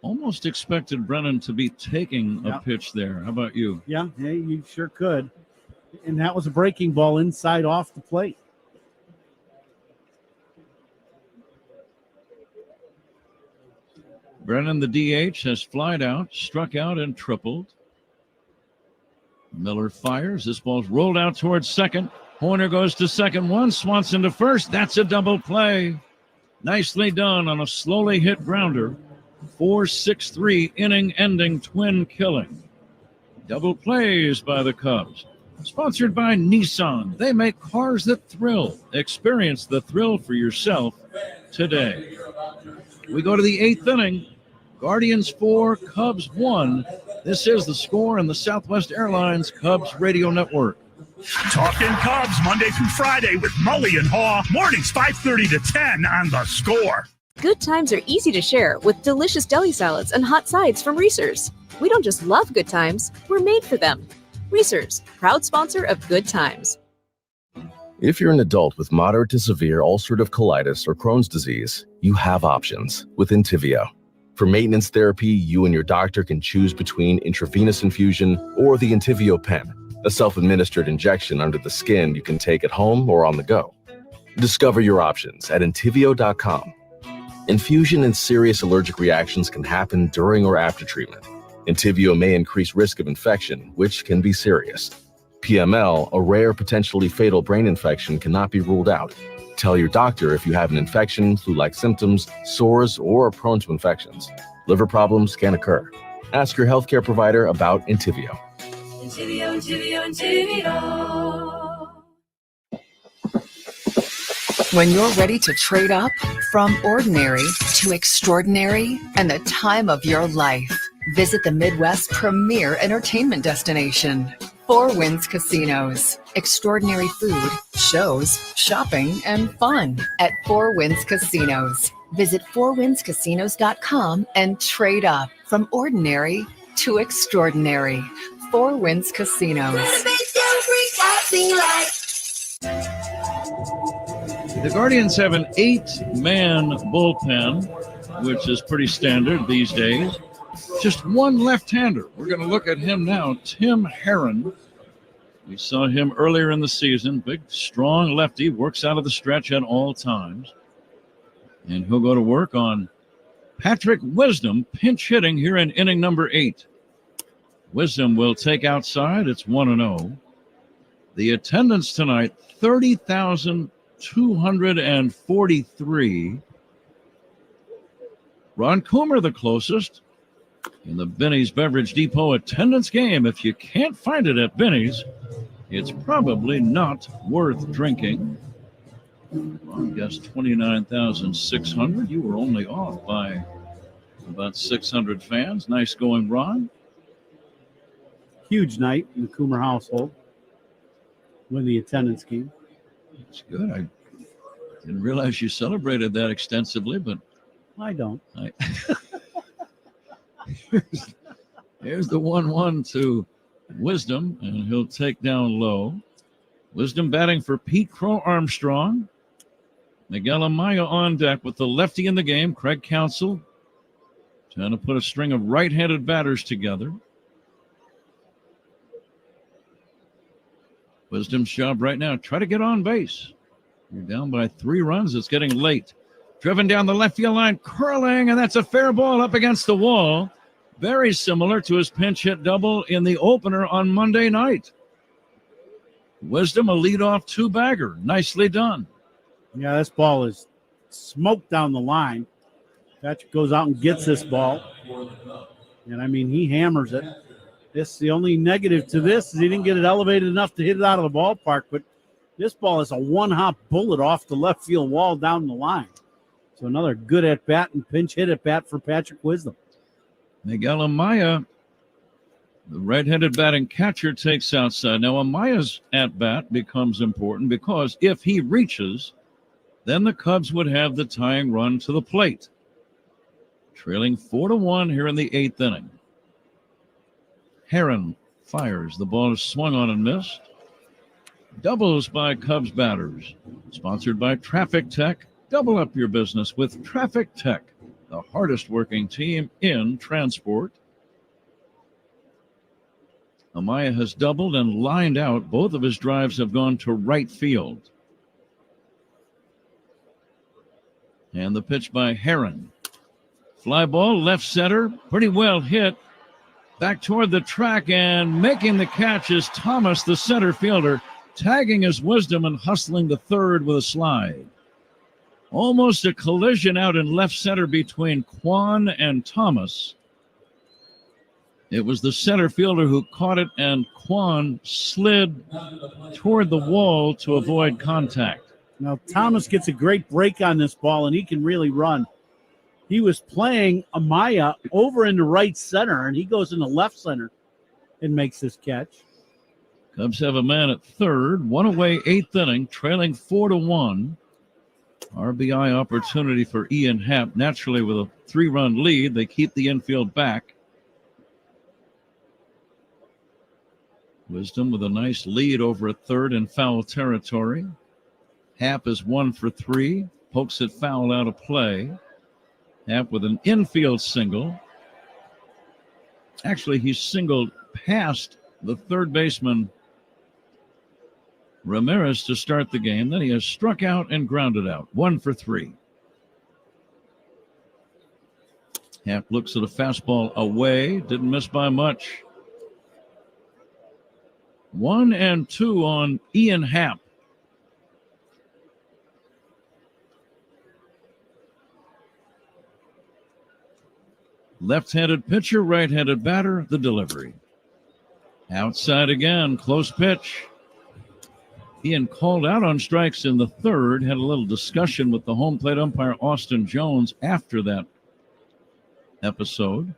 Almost expected Brennan to be taking a pitch there. How about you? Yeah, you sure could. And that was a breaking ball inside off the plate. Brennan, the DH, has flied out, struck out, and tripled. Miller fires. This ball's rolled out towards second. Horner goes to second one. Swanson to first. That's a double play. Nicely done on a slowly hit grounder. 4-6-3 inning-ending twin killing. Double plays by the Cubs. Sponsored by Nissan. They make cars that thrill. Experience the thrill for yourself today. We go to the 8th inning. Guardians 4, Cubs 1. This is the score in the Southwest Airlines Cubs Radio Network. Talking Cubs Monday through Friday with Mully and Haw. Mornings 5:30 to 10 on The Score. Good times are easy to share with delicious deli salads and hot sides from Reese's. We don't just love good times, we're made for them. Reese's, proud sponsor of Good Times. If you're an adult with moderate to severe ulcerative colitis or Crohn's disease, you have options with Entyvio. For maintenance therapy, you and your doctor can choose between intravenous infusion or the Entyvio pen, a self-administered injection under the skin you can take at home or on the go. Discover your options at Entyvio.com. Infusion and serious allergic reactions can happen during or after treatment. Entyvio may increase risk of infection, which can be serious. PML, a rare, potentially fatal brain infection, cannot be ruled out. Tell your doctor if you have an infection, flu-like symptoms, sores, or are prone to infections. Liver problems can occur. Ask your healthcare provider about Entyvio. When you're ready to trade up from ordinary to extraordinary and the time of your life, visit the Midwest's premier entertainment destination, Four Winds Casinos. Extraordinary food, shows, shopping, and fun at Four Winds Casinos. Visit fourwindscasinos.com and trade up from ordinary to extraordinary. Four Winds Casinos. The Guardians have an 8-man bullpen, which is pretty standard these days. Just one left-hander. We're going to look at him now, Tim Herron. We saw him earlier in the season. Big, strong lefty, works out of the stretch at all times. And he'll go to work on Patrick Wisdom, pinch hitting here in inning number 8. Wisdom will take outside. It's 1-0. The attendance tonight, 30,243. Ron Coomer, the closest in the Benny's Beverage Depot attendance game. If you can't find it at Benny's, it's probably not worth drinking. Ron guessed 29,600. You were only off by about 600 fans. Nice going, Ron. Huge night in the Coomer household when the attendance came. It's good. I didn't realize you celebrated that extensively, but I don't. Here's the 1-1 to Wisdom, and he'll take down low. Wisdom batting for Pete Crow Armstrong. Miguel Amaya on deck with the lefty in the game, Craig Counsell, trying to put a string of right-handed batters together. Wisdom's job right now, try to get on base. You're down by 3 runs. It's getting late. Driven down the left field line, curling, and that's a fair ball up against the wall. Very similar to his pinch hit double in the opener on Monday night. Wisdom, a leadoff 2-bagger. Nicely done. Yeah, this ball is smoked down the line. Patrick goes out and gets this ball. And, I mean, he hammers it. The only negative to this is he didn't get it elevated enough to hit it out of the ballpark, but this ball is a one-hop bullet off the left field wall down the line. So another good at-bat and pinch hit at-bat for Patrick Wisdom. Miguel Amaya, the right-handed batting catcher, takes outside. Now, Amaya's at-bat becomes important because if he reaches, then the Cubs would have the tying run to the plate. Trailing 4-1 here in the 8th inning. Heron fires. The ball is swung on and missed. Doubles by Cubs batters. Sponsored by Traffic Tech. Double up your business with Traffic Tech, the hardest working team in transport. Amaya has doubled and lined out. Both of his drives have gone to right field. And the pitch by Heron. Fly ball, left center, pretty well hit. Back toward the track, and making the catch is Thomas, the center fielder, tagging his Wisdom and hustling the third with a slide. Almost a collision out in left center between Kwan and Thomas. It was the center fielder who caught it, and Kwan slid toward the wall to avoid contact. Now, Thomas gets a great break on this ball, and he can really run. He was playing Amaya over into right center, and he goes into left center and makes this catch. Cubs have a man at third, 1 away, 8th inning, trailing 4-1. RBI opportunity for Ian Happ. Naturally, with a 3-run lead, they keep the infield back. Wisdom with a nice lead over at third in foul territory. Happ is 1 for 3, pokes it foul out of play. Happ with an infield single. Actually, he singled past the third baseman Ramirez to start the game. Then he has struck out and grounded out. 1 for 3. Happ looks at a fastball away. Didn't miss by much. 1-2 on Ian Happ. Left-handed pitcher, right-handed batter, the delivery. Outside again, close pitch. Ian called out on strikes in the third, had a little discussion with the home plate umpire, Austin Jones, after that episode.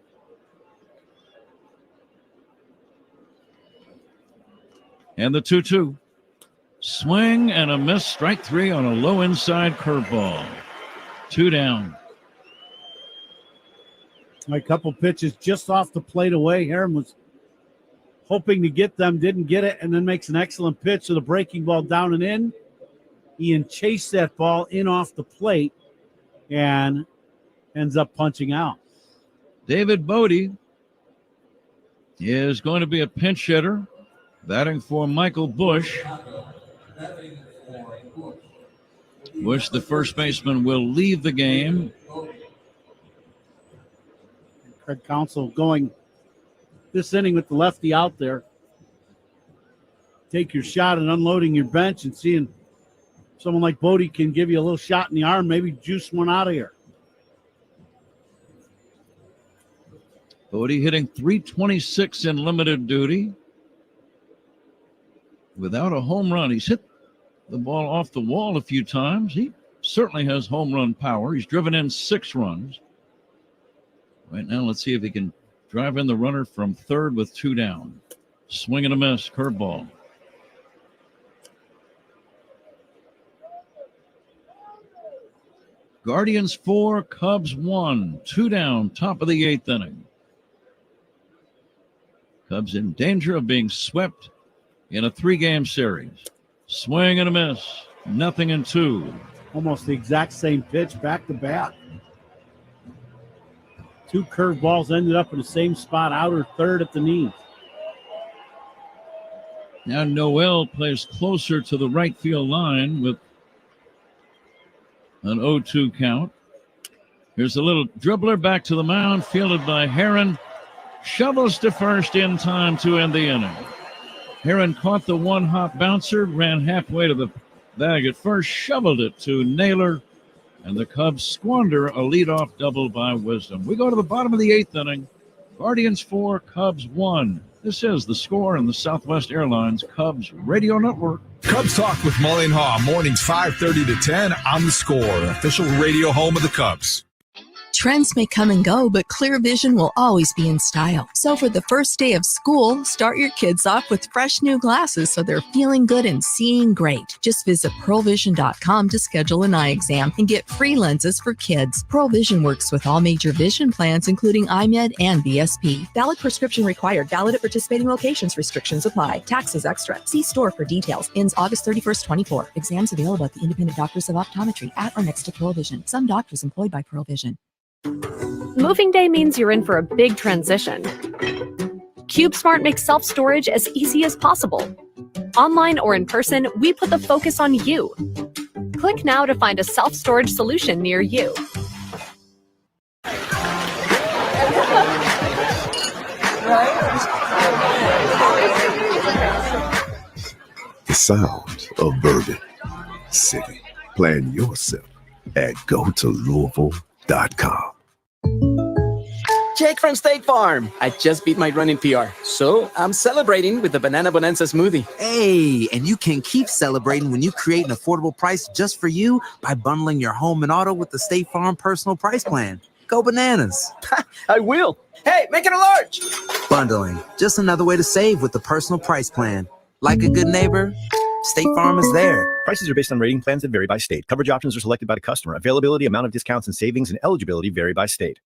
And the 2-2. Swing and a miss, strike 3 on a low inside curveball. 2 down. A couple pitches just off the plate away. Heron was hoping to get them, didn't get it, and then makes an excellent pitch to the breaking ball down and in. Ian chased that ball in off the plate and ends up punching out. David Bodie is going to be a pinch hitter. Batting for Michael Bush. Bush, the first baseman, will leave the game. Craig Counsell going this inning with the lefty out there. Take your shot and unloading your bench and seeing someone like Bodie can give you a little shot in the arm, maybe juice one out of here. Bodie hitting .326 in limited duty. Without a home run, he's hit the ball off the wall a few times. He certainly has home run power. He's driven in 6 runs. Right now, let's see if he can drive in the runner from third with 2 down. Swing and a miss, curveball. Guardians 4, Cubs 1. 2 down, top of the 8th inning. Cubs in danger of being swept in a 3-game series. Swing and a miss. 0-2. Almost the exact same pitch back to back. 2 curveballs ended up in the same spot, outer third at the knees. Now Noel plays closer to the right field line with an 0-2 count. Here's a little dribbler back to the mound, fielded by Heron. Shovels to first in time to end the inning. Heron caught the one-hop bouncer, ran halfway to the bag at first, shoveled it to Naylor, and the Cubs squander a leadoff double by Wisdom. We go to the bottom of the 8th inning. Guardians 4, Cubs 1. This is The Score in the Southwest Airlines Cubs Radio Network. Cubs Talk with Mully and Haw, mornings 5:30 to 10 on The Score, official radio home of the Cubs. Trends may come and go, but clear vision will always be in style. So for the first day of school, start your kids off with fresh new glasses so they're feeling good and seeing great. Just visit pearlvision.com to schedule an eye exam and get free lenses for kids. Pearl Vision works with all major vision plans, including iMed and VSP. Valid prescription required. Valid at participating locations. Restrictions apply. Taxes extra. See store for details. Ends August 31st, 24. Exams available at the independent doctors of optometry at or next to Pearl Vision. Some doctors employed by Pearl Vision. Moving day means you're in for a big transition. CubeSmart makes self-storage as easy as possible. Online or in person, we put the focus on you. Click now to find a self-storage solution near you. The sound of Bourbon City. Plan yourself at GoToLouisville.com. Jake from State Farm. I just beat my running PR, so I'm celebrating with the Banana Bonanza smoothie. Hey, and you can keep celebrating when you create an affordable price just for you by bundling your home and auto with the State Farm personal price plan. Go bananas. I will. Hey, make it a large. Bundling, just another way to save with the personal price plan. Like a good neighbor, State Farm is there. Prices are based on rating plans that vary by state. Coverage options are selected by the customer. Availability, amount of discounts and savings, and eligibility vary by state.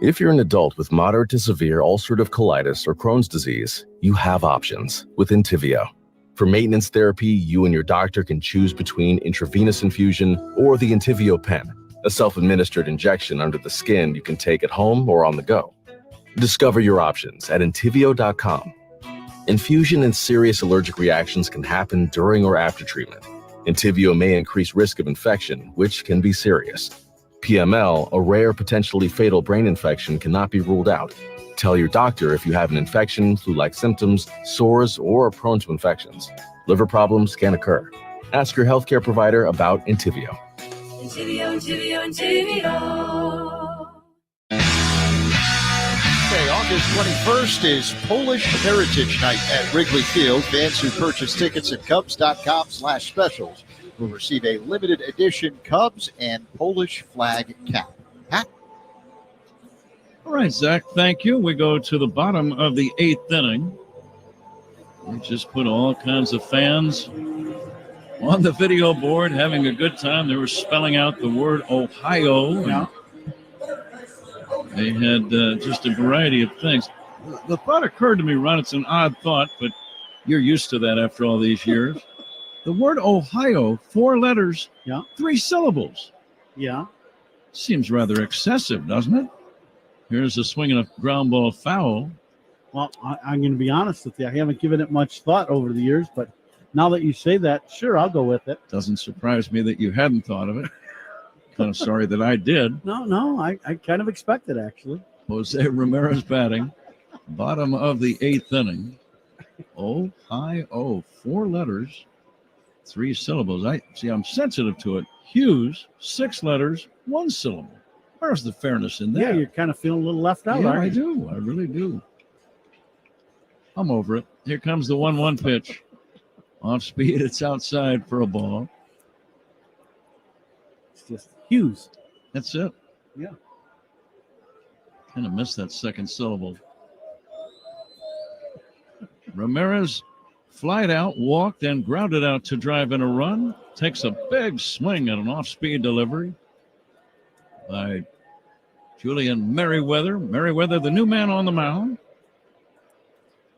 If you're an adult with moderate to severe ulcerative colitis or Crohn's disease, you have options with Entyvio. For maintenance therapy, you and your doctor can choose between intravenous infusion or the Entyvio pen, a self-administered injection under the skin you can take at home or on the go. Discover your options at Entyvio.com. Infusion and serious allergic reactions can happen during or after treatment. Entyvio may increase risk of infection, which can be serious. PML, a rare, potentially fatal brain infection, cannot be ruled out. Tell your doctor if you have an infection, flu-like symptoms, sores, or are prone to infections. Liver problems can occur. Ask your healthcare provider about Entyvio. Okay, August 21st is Polish Heritage Night at Wrigley Field. Fans who purchase tickets at Cubs.com/specials will receive a limited edition Cubs and Polish flag cap. Pat? All right, Zach, thank you. We go to the bottom of the 8th inning. We just put all kinds of fans on the video board having a good time. They were spelling out the word Ohio. Yeah. They had just a variety of things. The thought occurred to me, Ron, it's an odd thought, but you're used to that after all these years. The word Ohio, 4 letters, 3 syllables. Yeah. Seems rather excessive, doesn't it? Here's a swing and a ground ball foul. Well, I'm going to be honest with you. I haven't given it much thought over the years, but now that you say that, sure, I'll go with it. Doesn't surprise me that you hadn't thought of it. Kind of sorry that I did. No, I kind of expected, actually. Jose Ramirez batting. Bottom of the 8th inning. O-I-O. 4 letters, 3 syllables. I'm sensitive to it. Hughes, 6 letters, 1 syllable. Where's the fairness in that? Yeah, you're kind of feeling a little left out, Yeah, aren't I you? do. I really do. I'm over it. Here comes the 1-1 pitch. Off speed, it's outside for a ball. It's just Hughes. That's it. Yeah. Kind of missed that second syllable. Ramirez flied out, walked, and grounded out to drive in a run. Takes a big swing at an off-speed delivery by Julian Merriweather. Merriweather, the new man on the mound.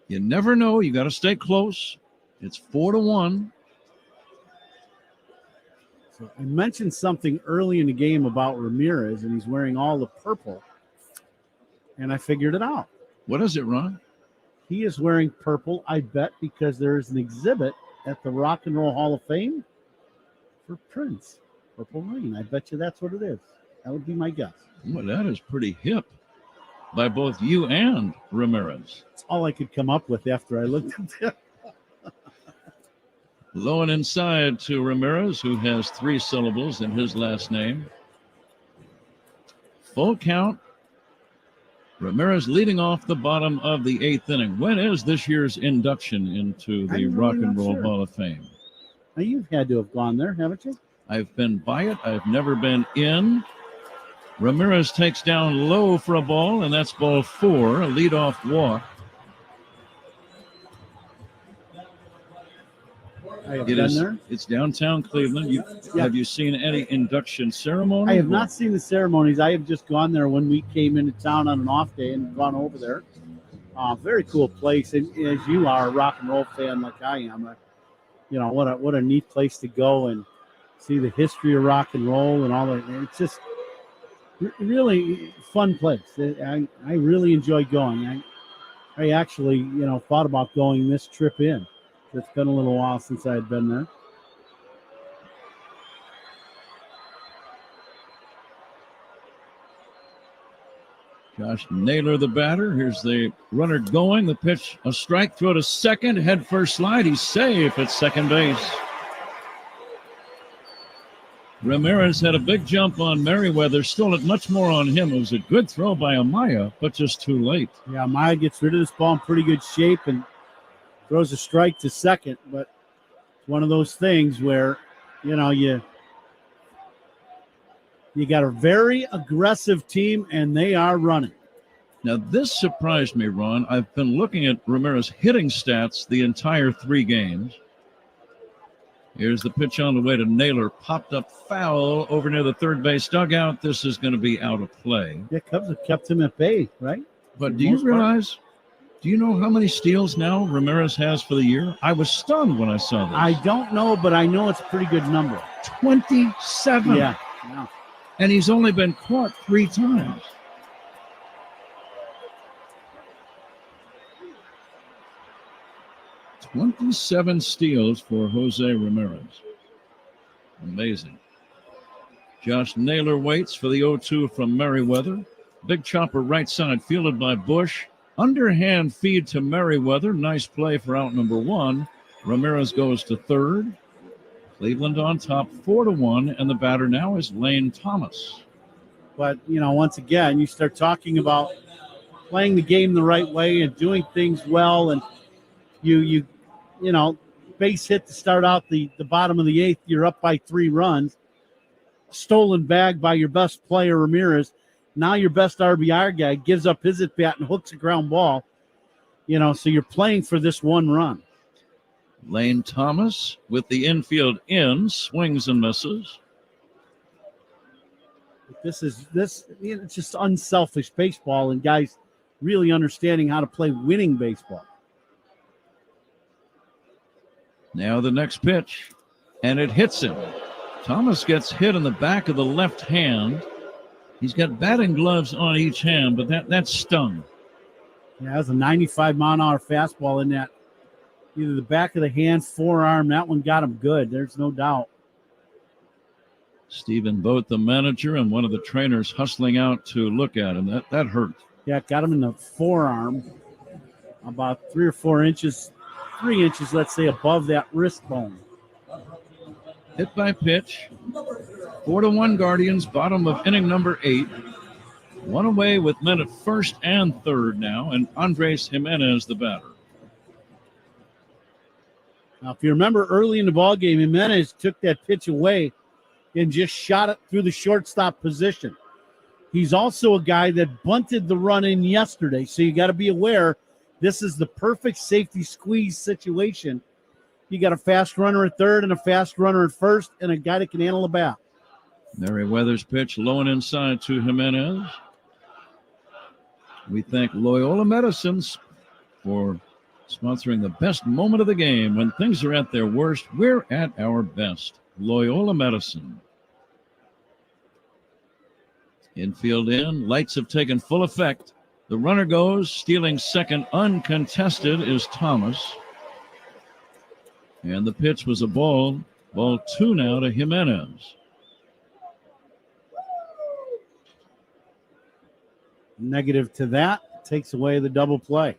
You never know. You got to stay close. It's 4-1. So I mentioned something early in the game about Ramirez, and he's wearing all the purple. And I figured it out. What is it, Ron? He is wearing purple, I bet, because there is an exhibit at the Rock and Roll Hall of Fame for Prince. Purple Rain. I bet you that's what it is. That would be my guess. Well, that is pretty hip by both you and Ramirez. That's all I could come up with after I looked at that. Low and inside to Ramirez, who has 3 syllables in his last name. Full count. Ramirez leading off the bottom of the 8th inning. When is this year's induction into the Rock and Roll Hall of Fame? Now, you've had to have gone there, haven't you? I've been by it. I've never been in. Ramirez takes down low for a ball, and that's ball 4, a leadoff walk. I have been there. It's downtown Cleveland. Have you seen any induction ceremony? I have not seen the ceremonies. I have just gone there when we came into town on an off day and gone over there. Very cool place. And as you are a rock and roll fan like I am, what a neat place to go and see the history of rock and roll and all that. It's just really fun place. I really enjoy going. I actually, thought about going this trip in. It's been a little while since I had been there. Josh Naylor, the batter. Here's the runner going. The pitch, a strike, throw to second. Head first slide. He's safe at second base. Ramirez had a big jump on Merriweather. Stole it much more on him. It was a good throw by Amaya, but just too late. Yeah, Amaya gets rid of this ball in pretty good shape and throws a strike to second, but it's one of those things where, you got a very aggressive team, and they are running. Now, this surprised me, Ron. I've been looking at Ramirez hitting stats the entire 3 games. Here's the pitch on the way to Naylor. Popped up foul over near the third base dugout. This is going to be out of play. Yeah, Cubs have kept him at bay, right? But do you realize... Do you know how many steals now Ramirez has for the year? I was stunned when I saw this. I don't know, but I know it's a pretty good number. 27. Yeah. And he's only been caught 3 times. "27 steals for Jose Ramirez. Amazing. Josh Naylor waits for the 0-2 from Merriweather. Big chopper right side fielded by Bush. Underhand feed to Merriweather. Nice play for out number 1. Ramirez goes to third. Cleveland on top 4-1, and the batter now is Lane Thomas. But, once again, you start talking about playing the game the right way and doing things well, and you base hit to start out the bottom of the 8th, you're up by 3 runs. Stolen bag by your best player, Ramirez. Now your best RBI guy gives up his at-bat and hooks a ground ball. So you're playing for this 1 run. Lane Thomas with the infield in, swings and misses. It's just unselfish baseball and guys really understanding how to play winning baseball. Now the next pitch, and it hits him. Thomas gets hit in the back of the left hand. He's got batting gloves on each hand, but that stung. Yeah, that was a 95-mile-an-hour fastball in that. Either the back of the hand, forearm. That one got him good. There's no doubt. Stephen Boat, the manager, and one of the trainers hustling out to look at him. That hurt. Yeah, got him in the forearm. About 3 or 4 inches, 3 inches, let's say, above that wrist bone. Hit by pitch. 4-1 Guardians, bottom of inning number 8. One away with men at first and third now, and Andres Jimenez, the batter. Now, if you remember early in the ballgame, Jimenez took that pitch away and just shot it through the shortstop position. He's also a guy that bunted the run in yesterday, so you got to be aware this is the perfect safety squeeze situation. You got a fast runner at third and a fast runner at first and a guy that can handle the bat. Merriweather's pitch low and inside to Jimenez. We thank Loyola Medicines for sponsoring the best moment of the game. When things are at their worst, we're at our best. Loyola Medicine. Infield in. Lights have taken full effect. The runner goes. Stealing second uncontested is Thomas. And the pitch was a ball. Ball 2 now to Jimenez. Negative to that. Takes away the double play.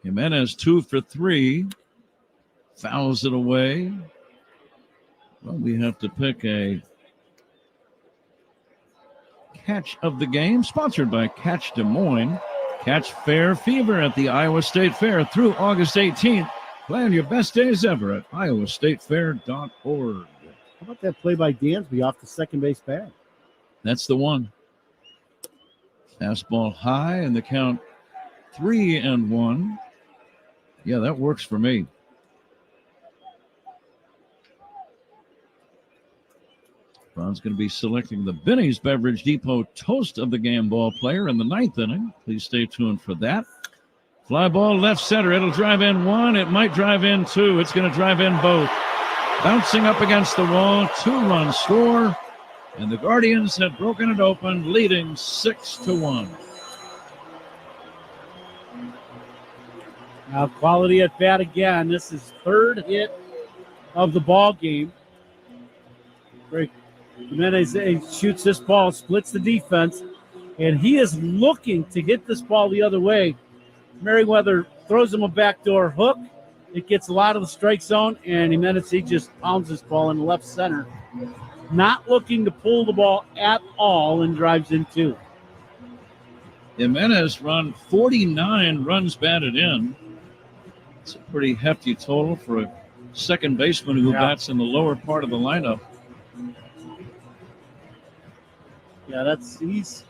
Jimenez 2 for 3. Fouls it away. Well, we have to pick a catch of the game, sponsored by Catch Des Moines. Catch Fair Fever at the Iowa State Fair through August 18th. Plan your best days ever at iowastatefair.org. How about that play by Dansby off the second base bag? That's the one. Fastball high, and the count 3-1. Yeah, that works for me. Ron's going to be selecting the Benny's Beverage Depot Toast of the Game ball player in the 9th inning. Please stay tuned for that. Fly ball left center. It'll drive in 1. It might drive in 2. It's going to drive in both. Bouncing up against the wall. 2-run score. And the Guardians have broken it open, leading 6-1. Now quality at bat again. This is third hit of the ball game. Great. Jimenez shoots this ball, splits the defense, and he is looking to hit this ball the other way. Merriweather throws him a backdoor hook. It gets a lot of the strike zone, and Jimenez, he just pounds this ball in the left center. Not looking to pull the ball at all, and drives in 2. Jimenez run 49 runs batted in. It's a pretty hefty total for a second baseman who bats in the lower part of the lineup. Yeah, he's,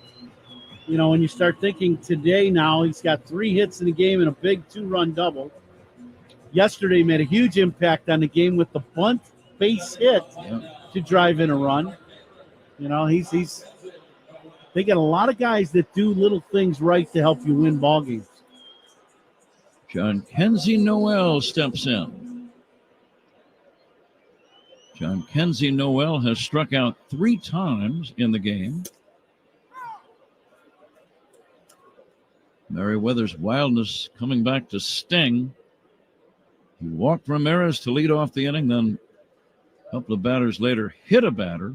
when you start thinking today now, he's got 3 hits in the game and a big 2-run double. Yesterday made a huge impact on the game with the bunt base hit to drive in a run. They got a lot of guys that do little things right to help you win ball games. John Kenzie Noel steps in. John Kenzie Noel has struck out 3 times in the game. Merriweather's wildness coming back to sting. He walked Ramirez to lead off the inning, then a couple of batters later hit a batter,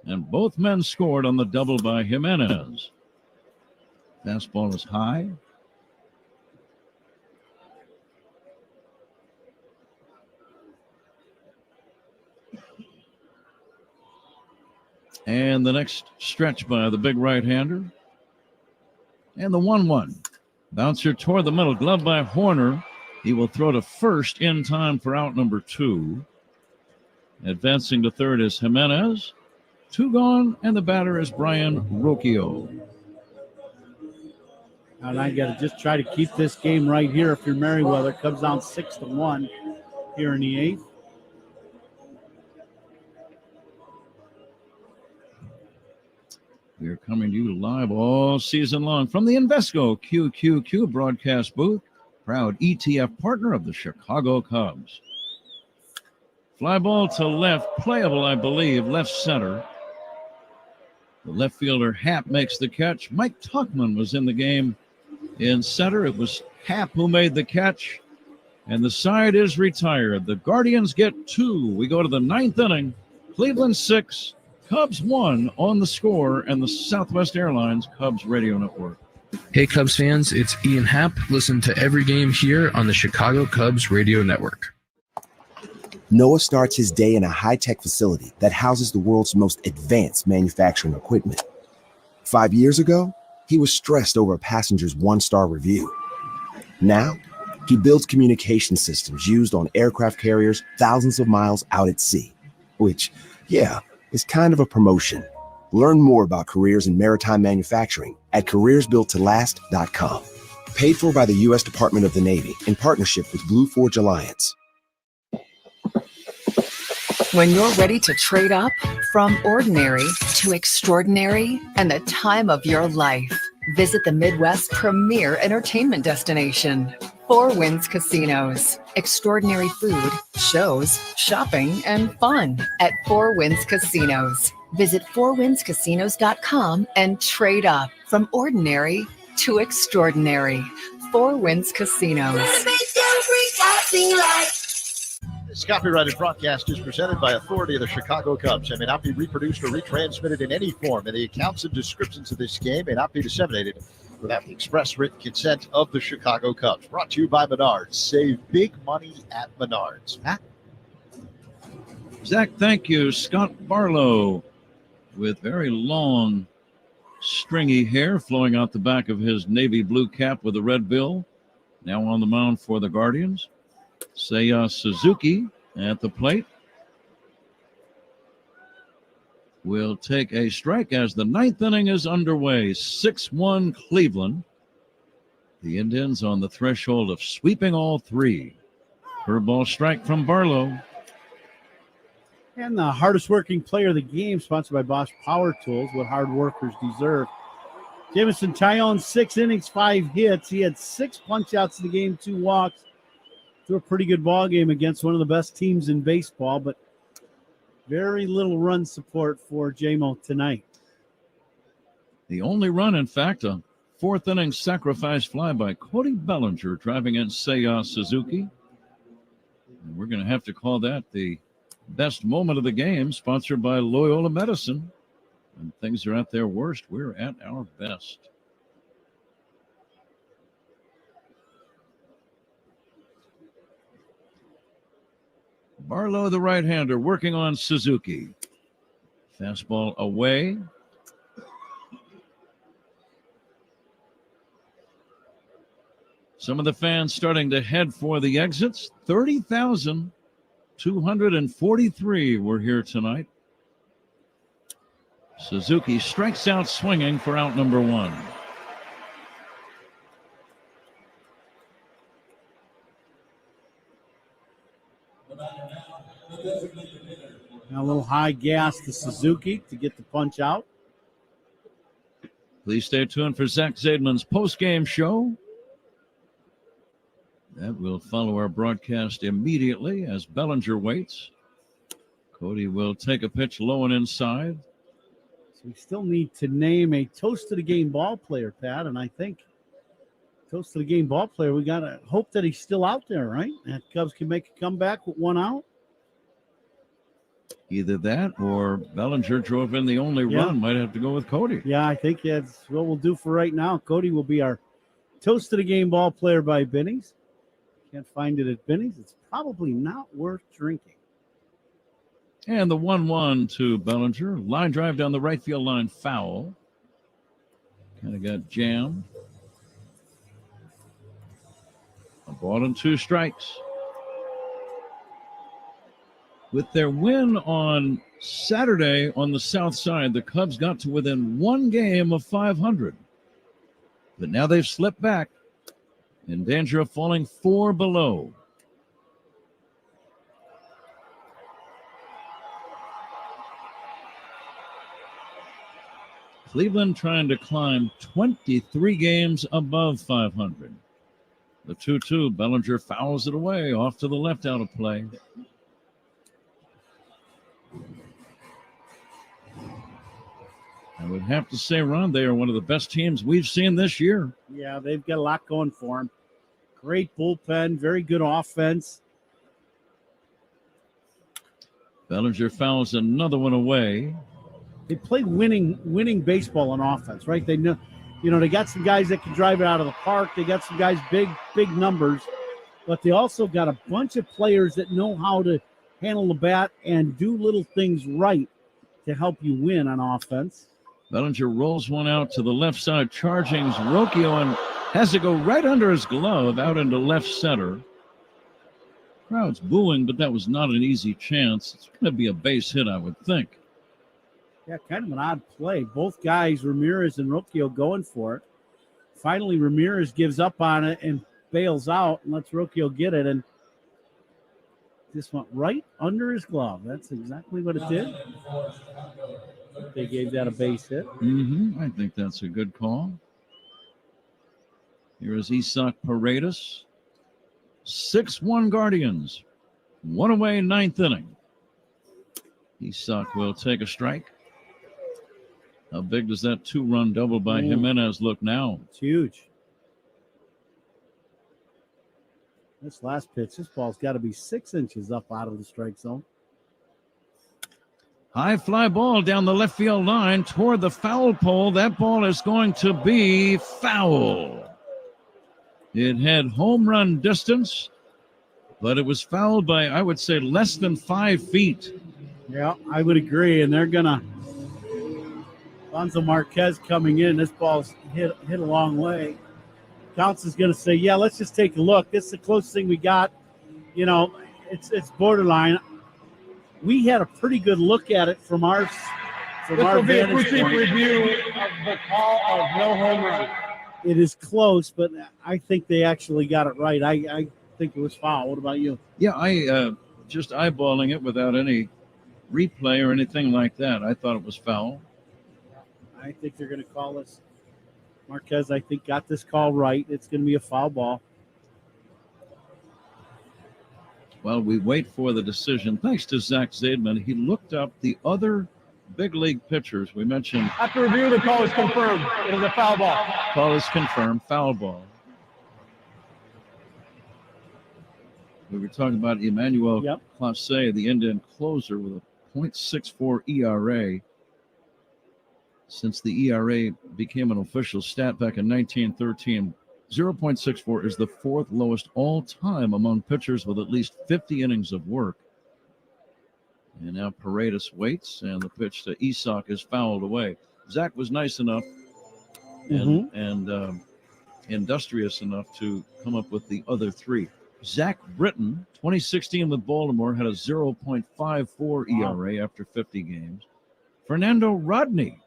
and both men scored on the double by Jimenez. Fastball is high. And the next stretch by the big right-hander. And the 1-1. Bouncer toward the middle, glove by Horner. He will throw to first in time for out number 2. Advancing to third is Jimenez. 2 gone, and the batter is Brian Rocchio. And I got to just try to keep this game right here if you're Merriweather. Comes down 6-1 here in the 8th. We are coming to you live all season long from the Invesco QQQ broadcast booth, proud ETF partner of the Chicago Cubs. Fly ball to left, playable, I believe, left center. The left fielder Happ makes the catch. Mike Tuchman was in the game In center, it was Happ who made the catch, and the side is retired. The Guardians get 2. We go to the 9th inning. Cleveland 6, Cubs 1 on the Score and the Southwest Airlines Cubs Radio Network. Hey Cubs fans, it's Ian Happ. Listen to every game here on the Chicago Cubs Radio Network. Noah starts his day in a high-tech facility that houses the world's most advanced manufacturing equipment. 5 years ago, he was stressed over a passenger's 1-star review. Now, he builds communication systems used on aircraft carriers thousands of miles out at sea, which, yeah, is kind of a promotion. Learn more about careers in maritime manufacturing at careersbuilttolast.com. Paid for by the U.S. Department of the Navy in partnership with Blue Forge Alliance. When you're ready to trade up from ordinary to extraordinary and the time of your life, visit the Midwest premier entertainment destination, Four Winds Casinos. Extraordinary food, shows, shopping, and fun at Four Winds Casinos. Visit fourwindscasinos.com and trade up from ordinary to extraordinary. Four Winds Casinos. This copyrighted broadcast is presented by authority of the Chicago Cubs and may not be reproduced or retransmitted in any form, and the accounts and descriptions of this game may not be disseminated without the express written consent of the Chicago Cubs. Brought to you by Menards. Save big money at Menards. Matt? Zach, thank you. Scott Barlow with very long, stringy hair flowing out the back of his navy blue cap with a red bill. Now on the mound for the Guardians. Seiya Suzuki at the plate will take a strike as the 9th inning is underway. 6-1 Cleveland. The Indians on the threshold of sweeping all 3. Curveball strike from Barlow. And the hardest working player of the game, sponsored by Bosch Power Tools, what hard workers deserve. Jameson Taillon, 6 innings, 5 hits. He had 6 punch-outs in the game, 2 walks. Threw a pretty good ball game against one of the best teams in baseball, but very little run support for JMO tonight. The only run, in fact, a 4th inning sacrifice fly by Cody Bellinger driving in Seiya Suzuki. And we're going to have to call that the best moment of the game, sponsored by Loyola Medicine. When things are at their worst, we're at our best. Barlow, the right-hander, working on Suzuki. Fastball away. Some of the fans starting to head for the exits. 30,243 were here tonight. Suzuki strikes out swinging for out number 1. Now a little high gas to Suzuki to get the punch out. Please stay tuned for Zach Zaidman's post-game show. That will follow our broadcast immediately as Bellinger waits. Cody will take a pitch low and inside. So we still need to name a toast to the game ball player, Pat, and I think toast to the game ball player, we got to hope that he's still out there, right? And Cubs can make a comeback with 1 out. Either that or Bellinger drove in the only run. Might have to go with Cody. Yeah, I think that's what we'll do for right now. Cody will be our toast to the game ball player by Benny's. Can't find it at Benny's. It's probably not worth drinking. And the 1-1 to Bellinger. Line drive down the right field line, foul. Kind of got jammed. A ball and 2 strikes. With their win on Saturday on the south side, the Cubs got to within 1 game of 500. But now they've slipped back, in danger of falling 4 below. Cleveland trying to climb 23 games above 500. The 2-2, Bellinger fouls it away off to the left out of play. I would have to say, Ron, they are one of the best teams we've seen this year. Yeah, they've got a lot going for them. Great bullpen, very good offense. Bellinger fouls another one away. They play winning baseball on offense, right? They know, they got some guys that can drive it out of the park. They got some guys big numbers, but they also got a bunch of players that know how to handle the bat and do little things right to help you win on offense. Bellinger rolls one out to the left side, charging Rocchio, and has to go right under his glove out into left center. Crowd's booing, but that was not an easy chance. It's going to be a base hit, I would think. Yeah, kind of an odd play. Both guys, Ramirez and Rocchio, going for it. Finally, Ramirez gives up on it and bails out and lets Rocchio get it, and just went right under his glove. That's exactly what it did. They gave that a base hit. I think that's a good call. Here is Isak Paredes. 6-1 Guardians. One away, ninth inning. Isak will take a strike. How big does that 2-run double by Jimenez look now? It's huge. This last pitch, this ball's got to be 6 inches up out of the strike zone. High fly ball down the left field line toward the foul pole. That ball is going to be foul. It had home run distance, but it was fouled by, I would say, less than 5 feet. Yeah, I would agree. And they're going to, Alonso Marquez coming in. This ball's hit a long way. Counsell's going to say, yeah, let's just take a look. This is the closest thing we got. It's borderline. We had a pretty good look at it from our vantage point. Review of the call of no home run. It is close, but I think they actually got it right. I think it was foul. What about you? Yeah, I just eyeballing it without any replay or anything like that. I thought it was foul. I think they're going to call this. Marquez, I think, got this call right. It's going to be a foul ball. While we wait for the decision, thanks to Zach Zaidman, he looked up the other big league pitchers. We mentioned. After review, the call is confirmed. It is a foul ball. Call is confirmed. Foul ball. We were talking about Emmanuel Clase, the Indian closer, with a .64 ERA. Since the ERA became an official stat back in 1913, 0.64 is the fourth lowest all-time among pitchers with at least 50 innings of work. And now Paredes waits, and the pitch to Isak is fouled away. Zach was nice enough and industrious enough to come up with the other three. Zach Britton, 2016 with Baltimore, had a 0.54 ERA after 50 games. Fernando Rodney,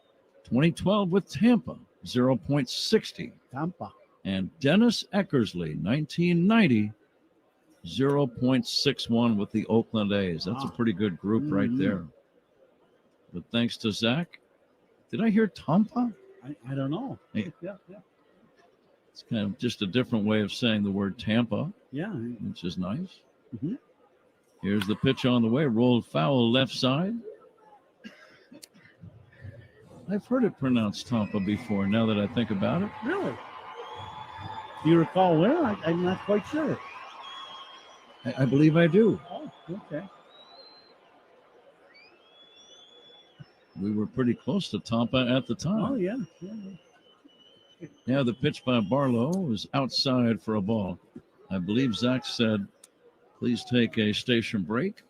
2012 with Tampa, 0.60. Tampa. And Dennis Eckersley, 1990, 0.61 with the Oakland A's. That's a pretty good group right there. But thanks to Zach. Did I hear Tampa? I don't know. Hey, Yeah. it's kind of just a different way of saying the word Tampa. Yeah. Which is nice. Mm-hmm. Here's the pitch on the way. Rolled foul left side. I've heard it pronounced Tampa before, now that I think about it. Really? Do you recall where? I'm not quite sure. I believe I do. Oh, okay. We were pretty close to Tampa at the time. Oh, yeah. Yeah, the pitch by Barlow was outside for a ball. I believe Zach said, please take a station break.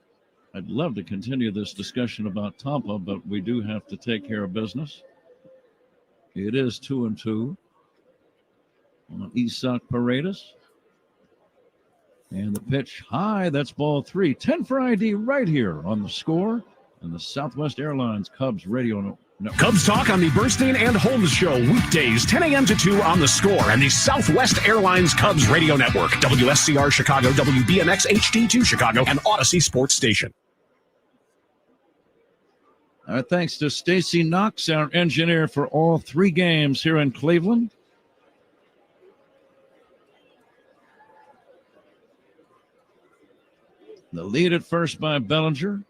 I'd love to continue this discussion about Tampa, but we do have to take care of business. It is 2-2 on Isak Paredes. And the pitch high, that's ball 3. 10 for ID right here on The Score and the Southwest Airlines Cubs radio network. Cubs talk on the Bernstein and Holmes Show, weekdays 10 a.m. to 2 on The Score and the Southwest Airlines Cubs radio network, WSCR Chicago, WBMX HD2 Chicago, and Odyssey Sports Station. Our thanks to Stacy Knox, our engineer for all 3 games here in Cleveland. The lead at first by Bellinger.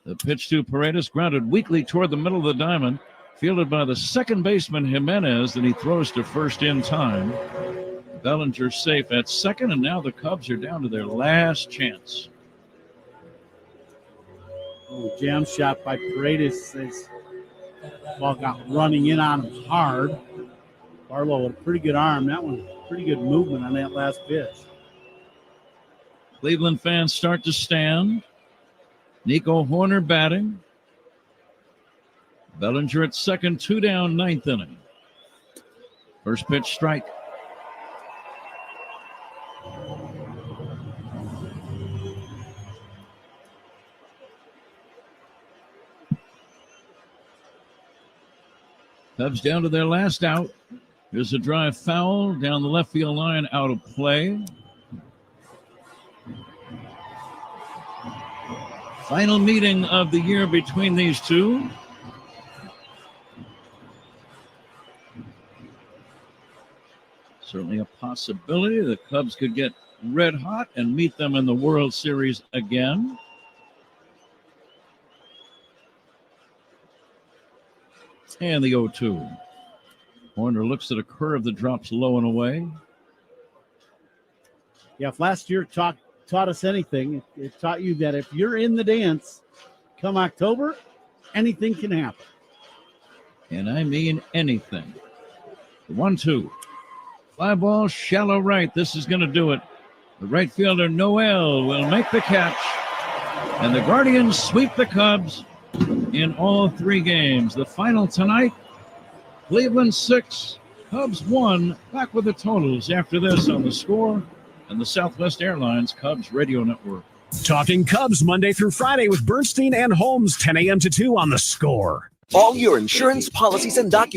The pitch to Paredes, grounded weakly toward the middle of the diamond. Fielded by the second baseman, Jimenez, and he throws to first in time. Bellinger safe at second, and now the Cubs are down to their last chance. Oh, jam shot by Paredes. Ball got running in on him hard. Barlow with a pretty good arm. That one, pretty good movement on that last pitch. Cleveland fans start to stand. Nico Horner batting. Bellinger at second, 2 down, 9th inning. First pitch strike. Cubs down to their last out. Here's a drive foul down the left field line, out of play. Final meeting of the year between these two. Certainly a possibility the Cubs could get red hot and meet them in the World Series again. And the 0-2. Horner looks at a curve that drops low and away. Yeah, if last year taught us anything, it taught you that if you're in the dance come October, anything can happen. And I mean anything. 1-2. Fly ball, shallow right. This is going to do it. The right fielder, Noel, will make the catch. And the Guardians sweep the Cubs in all 3 games. The final tonight, Cleveland 6, Cubs 1. Back with the totals after this on The Score and the Southwest Airlines Cubs Radio Network. Talking Cubs Monday through Friday with Bernstein and Holmes, 10 a.m. to 2 on The Score. All your insurance policies and documents